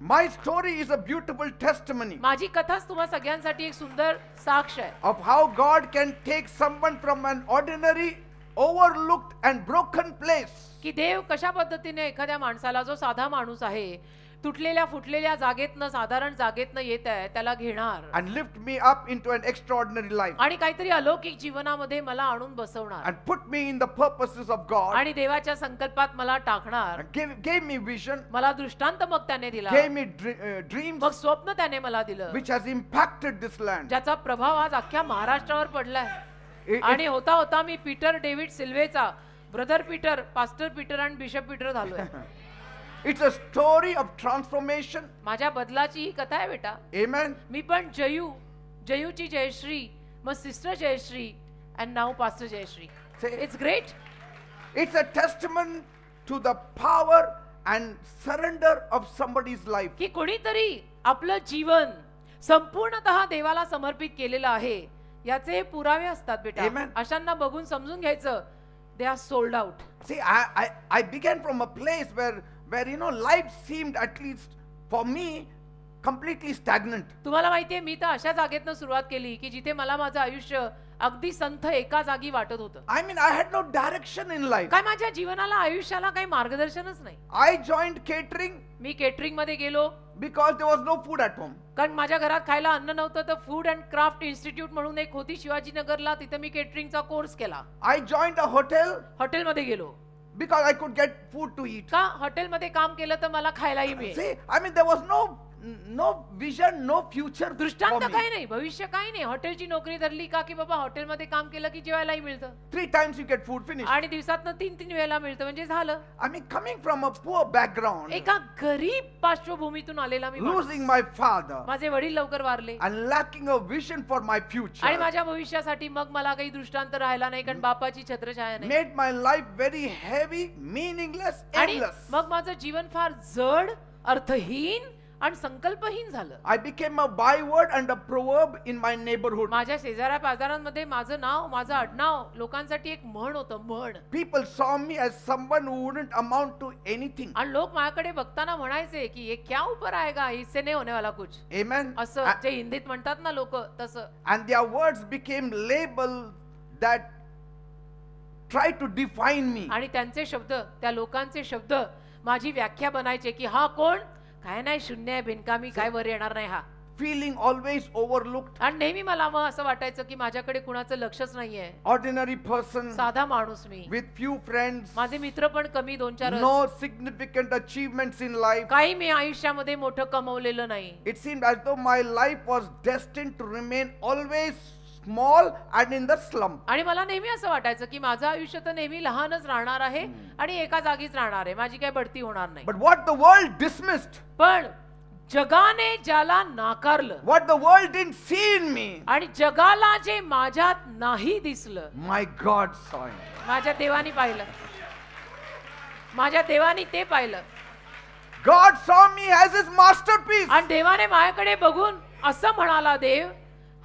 S1: My story is a beautiful testimony
S2: माझी कथाच तुम्हा सगळ्यांसाठी एक सुंदर साक्ष आहे
S1: of how God can take someone from an ordinary, overlooked and broken place
S2: की देव कशा पद्धतीने एखाद्या माणसाला जो साधा माणूस आहे तुटलेल्या फुटलेल्या जागेतनं साधारण जागेतनं येत आहे त्याला घेणार
S1: and lift me up into an extraordinary life
S2: आणि काहीतरी अलौकिक जीवनामध्ये मला आणून बसवणार
S1: and put me in the purposes of God
S2: आणि देवाच्या संकल्पात मला टाकणार.
S1: and gave me vision,
S2: मला दृष्टांत मग त्याने दिला,
S1: gave me dreams
S2: मग स्वप्न त्याने मला दिलं
S1: which has impacted this land.
S2: ज्याचा प्रभाव आज अख्ख्या महाराष्ट्रावर पडलाय.
S1: It-
S2: आणि होता होता मी पीटर डेव्हिड सिल्वेचा ब्रदर पीटर, पास्टर पीटर आणि बिशप पीटर झालोय.
S1: It's a story of transformation.
S2: माझ्या बदलाची ही कथा आहे बेटा.
S1: Amen.
S2: मी पण जयूची जयश्री, मग sister Jayshree and now pastor Jayshree.
S1: Say-
S2: It's great.
S1: It's a testament to the power and surrender of somebody's life.
S2: की कोणीतरी आपलं जीवन संपूर्णतः देवाला समर्पित केलेलं आहे याचे पुरावे असतात बेटा.
S1: Amen.
S2: अशांना बघून समजून घ्यायचं they are sold out.
S1: See, I began from a place where life seemed, at least for me, completely stagnant.
S2: तुम्हाला माहितीये मी तर अशा जागेतनं सुरुवात केली की जिथे मला माझं आयुष्य अगदी संथ एका जागी वाटत होतं.
S1: I mean, I had no direction in life.
S2: काय माझ्या जीवनाला आयुष्याला काही मार्गदर्शनच नाही.
S1: I joined catering
S2: me catering मध्ये गेलो
S1: because there was no food at home.
S2: कारण माझ्या घरात खायला अन्न नव्हतं तर फूड अँड क्राफ्ट इन्स्टिट्यूट म्हणून एक होती शिवाजीनगरला, तिथे मी केटरिंगचा कोर्स केला.
S1: I joined a hotel
S2: हॉटेलमध्ये गेलो
S1: because I could get food to eat.
S2: का हॉटेलमध्ये काम केलं तर मला खायलाही मिळेल.
S1: See, I mean, there was no vision, no future for
S2: दृष्टांत
S1: me.
S2: काही नाही, भविष्य काही नाही. हॉटेलची नोकरी धरली का की बाबा हॉटेलमध्ये काम केलं की जेवायलाही मिळतं
S1: 3 times you get food finished.
S2: आणि दिवसातनं 3 वेळेला मिळतं म्हणजे झालं.
S1: I mean, coming from a poor background,
S2: एका गरीब पार्श्वभूमीतून आलेला मी माणूस.
S1: losing my father
S2: माझे वडील लवकर वारले
S1: and lacking a vision for my
S2: आणि
S1: future,
S2: माझ्या भविष्यासाठी मग मला काही दृष्टांत राहिला नाही कारण बापाची छत्रछाया नाही.
S1: made my life very heavy, meaningless,
S2: आणि
S1: endless.
S2: मग माझं जीवन फार जड, अर्थहीन आणि संकल्पहीन झालं.
S1: I became a byword and a proverb in my neighborhood.
S2: माझ्या शेजाऱ्या पाजारांमध्ये माझं नाव, माझं आडनाव लोकांसाठी एक म्हण होतं, म्हण.
S1: People saw me as someone who wouldn't amount to anything.
S2: आणि लोक माझ्याकडे बघताना म्हणायचे की ये क्या ऊपर आएगा, इससे नहीं होने वाला कुछ.
S1: Amen.
S2: असं जे हिंदीत म्हणतात ना लोक तसं.
S1: And their words became labels that tried to define me.
S2: आणि त्यांचे शब्द, त्या लोकांचे शब्द माझी व्याख्या बनायचे की हा कोण, काय नाही, शून्य आहे, बिनकामी, काय वर येणार नाही हा.
S1: Feeling always overlooked.
S2: आणि नेहमी मला मग असं वाटायचं की माझ्याकडे कुणाचं लक्षच नाहीये.
S1: Ordinary person
S2: साधा माणूस मी,
S1: with few friends.
S2: माझे मित्र पण कमी, 2-4.
S1: No significant achievements in life.
S2: काही मी आयुष्यामध्ये मोठं कमवलेलं नाही.
S1: It seemed as though my life was destined to remain always small and in the slum.
S2: आणि मला नेहमी असं वाटायचं की माझं आयुष्य तर नेहमी लहानच राहणार आहे आणि एका जागीच राहणार आहे, माझी काही बढती होणार नाही.
S1: But what the world dismissed,
S2: पण जगाने ज्याला नाकारलं,
S1: what the world didn't see in me,
S2: आणि जगाला जे माझ्यात नाही दिसलं,
S1: my God saw it.
S2: माझ्या देवानी पाहिलं, माझ्या देवानी ते पाहिलं.
S1: God saw me as his masterpiece.
S2: आणि देवाने माझ्याकडे बघून असं म्हणाला, देव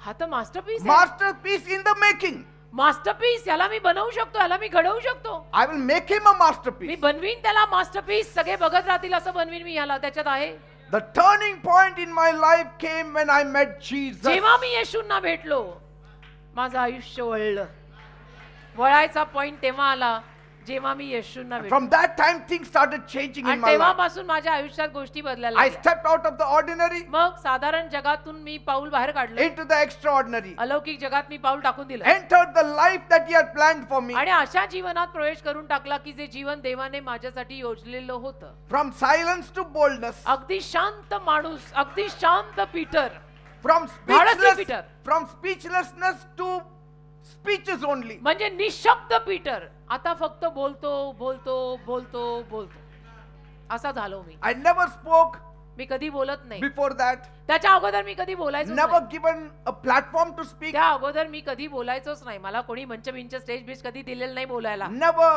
S2: हा तर मास्टरपीस आहे.
S1: Masterpiece in the making.
S2: Masterpiece, याला मी बनवू शकतो, याला मी घडवू शकतो.
S1: I will make him a
S2: me
S1: masterpiece.
S2: बनवीन त्याला मास्टरपीस, सगळे बघत राहतील असं बनवीन मी याला, त्याच्यात आहे.
S1: The turning point in my life came when I met Jesus.
S2: जेव्हा मी येशूंना भेटलो माझं आयुष्य वळलं. वळायचा पॉइंट तेव्हा आला जेव्हा मी येशूंना भेटलो.
S1: From that time things started changing in
S2: आणि
S1: my life.
S2: तेव्हापासून माझ्या आयुष्यात गोष्टी बदलायला
S1: I
S2: लागल्या.
S1: stepped out of the ordinary
S2: मग साधारण जगातून मी पाऊल बाहेर काढलं,
S1: into the extraordinary.
S2: अलौकिक जगात मी पाऊल टाकून दिलं
S1: Entered the life that He had planned for me.
S2: आणि अशा जीवनात प्रवेश करून टाकला की जे जीवन देवाने माझ्यासाठी योजलेलं होतं.
S1: From silence to boldness.
S2: अगदी शांत माणूस, अगदी शांत पीटर,
S1: From
S2: धाडसी Peter.
S1: from speechlessness to speeches only.
S2: म्हणजे निशब्द पीटर, आता फक्त बोलतो बोलतो बोलतो बोलतो असा झालो मी.
S1: I never spoke
S2: मी कधी बोलत नाही.
S1: before that.
S2: त्याच्या अगोदर मी कधी बोलायचो
S1: Never
S2: नाही.
S1: given a platform to speak.
S2: त्या अगोदर मी कधी बोलायचोच नाही. मला कोणी मंच बिंच स्टेज बीच कधी दिलेलं नाही बोलायला.
S1: Never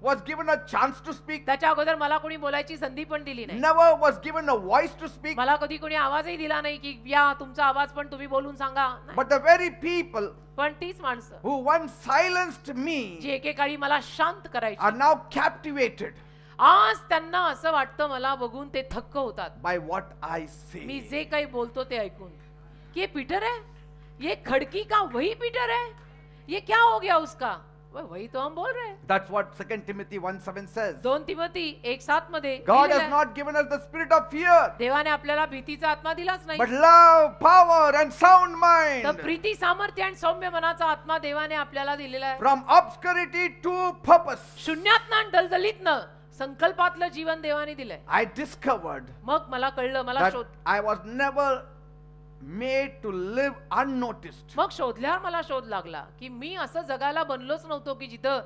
S1: was given a chance to speak.
S2: त्याच्या अगोदर मला कोणी बोलायची संधी पण दिली नाही.
S1: Never was given a voice to speak.
S2: मला कधी कोणी आवाजही दिला नाही की या तुमचा आवाज पण तुम्ही बोलून सांगा. नाही.
S1: But the very people
S2: पण तीच माणसं
S1: who once silenced me
S2: जी एकेकाळी मला शांत
S1: are
S2: करायची,
S1: now captivated
S2: आज त्यांना असं वाटतं मला बघून ते थक्क होतात
S1: by what I
S2: me
S1: say.
S2: जे काही बोलतो ते ऐकून की ये पीटर है, ये खड़की का वही पीटर है, ये क्या हो गया उसका, वही तो हम बोल रहे हैं.
S1: That's what 2 Timothy 1:7 says.
S2: 2 Timothy 1:7 मध्ये
S1: God
S2: लिहिलेलं
S1: has
S2: आहे,
S1: not given us the spirit of fear,
S2: देवाने आपल्याला भीतीचा आत्मा दिलाच नाही,
S1: but love, power, and sound mind.
S2: तर प्रीती, सामर्थ्य आणि सौम्य मनाचा आत्मा देवाने आपल्याला दिलेला आहे.
S1: From obscurity to purpose.
S2: शून्यातनं आणि दलदलीतनं संकल्पातलं जीवन देवाने दिलंय.
S1: I discovered
S2: मग मला कळलं, मला
S1: that
S2: शोध
S1: I was never made to live unnoticed.
S2: मग शोधल्यावर मला शोध लागला की मी असं जगायला बनलोच नव्हतो की जिथं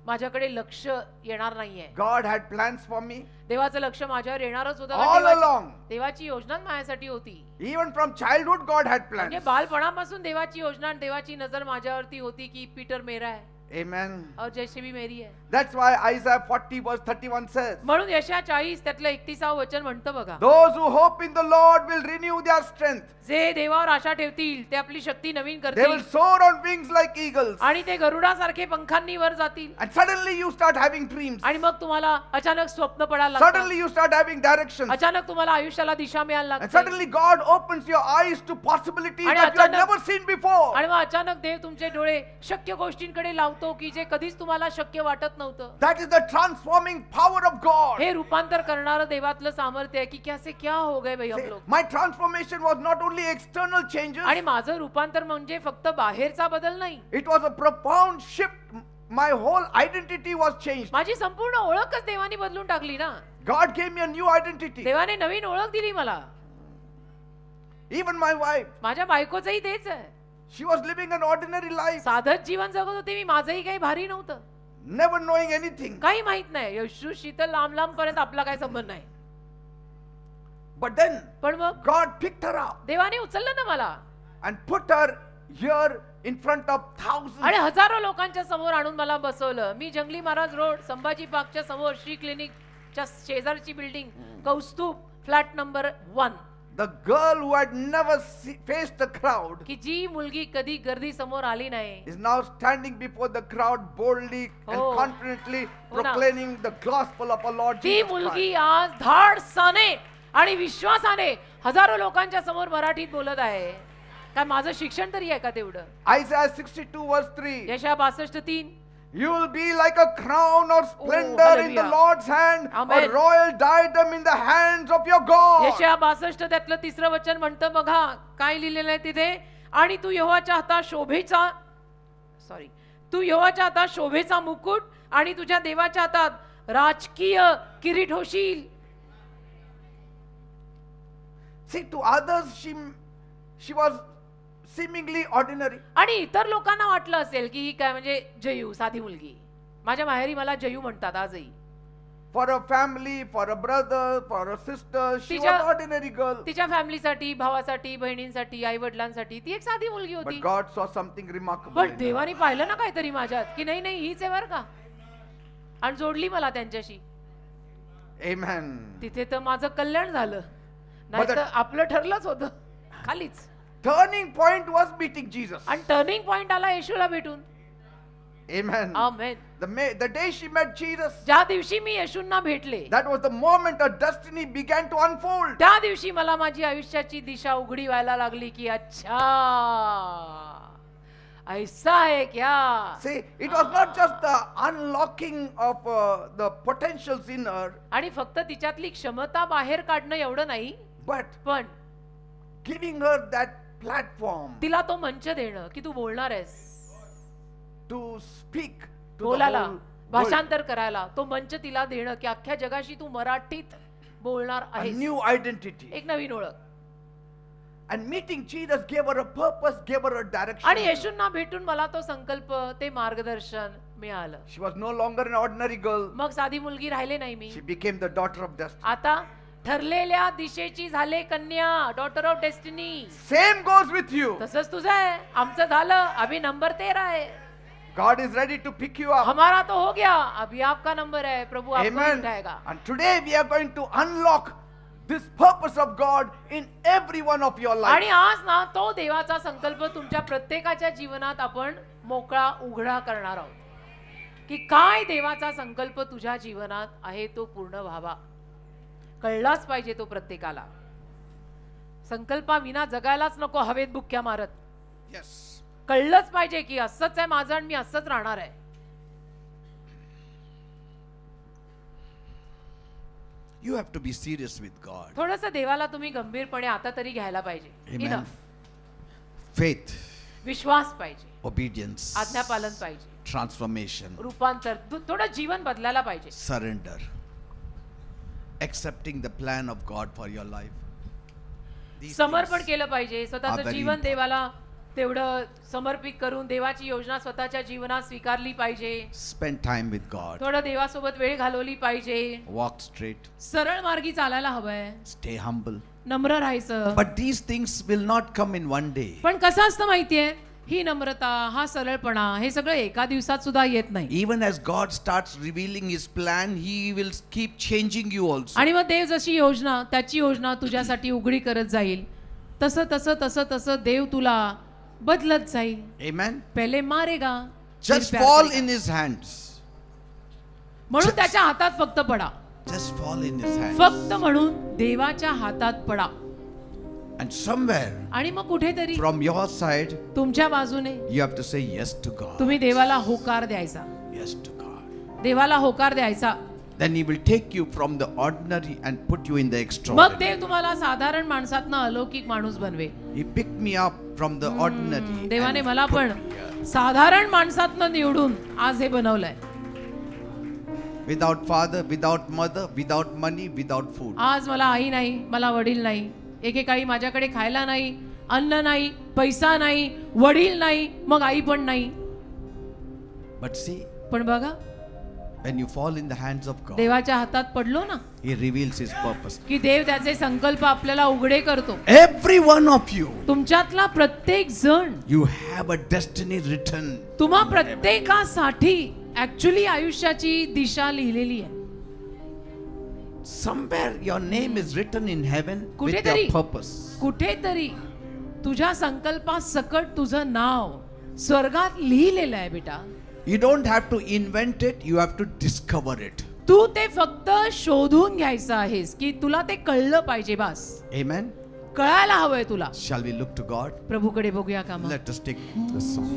S2: माझ्याकडे लक्ष येणार नाहीये.
S1: God had plans for me
S2: देवाचं लक्ष माझ्यावर येणारच होतं.
S1: all along.
S2: देवाची योजना माझ्यासाठी होती.
S1: Even from childhood, God had
S2: म्हणजे
S1: plans.
S2: बालपणापासून देवाची योजना आणि देवाची नजर माझ्यावरती होती की पीटर मेरा है
S1: Amen.
S2: और जैसे भी मेरी है.
S1: That's why Isaiah 40:31 says,
S2: म्हणून यशया 40 त्यातलं 31 वचन म्हणतं बघा,
S1: those who hope in the Lord will renew their strength.
S2: जे देवावर आशा ठेवतील ते आपली शक्ती नवीन
S1: They will
S2: करतील
S1: soar on wings like eagles.
S2: आणि ते गरुडासारखे पंखांनी वर जातील.
S1: And suddenly you start having dreams.
S2: आणि मग तुम्हाला अचानक स्वप्न पडायला लागतात.
S1: Suddenly you start having directions.
S2: अचानक तुम्हाला आयुष्याला दिशा मिळायला
S1: And
S2: लागते.
S1: suddenly God opens your eyes to possibilities
S2: आणि
S1: that you had
S2: अचानक-
S1: never seen before.
S2: आणि मग अचानक देव तुमचे डोळे शक्य गोष्टींकडे लावतो की जे कधीच तुम्हाला शक्य वाटत नव्हतं.
S1: That is the transforming power of God.
S2: हे रूपांतर करणारं देवातलं सामर्थ्य आहे की कैसे क्या हो गए भाई हम
S1: See,
S2: लोग.
S1: my transformation was not only external changes,
S2: आणि माझं रूपांतर म्हणजे फक्त बाहेरचा बदल नाही,
S1: it was a profound shift. My whole identity was changed.
S2: माझी संपूर्ण ओळखच देवाने बदलून टाकली ना.
S1: God gave me a new identity.
S2: देवाने नवीन ओळख दिली मला.
S1: Even my wife,
S2: माझ्या बायकोचंही तेच आहे.
S1: she was living an ordinary life,
S2: साधंच जीवन जगत होते मी. माझंही काही भारी नव्हतं,
S1: never knowing anything.
S2: काही माहित नाही. येशू शीतल लांब लांब पर्यंत आपला काही संबंध नाही.
S1: But then
S2: पण मग
S1: God picked her up
S2: देवाने उचललं ना मला
S1: and put her here in front of thousands.
S2: आणि हजारो लोकांच्या समोर आणून मला बसवलं. मी जंगली महाराज रोड संभाजी पार्कच्या समोर श्री क्लिनिकच्या शेजारची building Kaustubh flat number 1.
S1: The girl who had never faced the crowd
S2: की जी मुलगी कधी गर्दी समोर आली नाही
S1: is now standing before the crowd boldly and
S2: Oh.
S1: confidently
S2: हो ना.
S1: proclaiming the gospel of our Lord
S2: ती
S1: Jesus
S2: मुलगी
S1: Christ.
S2: आज धाडसाने आणि विश्वासाने हजारो लोकांच्या समोर मराठीत बोलत आहे. काय माझं शिक्षण तरी आहे का तेवढं.
S1: Isaiah 62:3.
S2: यशया 62:3
S1: You will be like a crown or splendor in the
S2: hallelujah.
S1: Lord's hand, a
S2: Amen.
S1: royal diadem in the hands of your God.
S2: यशया 62 त्यातलं 3रं वचन म्हणतं बघा काय लिहिलेलं आहे तिथे. आणि तू यहोवाच्या हातात शोभेचा मुकुट आणि तुझ्या देवाच्या हातात राजकीय किरीट होशील.
S1: See, to others she was seemingly ordinary.
S2: आणि इतर लोकांना वाटलं असेल की ही काय म्हणजे जयू साधी मुलगी. माझ्या माहेरी मला जयू म्हणतात आजही.
S1: For a family, for a brother, for a sister, she was an ordinary girl.
S2: तिच्या फॅमिलीसाठी, भावासाठी, बहिणींसाठी, आई वडिलांसाठी ती एक साधी मुलगी
S1: But
S2: होती.
S1: God saw something remarkable.
S2: पण
S1: in her.
S2: देवाने पाहिलं ना काहीतरी माझ्यात की नाही नाही हीच आहे बरं का, आणि जोडली मला त्यांच्याशी.
S1: Amen.
S2: तिथे तर माझं कल्याण झालं, नाही तर आपलं ठरलंच होतं खालीच.
S1: Turning point was meeting Jesus.
S2: आणि टर्निंग पॉइंट आला येशूला भेटून.
S1: Amen.
S2: Amen.
S1: The day she met Jesus,
S2: ज्या दिवशी मी येशूंना भेटले
S1: that was the moment her destiny began to unfold.
S2: त्या दिवशी मला माझी आयुष्याची दिशा उघडी व्हायला लागली की अच्छा ऐसा है क्या?
S1: See, it was not just the unlocking of the potentials in her,
S2: आणि फक्त तिच्यातली क्षमता बाहेर काढणं एवढं नाही,
S1: but
S2: पण
S1: giving her that platform
S2: तिला तो मंच देणं की तू बोलणार आहेस,
S1: to speak to the
S2: बोलायला,
S1: whole world.
S2: भाषांतर करायला तो मंच तिला देणं की अख्ख्या जगाशी तू मराठीत बोलणार
S1: A
S2: आहेस.
S1: new identity.
S2: एक नवीन ओळख.
S1: And meeting Jesus gave her a purpose, gave her a
S2: आणि
S1: direction.
S2: येशूंना भेटून मला तो संकल्प, ते मार्गदर्शन मिळालं.
S1: She was no longer an ordinary girl.
S2: मग साधी मुलगी राहिले नाही मी,
S1: She became the daughter of destiny.
S2: आता ठरलेल्या दिशेची झाले कन्या, daughter of destiny.
S1: Same goes with you.
S2: तसंच तुझं आहे, आमचं झालं, अभी नंबर 13 है.
S1: God is ready to pick you up.
S2: हमारा तो हो गया, अभी आपका नंबर है, प्रभु आपको
S1: Amen.
S2: उठाएगा.
S1: And today we are going to unlock this purpose of God in every one of your lives.
S2: आणि आज ना तो देवाचा संकल्प तुमच्या प्रत्येकाच्या जीवनात आपण मोकळा उघडा करणार आहोत की काय देवाचा संकल्प तुझ्या जीवनात आहे तो पूर्ण व्हावा. कळलाच पाहिजे तो प्रत्येकाला. संकल्पाविना जगायलाच नको हवेत बुक्क्या मारत.
S1: Yes.
S2: कळलंच पाहिजे की असंच आहे माझं आणि मी असंच राहणार आहे.
S3: You have to be serious with God.
S2: थोडंसं देवाला तुम्ही गंभीरपणे आता तरी घ्यायला पाहिजे.
S3: Amen.
S2: Enough.
S3: Faith,
S2: विश्वास पाहिजे,
S3: obedience,
S2: आज्ञापालन पाहिजे,
S3: transformation,
S2: रूपांतर, थोडं जीवन बदलायला पाहिजे.
S3: surrender, accepting the plan of God for your life. These
S2: समर्पण
S3: things
S2: केलं पाहिजे.
S3: are
S2: स्वतःचं
S3: very
S2: जीवन
S3: important.
S2: देवाला तेवढं समर्पित करून देवाची योजना स्वतःच्या जीवनात स्वीकारली पाहिजे.
S3: Spend time with God.
S2: थोडं देवासोबत वेळ घालवली पाहिजे.
S3: Walk straight.
S2: सरळ मार्गी चालायला हवंय,
S3: Stay humble.
S2: नम्र राहायचं.
S3: But these things will not come in one day.
S2: पण कसं असतं माहितीये, ही नम्रता, हा सरळपणा, हे सगळं एका दिवसात सुद्धा येत नाही.
S3: Even as God starts revealing His plan, He will keep changing you also.
S2: आणि मग देव जशी योजना, त्याची योजना तुझ्यासाठी उघडी करत जाईल, तसं तसं तसं तसं देव तुला बदलत जाईल.
S3: Amen.
S2: पहिले मारेगा,
S3: Just
S2: फिर प्यार
S3: fall
S2: करेगा.
S3: in His hands.
S2: म्हणून त्याच्या हातात फक्त पडा.
S3: Just fall in His hands.
S2: फक्त म्हणून देवाच्या हातात पडा.
S3: And somewhere
S2: आणि मग कुठेतरी
S3: from your side,
S2: तुमच्या बाजूने
S3: you have to say yes to God.
S2: तुम्ही देवाला होकार द्यायचा.
S3: Yes to God.
S2: देवाला होकार द्यायचा.
S3: Then He will take you from the ordinary and put you in the
S2: मग
S3: extraordinary.
S2: देव तुम्हाला साधारण माणसातनं अलौकिक माणूस बनवे.
S3: He picked me up from the ordinary.
S2: देवाने
S3: and
S2: मला
S3: put
S2: पण
S3: me here.
S2: साधारण माणसातनं निवडून आज हे बनवलंय.
S3: Without father, without mother, without money, without food.
S2: आज मला आई नाही, मला वडील नाही, एकेकाळी माझ्याकडे खायला नाही, अन्न नाही, पैसा नाही, वडील नाही, मग आई पण नाही.
S3: But see,
S2: पण बघा,
S3: when you fall in the hands of God,
S2: देवाच्या हातात पडलो ना
S3: He reveals His purpose.
S2: की देव त्याचे संकल्प आपल्याला उघडे करतो.
S3: Every one of you,
S2: तुमच्यातला प्रत्येक जण,
S3: you have a destiny written.
S2: तुम्हा प्रत्येकासाठी ऍक्च्युली आयुष्याची दिशा लिहिलेली आहे.
S3: Somewhere your name is written in heaven with
S2: कुठेतरी
S3: your purpose.
S2: कुठेतरी तुझ्या संकल्पा सकट तुझं नाव स्वर्गात लिहिलेलं आहे बेटा.
S3: You don't have to invent it, you have to discover it.
S2: तू ते फक्त शोधून घ्यायचं आहेस की तुला ते कळलं पाहिजे. बास,
S3: Amen.
S2: कळायला हवंय तुला.
S3: Shall we look to God?
S2: प्रभूकडे बघूया का मग.
S3: Let us take the song.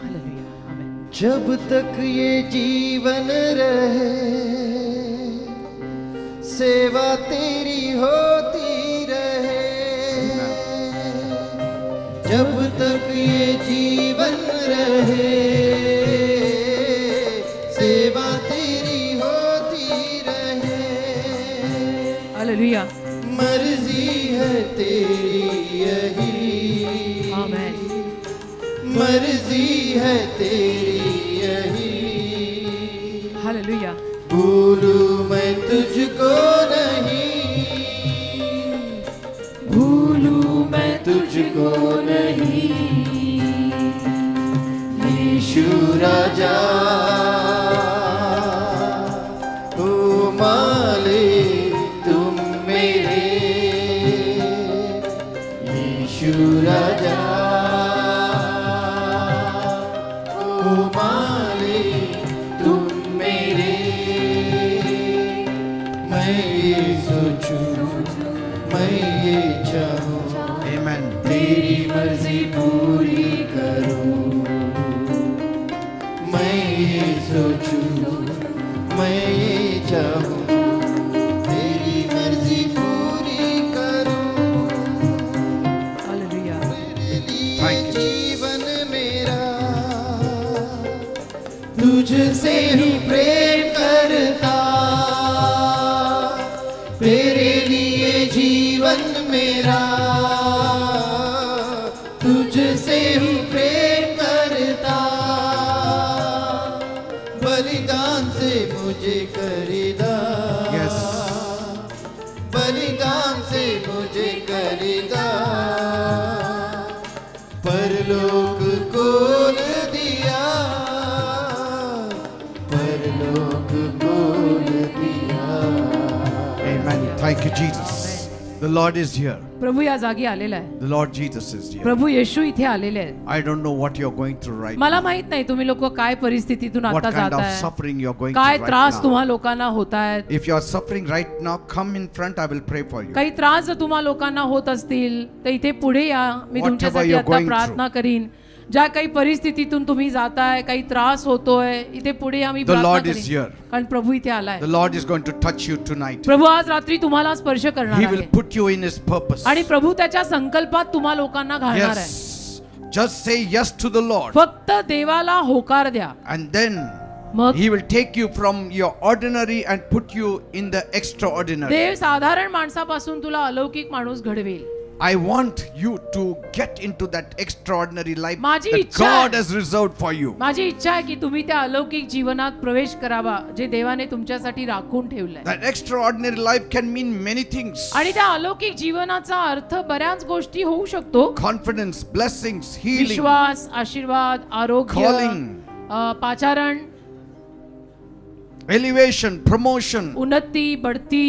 S2: Hallelujah. Amen.
S4: जब तक ये जीवन रहे सेवा तेरी होती रहे, जब तक ये जीवन रहे सेवा तेरी होती रहे,
S2: हालेलुया.
S4: मर्जी है तेरी यही,
S2: आमेन.
S4: मर्जी है तेरी यही,
S2: हालेलुया.
S4: भूलूं मैं तुझको नहीं, भूलूं मैं तुझको नहीं, यीशु राजा ओ मालिक तुम मेरे, यीशु राजा ओ मालिक तुम मेरे, मैं ये सोचूं मैं ये चाहूं
S3: Amen.
S4: तेरी मर्जी पूरी करूं, तेरे लिए जीवन मेरा तुझसे हूँ प्रेम करता, बलिदान से मुझे खरीदा,
S1: Yes.
S4: बलिदान से मुझे खरीदा, परलोक खोल दिया, परलोक खोल दिया।
S1: Amen. Thank you, Jesus. The Lord is here.
S2: प्रभू या जागी आलेला आहे.
S1: The Lord Jesus is here.
S2: प्रभू येशू इथे आलेले आहेत.
S1: I don't know what you're going through right
S2: मला
S1: now.
S2: माहित नाही तुम्ही लोक काय परिस्थितीतून
S1: What
S2: आता
S1: kind of
S2: जाताय,
S1: suffering you're going
S2: काय
S1: through
S2: त्रास
S1: right
S2: तुम्हा
S1: now.
S2: लोकांना होत आहेत.
S1: If you're suffering right now, come in front. I will pray for you.
S2: काही त्रास जर तुम्हा लोकांना होत असतील तर इथे पुढे या, मी
S1: Whatever
S2: तुमच्यासाठी
S1: you're
S2: आता
S1: going
S2: प्रार्थना करीन. ज्या काही परिस्थितीतून तुम्ही जाताय, काही त्रास होतोय, इथे पुढे आम्ही
S1: The
S2: प्रार्थना
S1: Lord is
S2: करीन.
S1: here.
S2: कारण प्रभू इथे आलाय.
S1: The Lord is going to touch you tonight.
S2: प्रभू आज रात्री तुम्हाला स्पर्श करणार
S1: He will
S2: आहे
S1: put you in His purpose.
S2: आणि प्रभू त्याच्या संकल्पात तुम्हा लोकांना घालणार आहे.
S1: Yes. Just say yes to the Lord.
S2: फक्त देवाला होकार द्या.
S1: And then
S2: मग
S1: He will take you from your ordinary and put you in the extraordinary.
S2: देव साधारण माणसापासून तुला अलौकिक माणूस घडवेल.
S1: I want you to get into that extraordinary life
S2: माझी
S1: that
S2: इच्छा आहे.
S1: God has reserved for you.
S2: माझी इच्छा आहे की तुम्ही त्या अलौकिक जीवनात प्रवेश करावा जे देवाने तुमच्यासाठी राखून ठेवलंय.
S1: That extraordinary life can mean many things.
S2: आणि त्या अलौकिक जीवनाचा अर्थ बऱ्याच गोष्टी होऊ शकतो.
S1: Confidence, blessings, healing,
S2: विश्वास, आशीर्वाद, आरोग्य,
S1: Calling.
S2: पाचारण,
S1: elevation, promotion.
S2: उन्नती, बढती,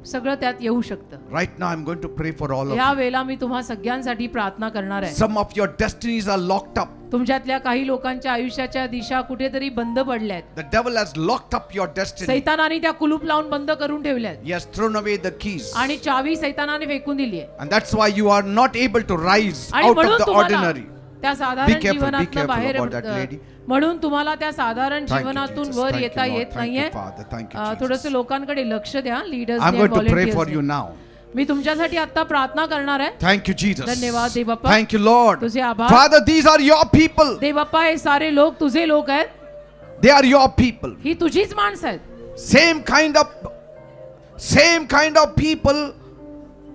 S2: सगळं त्यात येऊ शकतं.
S1: Right now I'm going to pray for all of
S2: या
S1: you.
S2: वेळेला मी तुम्हा सगळ्यांसाठी प्रार्थना करणार आहे.
S1: Some of your destinies are locked up.
S2: तुमच्यातल्या काही लोकांच्या आयुष्याच्या दिशा कुठेतरी बंद पडल्यात.
S1: The devil has locked up your destiny.
S2: सैतानाने त्या कुलूप लावून बंद करून ठेवल्यात
S1: He has thrown away the keys.
S2: आणि चावी सैतानाने फेकून दिली आहे.
S1: And that's why you are not able to rise
S2: आणि
S1: out of
S2: म्हणून
S1: the
S2: तुम्हाला
S1: ordinary.
S2: त्या
S1: Be
S2: साधारण
S1: careful, be
S2: जीवनातून
S1: careful
S2: बाहेर
S1: about that lady.
S2: म्हणून तुम्हाला त्या साधारण
S1: Thank you,
S2: जीवनातून
S1: Jesus.
S2: वर
S1: Thank
S2: येता
S1: you, Lord.
S2: येत
S1: Thank
S2: नाहीये.
S1: you, Father. Thank you, Jesus.
S2: थोडस लोकांकडे लक्ष द्या. Leaders
S1: I'm going to pray for you now.
S2: मी तुमच्यासाठी आता प्रार्थना करणार आहे.
S1: Thank you, Jesus.
S2: धन्यवाद देव बाप्पा.
S1: Thank you, Lord.
S2: तुझे आभार.
S1: Father, these are your people.
S2: देव बाप्पा हे सारे लोक तुझे लोक आहेत.
S1: They are your people.
S2: ही तुझीच माणसं आहेत.
S1: Same kind of people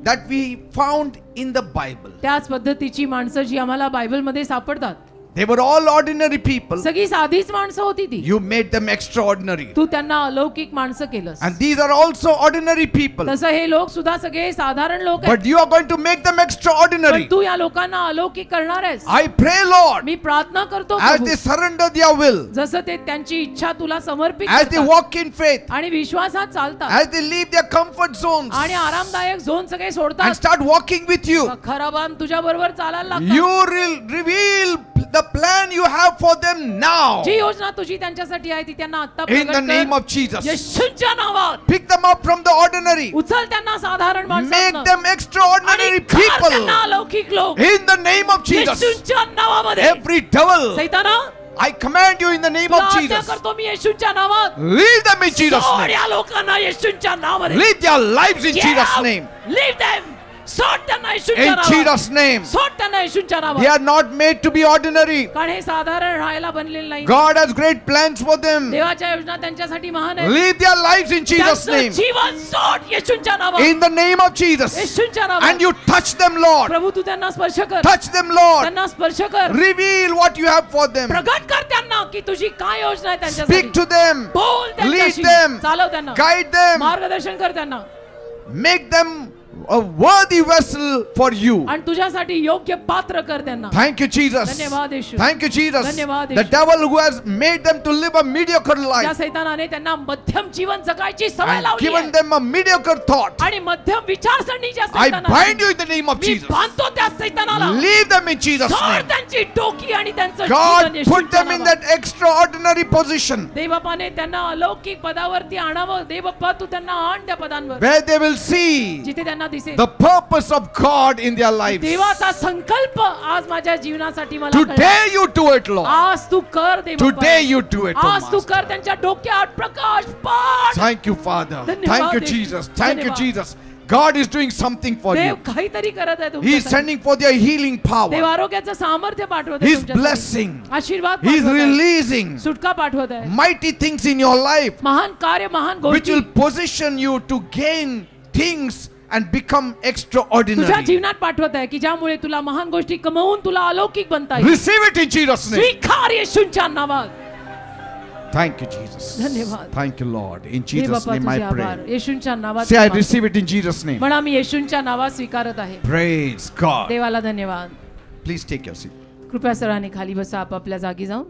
S1: that we found in the Bible.
S2: त्याच पद्धतीची माणसं जी आम्हाला बायबलमध्ये सापडतात.
S1: They were all ordinary people.
S2: सगळी साधीच माणसं होती ती.
S1: You made them extraordinary.
S2: तू त्यांना अलौकिक माणसं केलंस.
S1: And these are also ordinary people.
S2: तसं हे लोक सुद्धा सगळे साधारण लोक आहेत.
S1: But you are going to make them extraordinary.
S2: पण तू या लोकांना अलौकिक करणार आहेस.
S1: I pray, Lord,
S2: मी प्रार्थना करतो
S1: as
S2: Prabhu,
S1: they surrender their will,
S2: जसं ते त्यांची इच्छा तुला समर्पित
S1: as they
S2: करतात
S1: walk in faith,
S2: आणि विश्वासात चालतात
S1: as they leave their comfort zones
S2: आणि आरामदायक झोन सगळे
S1: and
S2: सोडतात.
S1: start walking with you.
S2: खराबान तुझ्या बरोबर चालायला लागतात.
S1: You will reveal the plan you have for them now.
S2: जी योजना तुझी त्यांच्यासाठी आहे ती त्यांना आता
S1: In the name of Jesus.
S2: येशूच्या नावात
S1: Pick them up from the ordinary.
S2: उचल त्यांना साधारण
S1: Make
S2: माणसांना
S1: them extraordinary
S2: आणि कर
S1: people.
S2: त्यांना अलौकिक लोक
S1: In the name of Jesus.
S2: येशूच्या नावामध्ये.
S1: Every devil,
S2: सैताना
S1: I command you in the name
S2: तुला
S1: of
S2: आज्ञा
S1: Jesus.
S2: करतो मी येशूच्या नावात.
S1: Leave them in Jesus'
S2: सोड
S1: name.
S2: या लोकांना येशूच्या नावामध्ये.
S1: Lead their lives in
S2: Get
S1: Jesus'
S2: out.
S1: name.
S2: Leave them. सोड त्यांना येशूच्या
S1: In
S2: नावात.
S1: Jesus' name.
S2: सोड त्यांना येशूच्या
S1: They
S2: नावात.
S1: are not made to be ordinary.
S2: कारण हे साधारण राहायला बनलेलं नाही.
S1: God has great plans for them.
S2: देवाच्या योजना त्यांच्यासाठी महान आहे.
S1: Live their lives in Jesus'
S2: त्यांचं
S1: name.
S2: जीवन सोड येशूच्या नावात.
S1: In the name of Jesus.
S2: येशूच्या नावात.
S1: And you touch them, Lord.
S2: प्रभू तू त्यांना स्पर्श कर.
S1: Touch them, Lord.
S2: त्यांना स्पर्श कर.
S1: Reveal what you have for them.
S2: प्रगट कर त्यांना की तुझी काय योजना आहे
S1: Speak
S2: त्यांच्यासाठी.
S1: to them.
S2: बोल
S1: Lead
S2: त्यांच्याशी.
S1: them.
S2: चालव त्यांना.
S1: Guide them.
S2: मार्गदर्शन कर त्यांना.
S1: Make them a worthy vessel for you.
S2: आणि तुझ्यासाठी योग्य पात्र कर त्यांना.
S1: Thank you, Jesus.
S2: धन्यवाद येशू.
S1: Thank you, Jesus.
S2: धन्यवाद
S1: The
S2: Yeshu.
S1: devil who has made them to live a mediocre
S2: त्या
S1: life
S2: सैतानाने त्यांना मध्यम जीवन जगायची सवय
S1: and
S2: लावली
S1: given
S2: आहे.
S1: them a mediocre thought.
S2: आणि मध्यम विचारसरणीच्या
S1: I
S2: सैतानाला
S1: bind you in the name of
S2: me
S1: Jesus.
S2: बांधतो त्या सैतानाला.
S1: Leave them in Jesus'
S2: सोड
S1: name.
S2: त्यांची डोकी आणि त्यांचं
S1: God
S2: Jeevan येशूच्या
S1: put them in
S2: नावात.
S1: that extraordinary position
S2: देवबापाने त्यांना अलौकिक पदावरती आणावं. देवबाप्पा तू त्यांना आण त्या पदांवर
S1: where they will see
S2: जिथे त्यांना दिसेल
S1: the purpose of God in their lives.
S2: देवाचा संकल्प आज माझ्या जीवनासाठी मला कळला.
S1: Today you do it, Lord.
S2: आज तू कर देवबाप्पा.
S1: Today you do it, oh
S2: आज तू
S1: Master.
S2: कर त्यांच्या डोक्यात प्रकाश पाड.
S1: Thank you, Father.
S2: धन्यवाद
S1: Thank you,
S2: Yeshu.
S1: Jesus. Thank you,
S2: धन्यवाद.
S1: Jesus. God is doing something for
S2: Dev
S1: you.
S2: काहीतरी करत आहे
S1: He is
S2: तुमच्यासाठी.
S1: sending for their healing
S2: Dev
S1: power.
S2: आरोग्याचं सामर्थ्य पाठवत
S1: He
S2: आहे
S1: is
S2: तुमच्यासाठी.
S1: blessing.
S2: आशीर्वाद
S1: He is
S2: पाठवत आहे.
S1: releasing
S2: सुटका पाठवत आहे.
S1: mighty things in your life
S2: महान कार्य, महान
S1: which
S2: गोष्टी
S1: will position you to gain things and become
S2: तुझ्या
S1: extraordinary.
S2: जीवनात पाठवत आहे की ज्यामुळे तुला महान गोष्टी कमवून तुला अलौकिक बनता येईल.
S1: Receive it in Jesus' name.
S2: स्वीकार येशूंच्या नावात.
S1: Thank you, Jesus.
S2: धन्यवाद.
S1: Thank you, Lord. In
S2: हे
S1: Jesus'
S2: बाप्पा
S1: name I
S2: तुझे आभार.
S1: pray.
S2: येशूंच्या नावात
S1: Say, I
S2: मागतो.
S1: receive it in Jesus' name.
S2: म्हणा मी येशूंच्या नावात स्वीकारत आहे.
S1: Praise God.
S2: देवाला धन्यवाद.
S1: Please take your seat.
S2: कृपया सर्वांनी खाली बसा, आपापल्या जागी जाऊन.